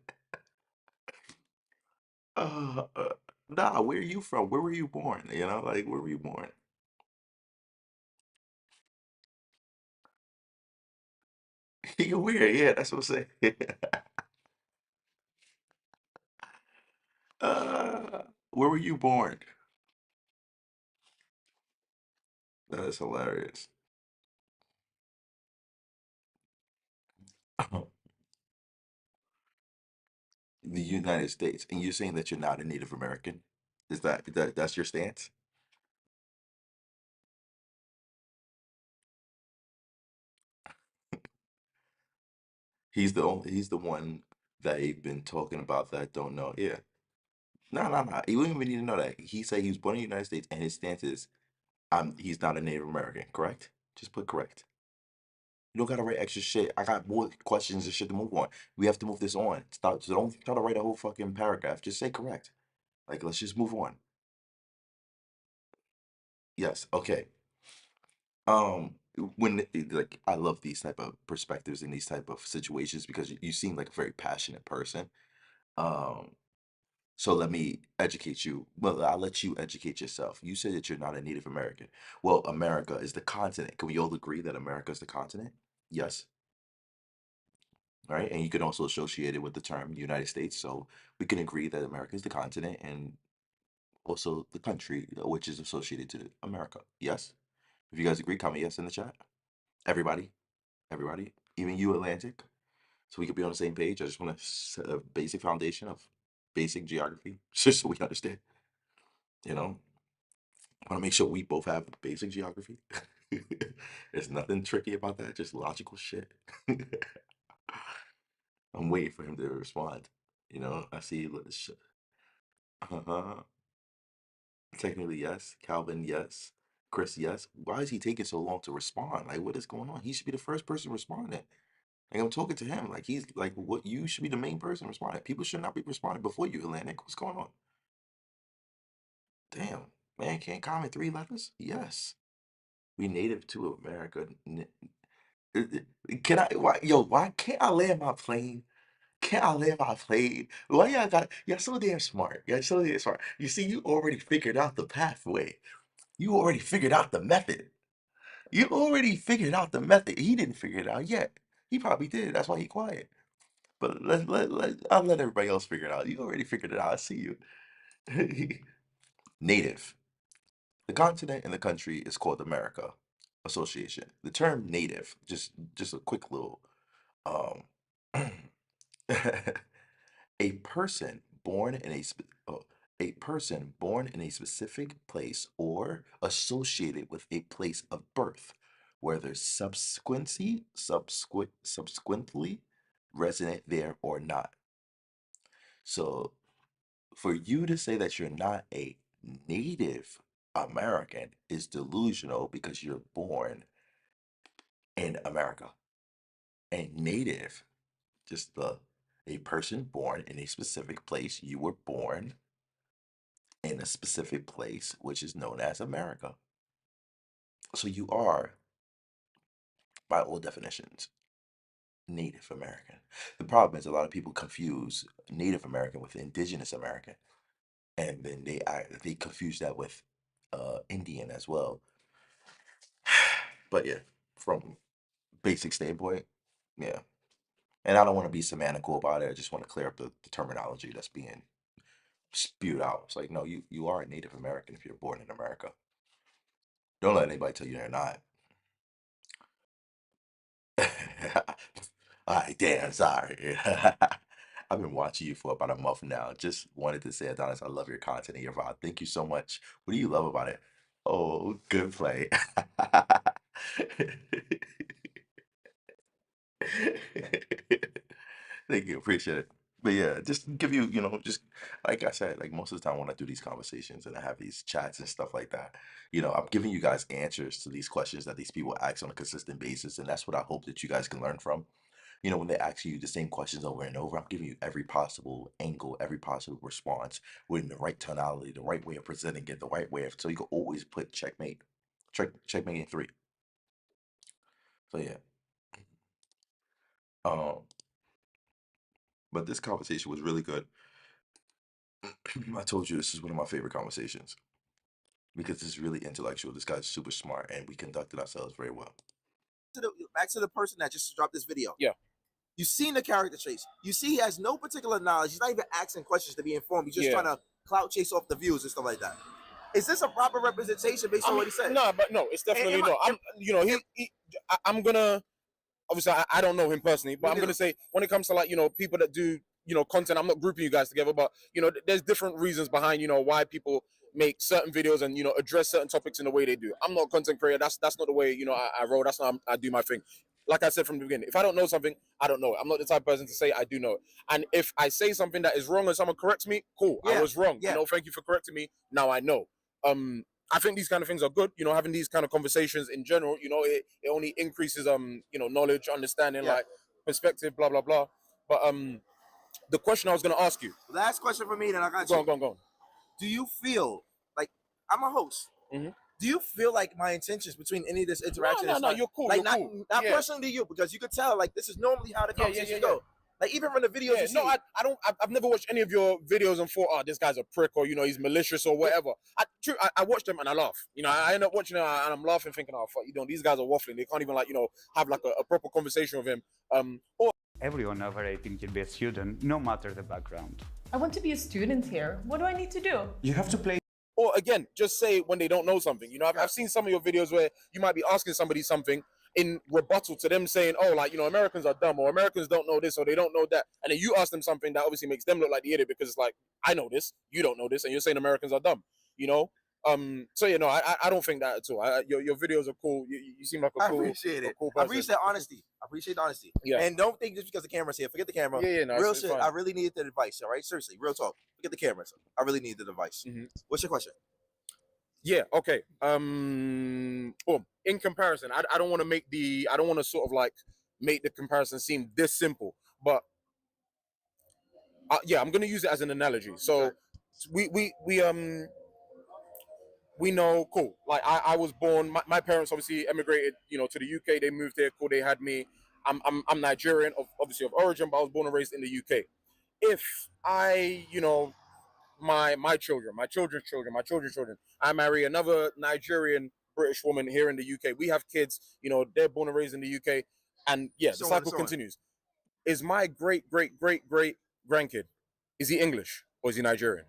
Nah, where are you from? Where were you born? Like, where were you born? You're weird. Yeah, that's what I'm saying. Where were you born? That is hilarious. The United States, and you're saying that you're not a Native American? Is that's your stance? He's the one that they've been talking about that I don't know. Yeah. No, no, no. You wouldn't even need to know that. He said he was born in the United States and his stance is he's not a Native American, correct? Just put correct. You don't gotta write extra shit. I got more questions and shit to move on. We have to move this on. Stop. So don't try to write a whole fucking paragraph. Just say correct. Like, let's just move on. Yes. Okay. Like I love these type of perspectives in these type of situations because you seem like a very passionate person. Um, so let me educate you. Well, I'll let you educate yourself. You said that you're not a Native American. Well, America is the continent. Can we all agree that America is the continent? Yes. Right? And you can also associate it with the term United States. So we can agree that America is the continent and also the country which is associated to America. Yes. If you guys agree, comment yes in the chat. Everybody, everybody, even you, Atlantic. So we could be on the same page. I just want to set a basic foundation of basic geography, just so we understand. I want to make sure we both have basic geography. There's nothing tricky about that, just logical shit. I'm waiting for him to respond. I see. Uh-huh. Technically, yes. Calvin, yes. Chris, yes. Why is he taking so long to respond? Like, what is going on? He should be the first person responding. Like, I'm talking to him. Like, he's like, what? You should be the main person responding. People should not be responding before you, Atlantic. What's going on? Damn, man, can't comment 3 letters? Yes. We native to America. Can I? Why, yo? Why can't I land my plane? Can't I land my plane? Why y'all got? You're so damn smart. You're so damn smart. You see, you already figured out the pathway. You already figured out the method. You already figured out the method. He didn't figure it out yet. He probably did. That's why he quiet. But I'll let everybody else figure it out. You already figured it out. I see you. Native. The continent and the country is called America Association. The term native, just a quick little um a person born in a person born in a specific place or associated with a place of birth, whether subsequently resident there or not. So for you to say that you're not a Native American is delusional because you're born in America. And native, just a person born in a specific place. You were born in a specific place, which is known as America. So you are, by all definitions, Native American. The problem is a lot of people confuse Native American with Indigenous American, and then they confuse that with Indian as well. But yeah, from basic standpoint, yeah. And I don't want to be semantical about it. I just want to clear up the terminology that's being spewed out. It's like, no, you are a Native American if you're born in America. Don't let anybody tell you they're not. All right, damn, sorry. I've been watching you for about a month now. Just wanted to say, Adonis, I love your content and your vibe. Thank you so much. What do you love about it? Oh, good play. Thank you. Appreciate it. But yeah, just give you, just like I said, like most of the time when I do these conversations and I have these chats and stuff like that, I'm giving you guys answers to these questions that these people ask on a consistent basis, and that's what I hope that you guys can learn from. When they ask you the same questions over and over, I'm giving you every possible angle, every possible response with the right tonality, the right way of presenting it, the right way of, so you can always put checkmate in three. So yeah. Um, but this conversation was really good. I told you this is one of my favorite conversations because it's really intellectual. This guy's super smart, and we conducted ourselves very well. Back to the person that just dropped this video. Yeah. You've seen the character traits. You see he has no particular knowledge. He's not even asking questions to be informed. He's just trying to clout chase off the views and stuff like that. Is this a proper representation based on what he said? No, but no, it's definitely not. I'm gonna, obviously I don't know him personally, but I'm gonna say when it comes to like, people that do, content, I'm not grouping you guys together, but there's different reasons behind, why people make certain videos and, address certain topics in the way they do. I'm not a content creator. That's not the way, I roll. That's not how I do my thing. Like I said from the beginning, if I don't know something, I don't know it. I'm not the type of person to say I do know it. And if I say something that is wrong and someone corrects me, cool, I was wrong. Thank you for correcting me. Now I know. I think these kind of things are good. Having these kind of conversations in general, it only increases knowledge, understanding, like perspective, blah blah blah. But the question I was gonna ask you. Last question for me, then I got go you. on, go on. Do you feel like I'm a host? Do you feel like my intentions between any of this interaction? No, you're cool. Like you're cool. not personally to you, because you could tell like this is normally how the conversations go. Like even from the videos you see. No, I don't. I've never watched any of your videos and thought, oh, this guy's a prick, or he's malicious or whatever. I watch them and I laugh. I end up watching them and I'm laughing, thinking, oh fuck, these guys are waffling. They can't even have like a proper conversation with him. Everyone over 18 can be a student, no matter the background. I want to be a student here. What do I need to do? You have to play. Or again, just say when they don't know something. I've seen some of your videos where you might be asking somebody something in rebuttal to them saying, oh, Americans are dumb, or Americans don't know this, or they don't know that. And then you ask them something that obviously makes them look like the idiot, because it's like, I know this, you don't know this, and you're saying Americans are dumb, So, I don't think that at all. Your videos are cool. You seem like a cool, I appreciate it. Cool I person. appreciate honesty. I appreciate the honesty. Yeah. And don't think just because the camera's here, forget the camera. Yeah, no, real it's shit. fine. I really needed the advice, all right? Seriously, real talk. Forget the cameras. I really need the advice. What's your question? Yeah, okay. Boom. In comparison, I don't want to sort of like make the comparison seem this simple, but I'm gonna use it as an analogy. So we know, cool. Like I was born. My parents obviously emigrated, to the UK. They moved here. Cool. They had me. I'm Nigerian, obviously of origin, but I was born and raised in the UK. If I, my children, my children's children, I marry another Nigerian British woman here in the UK. We have kids. They're born and raised in the UK, and the cycle continues. Is my great grandkid, is he English or is he Nigerian?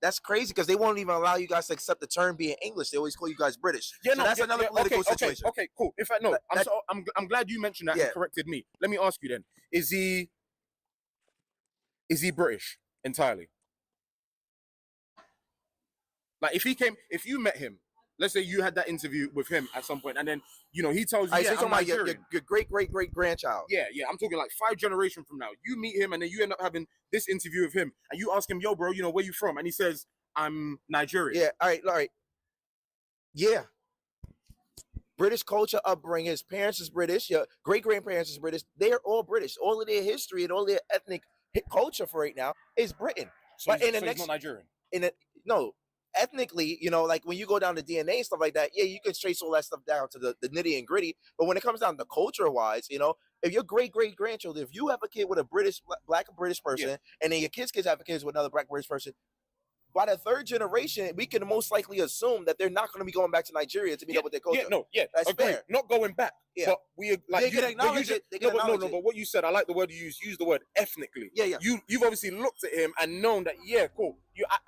That's crazy because they won't even allow you guys to accept the term being English. They always call you guys British. Yeah, so no, that's another political situation. Okay, cool. In fact, no, I'm glad you mentioned that and corrected me. Let me ask you then: Is he British entirely? Like if you met him, let's say you had that interview with him at some point, and then he tells you, so I'm your great grandchild. Yeah, I'm talking like 5 generations from now. You meet him, and then you end up having this interview with him, and you ask him, yo, bro, where you from? And he says, I'm Nigerian. Yeah, all right. Yeah. British culture, upbringing. His parents is British. Your great grandparents is British. They are all British. All of their history and all their ethnic culture for right now is Britain. So he's not Nigerian. No. Ethnically, like when you go down to DNA and stuff like that, yeah, you can trace all that stuff down to the nitty and gritty. But when it comes down to culture wise, if your great grandchildren, if you have a kid with a black British person, and then your kids have kids with another black British person, by the 3rd generation, we can most likely assume that they're not going to be going back to Nigeria to meet up with their culture. That's agreed. fair. Not going back. Yeah, but we like they can acknowledge it. But what you said, I like the word you used. Use the word ethnically. Yeah. You've obviously looked at him and known that. Yeah, cool.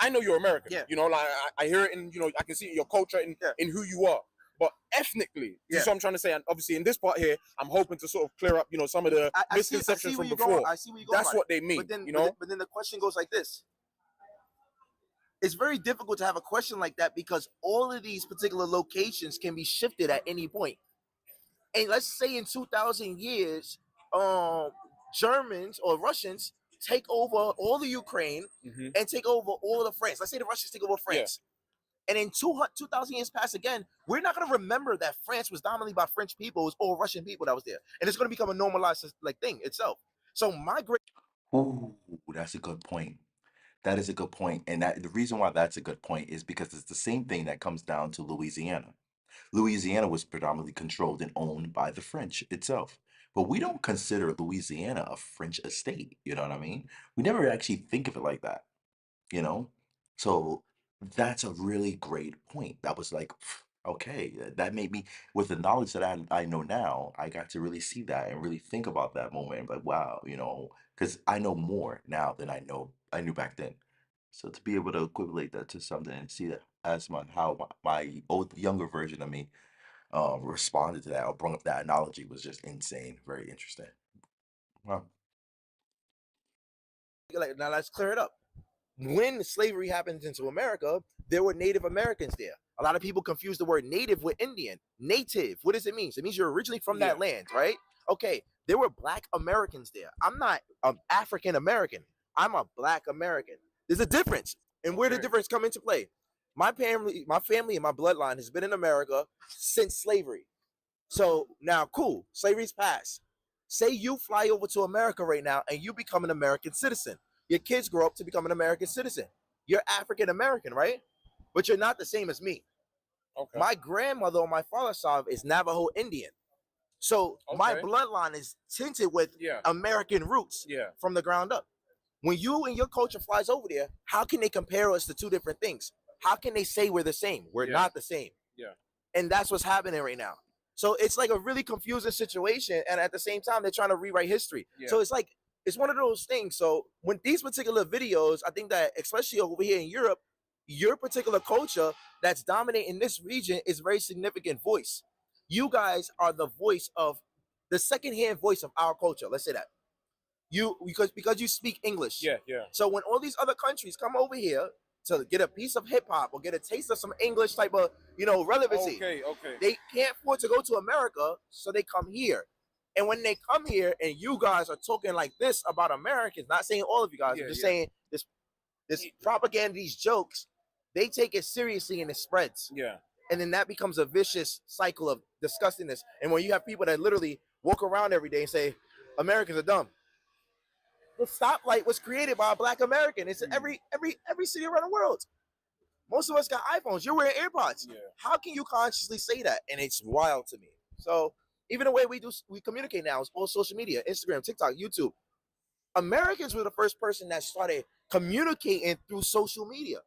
I know you're American. Yeah. Like I hear it in I can see it in your culture in who you are. But ethnically, that's what I'm trying to say. And obviously, in this part here, I'm hoping to sort of clear up, some of the misconceptions from before. I see where you're going. That's what they mean. But then the question goes like this. It's very difficult to have a question like that because all of these particular locations can be shifted at any point. And let's say in 2,000 years, Germans or Russians take over all the Ukraine and take over all of France. Let's say the Russians take over France. And in 2,000 years pass again, we're not going to remember that France was dominated by French people. It was all Russian people that was there. And it's going to become a normalized like thing itself. So my great... Ooh, that's a good point. That is a good point. And that the reason why that's a good point is because it's the same thing that comes down to Louisiana. Louisiana was predominantly controlled and owned by the French itself. But we don't consider Louisiana a French estate. You know what I mean? We never actually think of it like that, you know? So that's a really great point. That was like, okay, that made me, with the knowledge that I know now, I got to really see that and really think about that moment. Like, wow, you know, because I know more now than I knew back then. So to be able to equivalate that to something and see that as how my old younger version of me responded to that or brought up that analogy was just insane. Very interesting. Wow. Like, now let's clear it up. When slavery happened into America, there were Native Americans there. A lot of people confuse the word native with Indian. Native, what does it mean? It means you're originally from that land, right? Okay, there were Black Americans there. I'm not African American. I'm a Black American. There's a difference. And where the difference come into play? My family and my bloodline has been in America since slavery. So now, cool, slavery's passed. Say you fly over to America right now and you become an American citizen. Your kids grow up to become an American citizen. You're African American, right? But you're not the same as me. Okay. My grandmother on my father's side is Navajo Indian. So my bloodline is tinted with American roots from the ground up. When you and your culture flies over there, how can they compare us to two different things? How can they say we're the same? We're not the same. And that's what's happening right now. So it's like a really confusing situation. And at the same time, they're trying to rewrite history. So it's like, it's one of those things. So when these particular videos, I think that especially over here in Europe, your particular culture that's dominating this region is a very significant voice. You guys are the voice of the secondhand voice of our culture. Let's say that. You because you speak English. So when all these other countries come over here to get a piece of hip hop or get a taste of some English type of, you know, relevancy, they can't afford to go to America, so they come here. And when they come here and you guys are talking like this about Americans, not saying all of you guys, I'm just saying this propaganda, these jokes, they take it seriously and it spreads. And then that becomes a vicious cycle of disgustingness. And when you have people that literally walk around every day and say, Americans are dumb. The stoplight was created by a Black American. It's in every city around the world. Most of us got iPhones. You're wearing AirPods. How can you consciously say that? And it's wild to me. So even the way we communicate now is all social media, Instagram, TikTok, YouTube. Americans were the first person that started communicating through social media.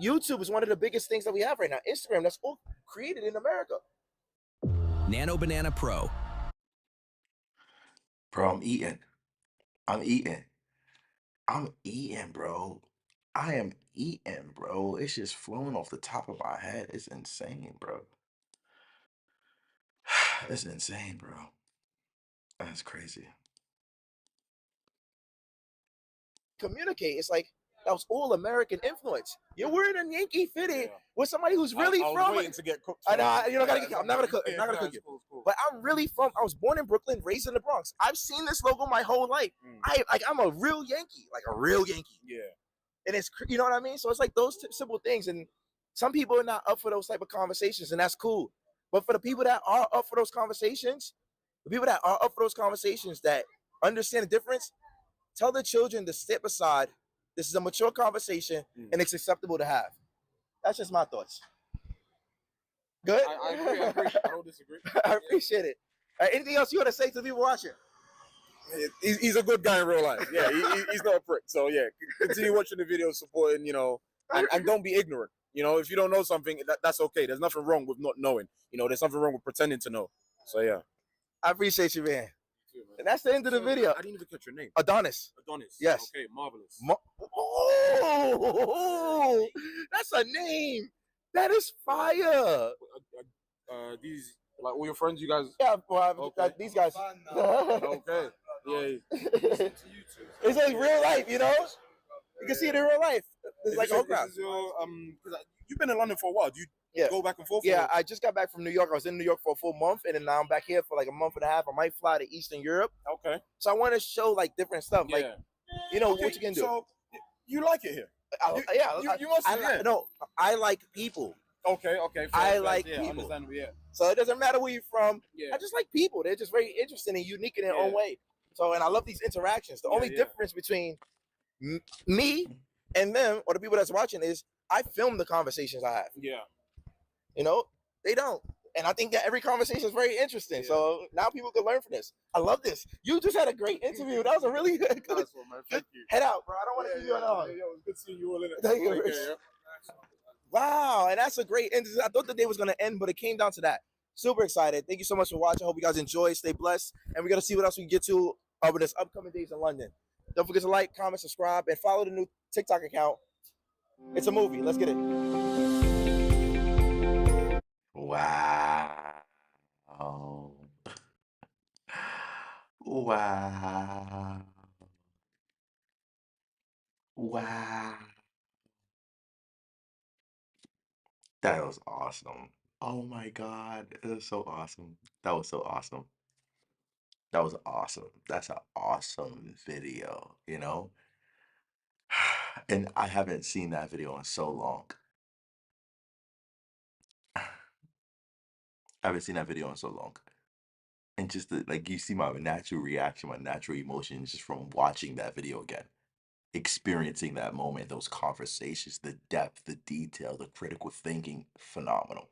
YouTube is one of the biggest things that we have right now. Instagram, that's all created in America. Nano Banana Pro. Bro, I'm eating, bro. I am eating, bro. It's just flowing off the top of my head. It's insane, bro. It's insane, bro. That's crazy. Communicate. It's like that was all American influence. You're wearing a Yankee fitted with somebody who's really I was from. waiting to get cooked. I know you don't gotta get. I'm not gonna cook. I'm not gonna cook you. But I'm really from. I was born in Brooklyn, raised in the Bronx. I've seen this logo my whole life. I'm a real Yankee, like a real Yankee. And it's, you know what I mean. So it's like those simple things. And some people are not up for those type of conversations, and that's cool. But for the people that are up for those conversations, that understand the difference, tell the children to step aside. This is a mature conversation, and it's acceptable to have. That's just my thoughts. Good? I agree. I don't disagree. I appreciate it. Anything else you want to say to the people watching? He's a good guy in real life. Yeah, he's not a prick. So yeah, continue watching the videos, supporting, you know, and don't be ignorant. You know, if you don't know something, that's okay. There's nothing wrong with not knowing. You know, there's nothing wrong with pretending to know. So yeah. I appreciate you, man. And that's the end of the video. I didn't even catch your name. Adonis. Yes. Okay, marvelous. Oh, that's a name. That is fire. These, like all your friends, you guys. Yeah, well, these guys. Okay. Yeah. It's like real life, you know. You can see it in real life. It's like Cause you've been in London for a while. Do you go back and forth? Yeah, I just got back from New York. I was in New York for a full month, and then now I'm back here for like a month and a half. I might fly to Eastern Europe. Okay. So I want to show like different stuff. Like You know Okay, what you can do. So you like it here? You must. No, I like people. Okay. I like yeah, people. understandable. Yeah. So it doesn't matter where you're from. Yeah. I just like people. They're just very interesting and unique in their own way. So, and I love these interactions. The only difference between me and them, or the people that's watching, is I film the conversations I have. Yeah. You know, they don't. And I think that every conversation is very interesting. So now people can learn from this. I love this. You just had a great interview. That was a really good, Nice one, man. Thank you. head out, bro. I don't want to keep you on. It was good seeing you all in it. Thank you, Take Rich. care, yeah. Wow, and that's a great end. I thought the day was gonna end, but it came down to that. Super excited. Thank you so much for watching. I hope you guys enjoy. Stay blessed, and we're gonna see what else we can get to over this upcoming days in London. Don't forget to like, comment, subscribe, and follow the new TikTok account. It's a movie. Let's get it. Wow. Wow. Wow. That was awesome. Oh my God. It was so awesome. That was so awesome. That was awesome. That's an awesome video, you know? And I haven't seen that video in so long. I haven't seen that video in so long. And just like you see my natural reaction, my natural emotions just from watching that video again. Experiencing that moment, those conversations, the depth, the detail, the critical thinking, phenomenal.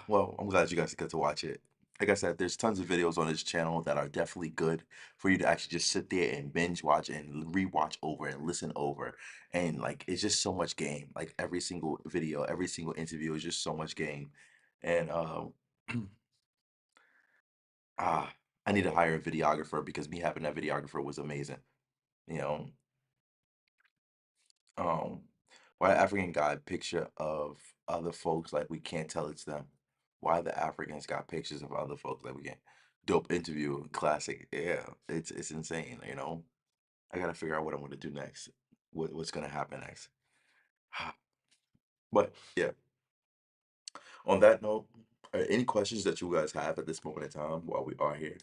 Well, I'm glad you guys get to watch it. Like I said, there's tons of videos on this channel that are definitely good for you to actually just sit there and binge watch and rewatch over and listen over. And like, it's just so much game. Like every single video, every single interview is just so much game. And ah, I need to hire a videographer because me having that videographer was amazing. You know, um, why African got a picture of other folks like we can't tell it's them. Why the Africans got pictures of other folks like we can't. Dope interview, classic. Yeah, it's insane. You know, I gotta figure out what I'm gonna do next. What's gonna happen next? But yeah. On that note, any questions that you guys have at this moment in time while we are here?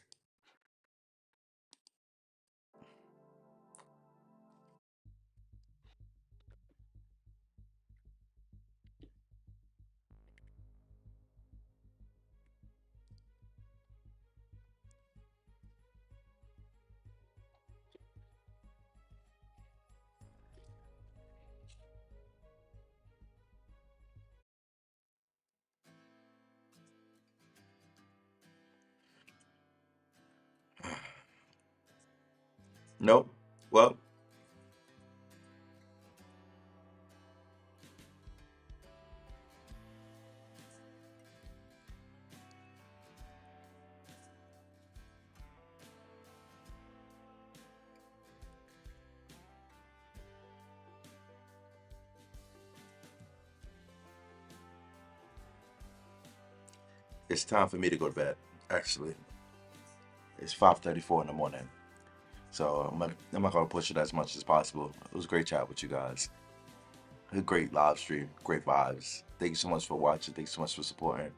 Nope. Well, it's time for me to go to bed. Actually, it's 5:34 in the morning. So I'm not gonna push it as much as possible. It was a great chat with you guys. A great live stream, great vibes. Thank you so much for watching. Thank you so much for supporting.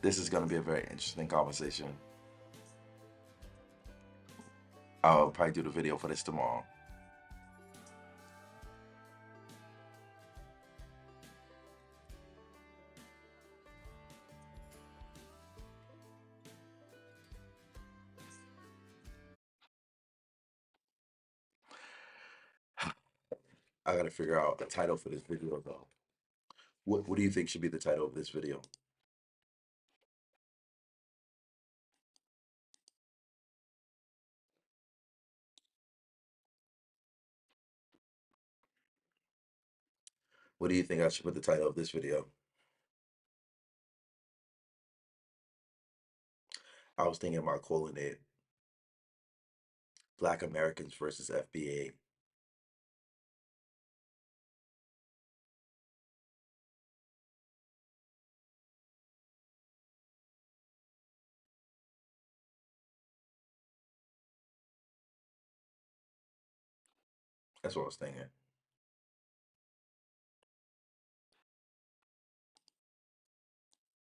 This is gonna be a very interesting conversation. I'll probably do the video for this tomorrow. I gotta figure out a title for this video though. What do you think should be the title of this video? What do you think I should put the title of this video? I was thinking about calling it Black Americans versus FBA. That's what I was thinking.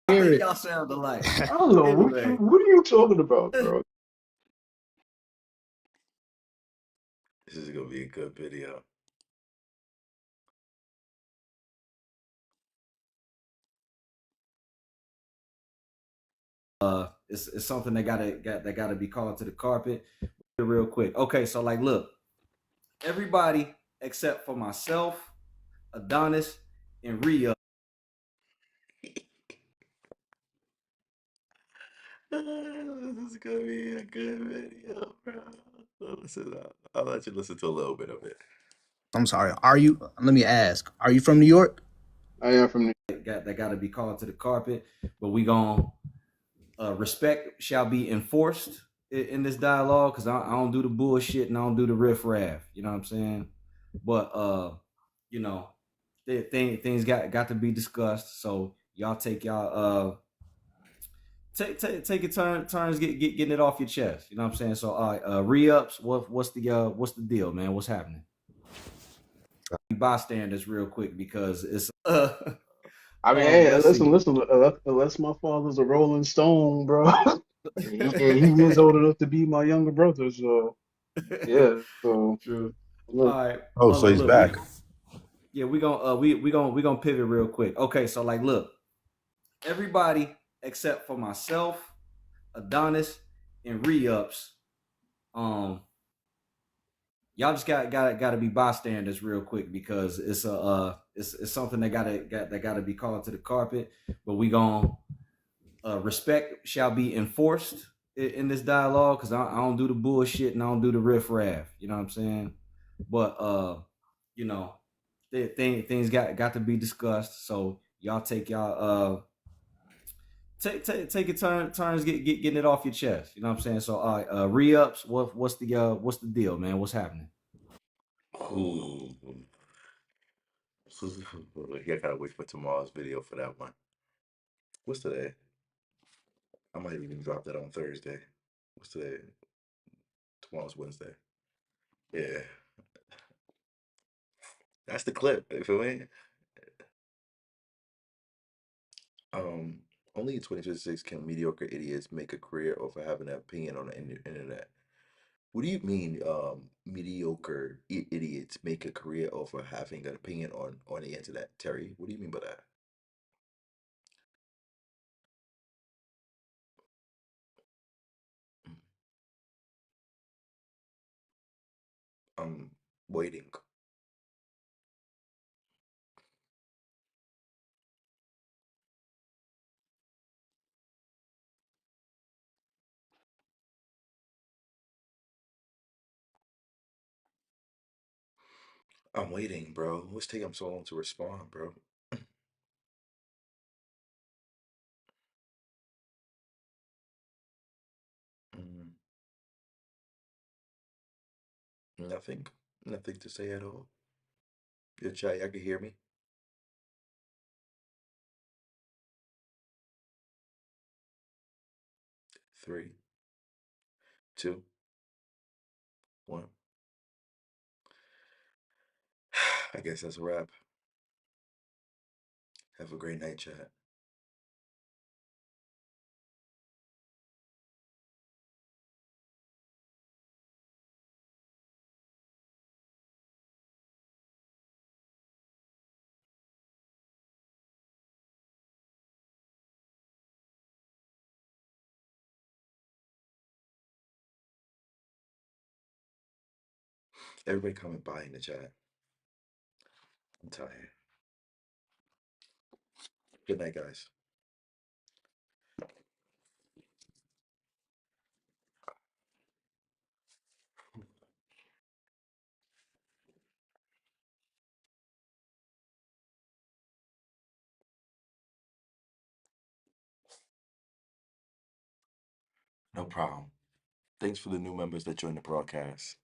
Y'all sound alike. I don't know. Anyway. What are you talking about, bro? This is gonna be a good video. It's something that gotta be called to the carpet real quick. Okay, so like, look, everybody except for myself, Adonis, and Rhea. This is gonna be a good video, bro. Listen, I'll let you listen to a little bit of it. I'm sorry. Are you? Let me ask. Are you from New York? I am from New York. That gotta be called to the carpet, but we gonna respect shall be enforced in this dialogue because I don't do the bullshit and I don't do the riff-raff. You know what I'm saying? But you know, things got to be discussed. So y'all take y'all take your turns getting it off your chest. You know what I'm saying? So re-ups, what's the deal, man? What's happening? Bystanders real quick because it's I mean, hey, let's listen, see. listen. Unless my father's a Rolling Stone, bro, and he is old enough to be my younger brother, so yeah. So True. look. All right. Oh, so he's back. We gonna pivot real quick. Okay, so like, look, everybody except for myself, Adonis, and re-ups, y'all just gotta be bystanders real quick because it's it's something that gotta be called to the carpet. But we gonna respect shall be enforced in this dialogue because I don't do the bullshit and I don't do the riff-raff. You know what I'm saying? But you know, things got to be discussed. So y'all take y'all take your turns getting it off your chest. You know what I'm saying? So re-ups, what's the deal, man? What's happening? Ooh. Yeah, I gotta wait for tomorrow's video for that one. What's today? I might even drop that on Thursday. What's today? Tomorrow's Wednesday. Yeah. That's the clip. You feel me? Um, Only in 2026 can mediocre idiots make a career over having an opinion on the internet. What do you mean, mediocre idiots make a career over having an opinion on the internet, Terry? What do you mean by that? I'm waiting. I'm waiting, bro. What's taking so long to respond, bro? Mm, nothing. Nothing to say at all. Your chat, y'all can hear me. 3, 2, 1. I guess that's a wrap. Have a great night, chat. Everybody comment bye in the chat. I'm tired. Good night, guys. No problem. Thanks for the new members that joined the broadcast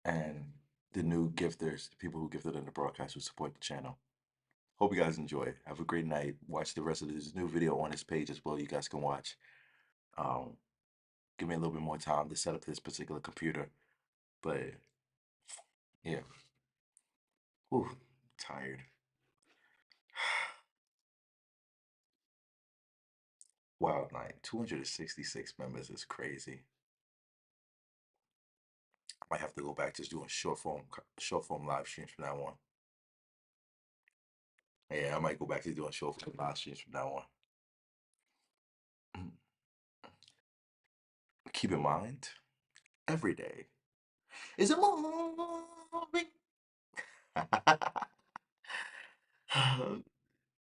and the new gifters, the people who gifted in the broadcast who support the channel. Hope you guys enjoy. Have a great night. Watch the rest of this new video on this page as well. You guys can watch. Um, Give me a little bit more time to set up this particular computer. But yeah. Whew, tired. Wild night. 266 members is crazy. I might have to go back to just doing short form live streams from now on. Yeah, I might go back to doing short form live streams from now on. Keep in mind, every day is a movie.